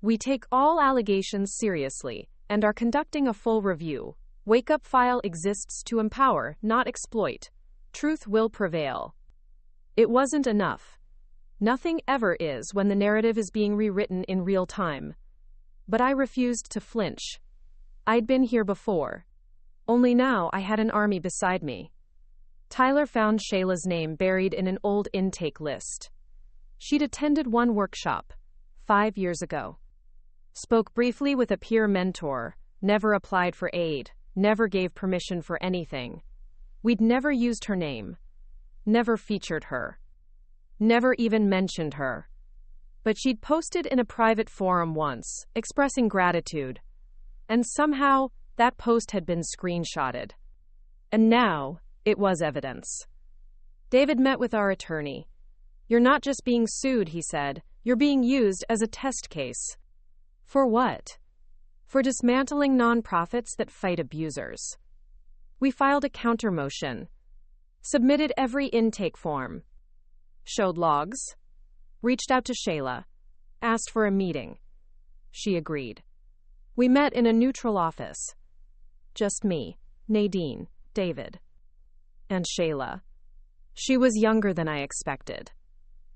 We take all allegations seriously and are conducting a full review. Wake-up file exists to empower, not exploit. Truth will prevail. It wasn't enough. Nothing ever is when the narrative is being rewritten in real time. But I refused to flinch. I'd been here before. Only now I had an army beside me. Tyler found Shayla's name buried in an old intake list. She'd attended one workshop 5 years ago. Spoke briefly with a peer mentor, never applied for aid, never gave permission for anything. We'd never used her name, never featured her, never even mentioned her. But she'd posted in a private forum once, expressing gratitude. And somehow, that post had been screenshotted. And now, it was evidence. David met with our attorney. You're not just being sued, he said. You're being used as a test case. For what? For dismantling nonprofits that fight abusers. We filed a counter motion. Submitted every intake form. Showed logs. Reached out to Shayla. Asked for a meeting. She agreed. We met in a neutral office. Just me, Nadine, David, and Shayla. She was younger than I expected.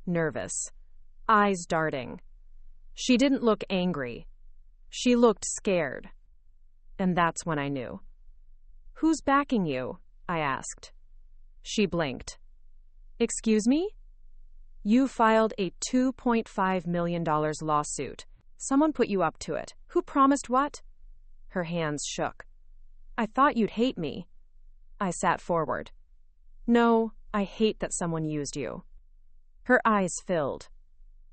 Nervous. Eyes darting. She didn't look angry. She looked scared. And that's when I knew. Who's backing you? I asked. She blinked. Excuse me? You filed a $2.5 million lawsuit. Someone put you up to it. Who promised what? Her hands shook. I thought you'd hate me. I sat forward. No, I hate that someone used you. Her eyes filled.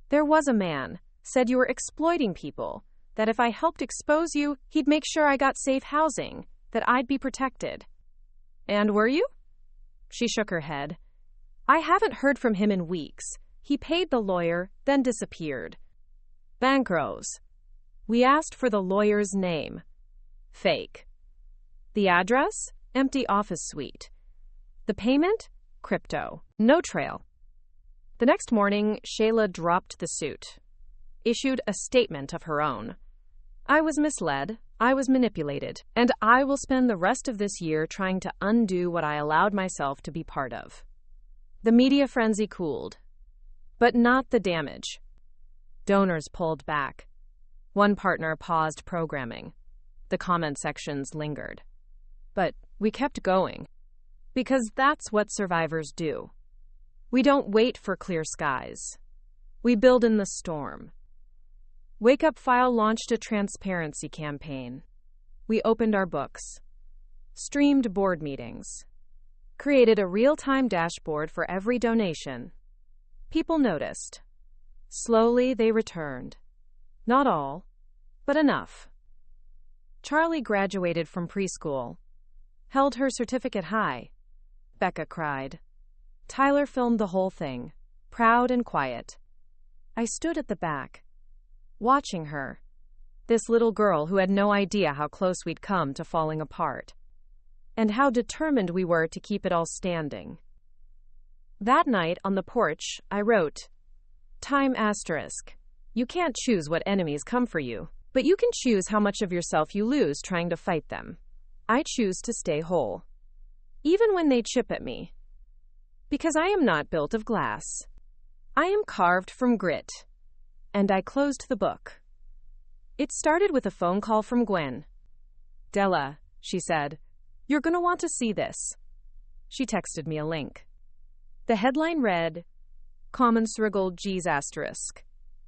There was a man, said you were exploiting people, that if I helped expose you, he'd make sure I got safe housing, that I'd be protected. And were you? She shook her head. I haven't heard from him in weeks. He paid the lawyer, then disappeared. Bankrows. We asked for the lawyer's name. Fake. The address? Empty office suite. The payment? Crypto. No trail. The next morning, Shayla dropped the suit. Issued a statement of her own. I was misled, I was manipulated, and I will spend the rest of this year trying to undo what I allowed myself to be part of. The media frenzy cooled. But not the damage. Donors pulled back. One partner paused programming. The comment sections lingered. But we kept going. Because that's what survivors do. We don't wait for clear skies. We build in the storm. Wake Up File launched a transparency campaign. We opened our books. Streamed board meetings. Created a real-time dashboard for every donation. People noticed. Slowly they returned. Not all, but enough. Charlie graduated from preschool. Held her certificate high. Becca cried. Tyler filmed the whole thing, proud and quiet. I stood at the back, watching her. This little girl who had no idea how close we'd come to falling apart. And how determined we were to keep it all standing. That night, on the porch, I wrote, Time asterisk. You can't choose what enemies come for you, but you can choose how much of yourself you lose trying to fight them. I choose to stay whole. Even when they chip at me. Because I am not built of glass. I am carved from grit. And I closed the book. It started with a phone call from Gwen. Della, she said, you're gonna want to see this. She texted me a link. The headline read, Commensregal G's asterisk.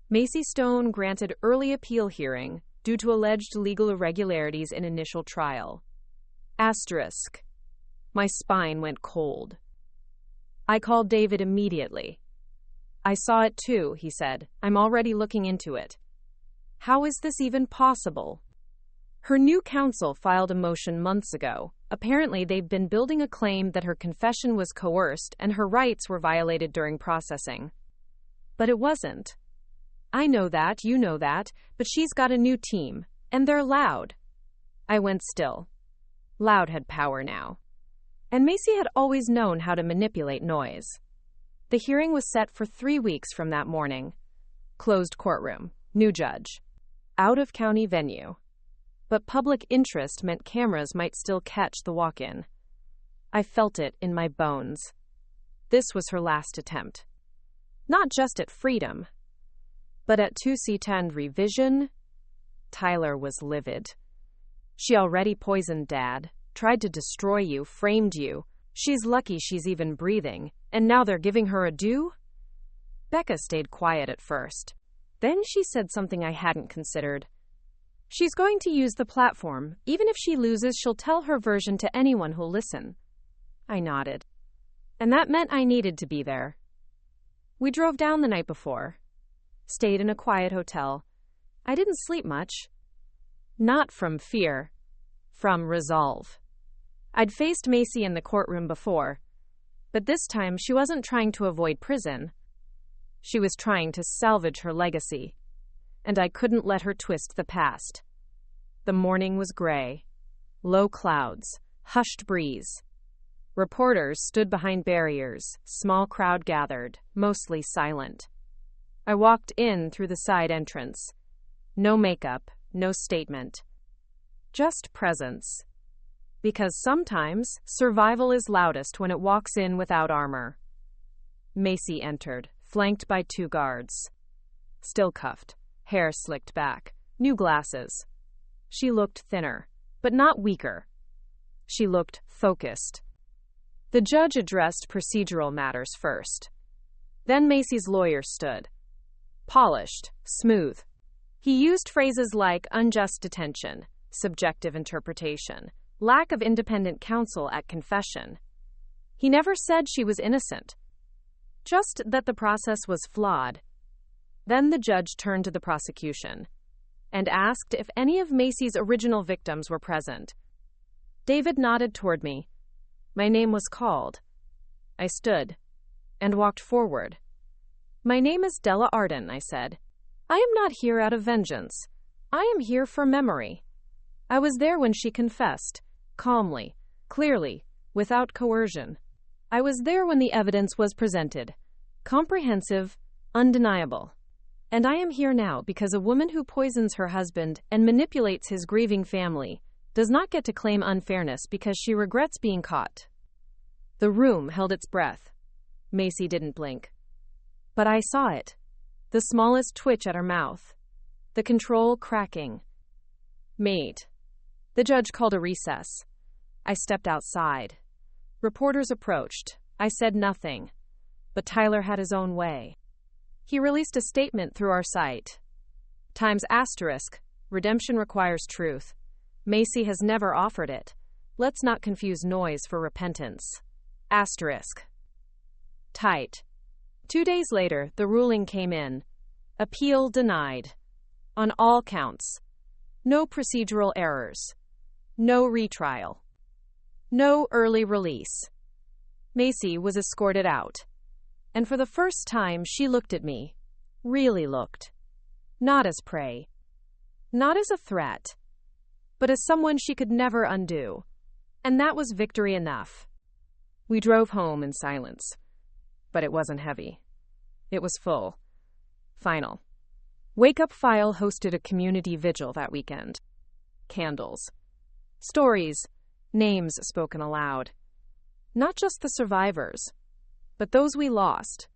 Macy Stone granted early appeal hearing due to alleged legal irregularities in initial trial. Asterisk. My spine went cold. I called David immediately. I saw it too, he said. I'm already looking into it. How is this even possible? Her new counsel filed a motion months ago. Apparently, they've been building a claim that her confession was coerced and her rights were violated during processing. But it wasn't. I know that, you know that, but she's got a new team, and they're loud. I went still. Loud had power now. And Macy had always known how to manipulate noise. The hearing was set for 3 weeks from that morning. Closed courtroom, new judge, out-of-county venue. But public interest meant cameras might still catch the walk-in. I felt it in my bones. This was her last attempt. Not just at freedom, but at 2C10 revision. Tyler was livid. She already poisoned Dad, tried to destroy you, framed you. She's lucky she's even breathing, and now they're giving her a due? Becca stayed quiet at first. Then she said something I hadn't considered. She's going to use the platform. Even if she loses, she'll tell her version to anyone who'll listen. I nodded. And that meant I needed to be there. We drove down the night before. Stayed in a quiet hotel. I didn't sleep much. Not from fear. From resolve. I'd faced Macy in the courtroom before, but this time she wasn't trying to avoid prison. She was trying to salvage her legacy, and I couldn't let her twist the past. The morning was gray. Low clouds, hushed breeze. Reporters stood behind barriers, small crowd gathered, mostly silent. I walked in through the side entrance. No makeup, no statement. Just presence. Because sometimes, survival is loudest when it walks in without armor. Macy entered, flanked by 2 guards. Still cuffed, hair slicked back, new glasses. She looked thinner, but not weaker. She looked focused. The judge addressed procedural matters first. Then Macy's lawyer stood. Polished, smooth. He used phrases like unjust detention, subjective interpretation, lack of independent counsel at confession. He never said she was innocent, just that the process was flawed. Then the judge turned to the prosecution and asked if any of Macy's original victims were present. David nodded toward me. My name was called. I stood and walked forward. My name is Della Arden, I said. I am not here out of vengeance. I am here for memory. I was there when she confessed, calmly, clearly, without coercion. I was there when the evidence was presented, comprehensive, undeniable. And I am here now because a woman who poisons her husband and manipulates his grieving family does not get to claim unfairness because she regrets being caught. The room held its breath. Macy didn't blink. But I saw it. The smallest twitch at her mouth. The control cracking. Mate. The judge called a recess. I stepped outside. Reporters approached. I said nothing. But Tyler had his own way. He released a statement through our site. Times asterisk. Redemption requires truth. Macy has never offered it. Let's not confuse noise for repentance. Asterisk. Tight. 2 days later, the ruling came in. Appeal denied. On all counts. No procedural errors. No retrial. No early release. Macy was escorted out. And for the first time, she looked at me. Really looked. Not as prey. Not as a threat. But as someone she could never undo. And that was victory enough. We drove home in silence. But it wasn't heavy. It was full. Final. Wake Up File hosted a community vigil that weekend. Candles. Stories. Names spoken aloud. Not just the survivors, but those we lost.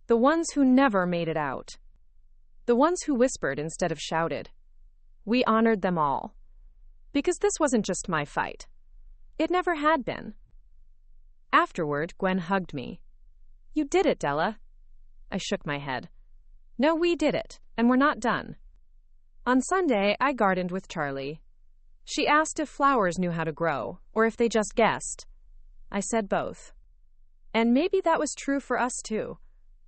The ones who never made it out. The ones who whispered instead of shouted. We honored them all. Because this wasn't just my fight. It never had been. Afterward, Gwen hugged me. You did it, Della. I shook my head. No, we did it, and we're not done. On Sunday, I gardened with Charlie. She asked if flowers knew how to grow, or if they just guessed. I said both. And maybe that was true for us too.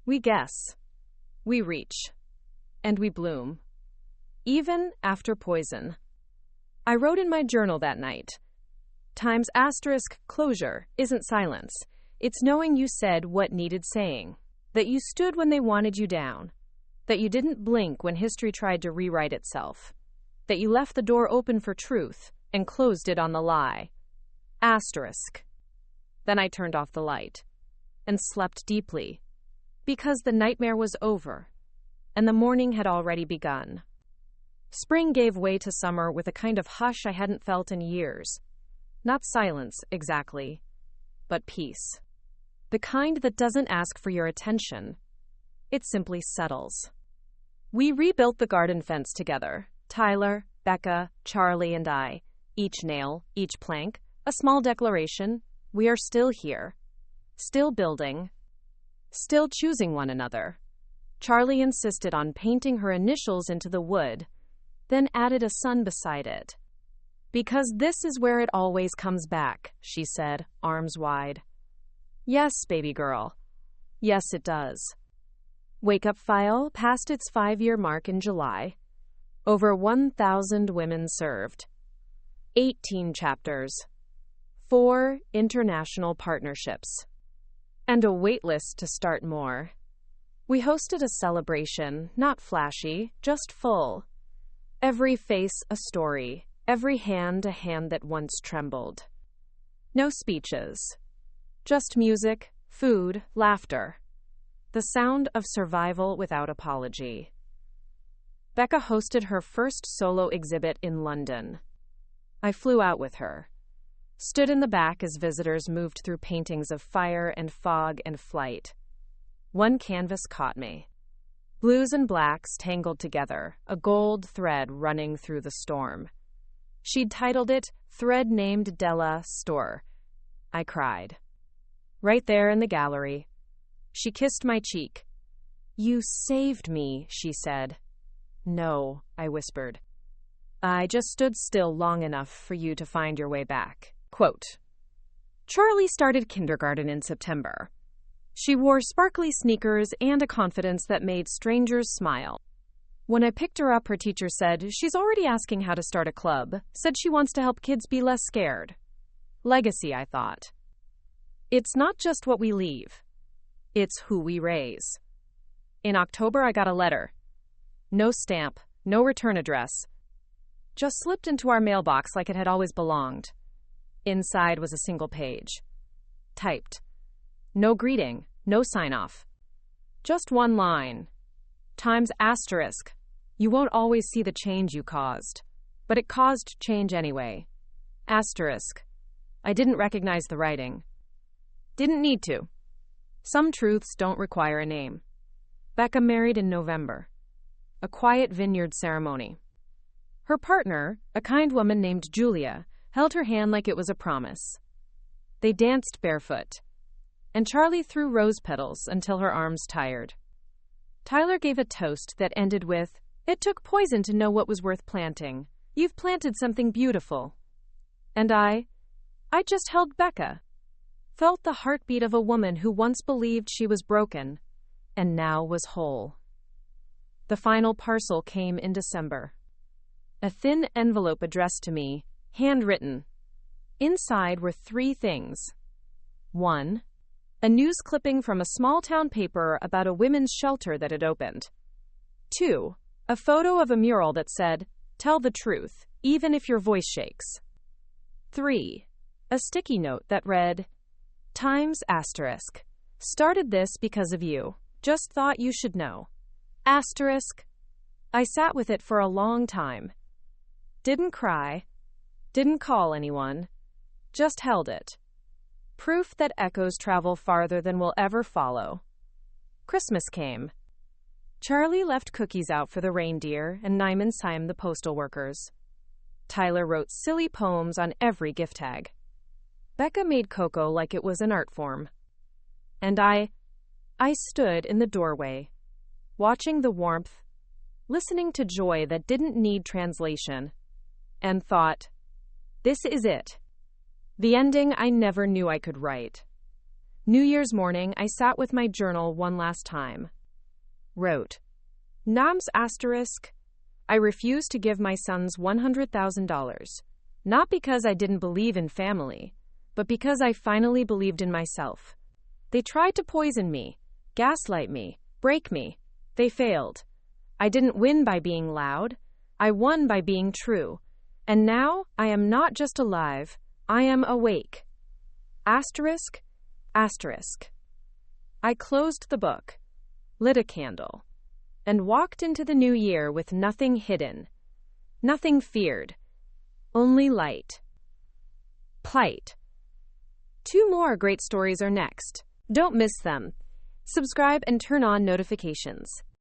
We guess. We reach. And we bloom. Even after poison. I wrote in my journal that night. Times asterisk closure isn't silence. It's knowing you said what needed saying. That you stood when they wanted you down. That you didn't blink when history tried to rewrite itself. That you left the door open for truth and closed it on the lie. Asterisk. Then I turned off the light and slept deeply, because the nightmare was over and the morning had already begun. Spring gave way to summer with a kind of hush I hadn't felt in years. Not silence, exactly, but peace. The kind that doesn't ask for your attention. It simply settles. We rebuilt the garden fence together. Tyler, Becca, Charlie, and I. Each nail, each plank, a small declaration. We are still here. Still building. Still choosing one another. Charlie insisted on painting her initials into the wood, then added a sun beside it. Because this is where it always comes back, she said, arms wide. Yes, baby girl. Yes, it does. Wake Up File passed its 5-year mark in July. Over 1,000 women served. 18 chapters. 4 international partnerships. And a waitlist to start more. We hosted a celebration, not flashy, just full. Every face a story, every hand a hand that once trembled. No speeches. Just music, food, laughter. The sound of survival without apology. Becca hosted her first solo exhibit in London. I flew out with her. Stood in the back as visitors moved through paintings of fire and fog and flight. One canvas caught me. Blues and blacks tangled together, a gold thread running through the storm. She'd titled it, Thread Named Della Store. I cried. Right there in the gallery. She kissed my cheek. You saved me, she said. No, I whispered. I just stood still long enough for you to find your way back. Quote, Charlie started kindergarten in September. She wore sparkly sneakers and a confidence that made strangers smile. When I picked her up, her teacher said, she's already asking how to start a club, said she wants to help kids be less scared. Legacy, I thought. It's not just what we leave. It's who we raise. In October, I got a letter. No stamp, no return address. Just slipped into our mailbox like it had always belonged. Inside was a single page. Typed. No greeting, no sign-off. Just one line. Times asterisk. You won't always see the change you caused, but it caused change anyway. Asterisk. I didn't recognize the writing. Didn't need to. Some truths don't require a name. Becca married in November. A quiet vineyard ceremony. Her partner, a kind woman named Julia, held her hand like it was a promise. They danced barefoot, and Charlie threw rose petals until her arms tired. Tyler gave a toast that ended with, It took poison to know what was worth planting. You've planted something beautiful. And I just held Becca. Felt the heartbeat of a woman who once believed she was broken, and now was whole. The final parcel came in December. A thin envelope addressed to me, handwritten. Inside were 3 things. 1. A news clipping from a small-town paper about a women's shelter that had opened. 2. A photo of a mural that said, Tell the truth, even if your voice shakes. 3. A sticky note that read, Times asterisk. Started this because of you. Just thought you should know. Asterisk. I sat with it for a long time. Didn't cry. Didn't call anyone. Just held it. Proof that echoes travel farther than we'll ever follow. Christmas came. Charlie left cookies out for the reindeer, and Nyman signed the postal workers. Tyler wrote silly poems on every gift tag. Becca made cocoa like it was an art form. And I stood in the doorway, watching the warmth, listening to joy that didn't need translation, and thought, this is it. The ending I never knew I could write. New Year's morning, I sat with my journal one last time. Wrote, Nams asterisk, I refuse to give my sons $100,000. Not because I didn't believe in family, but because I finally believed in myself. They tried to poison me, gaslight me, break me. They failed. I didn't win by being loud. I won by being true. And now I am not just alive, I am awake. Asterisk, asterisk. I closed the book, lit a candle, and walked into the new year with nothing hidden, nothing feared, only light. Plight. 2 more great stories are next. Don't miss them. Subscribe and turn on notifications.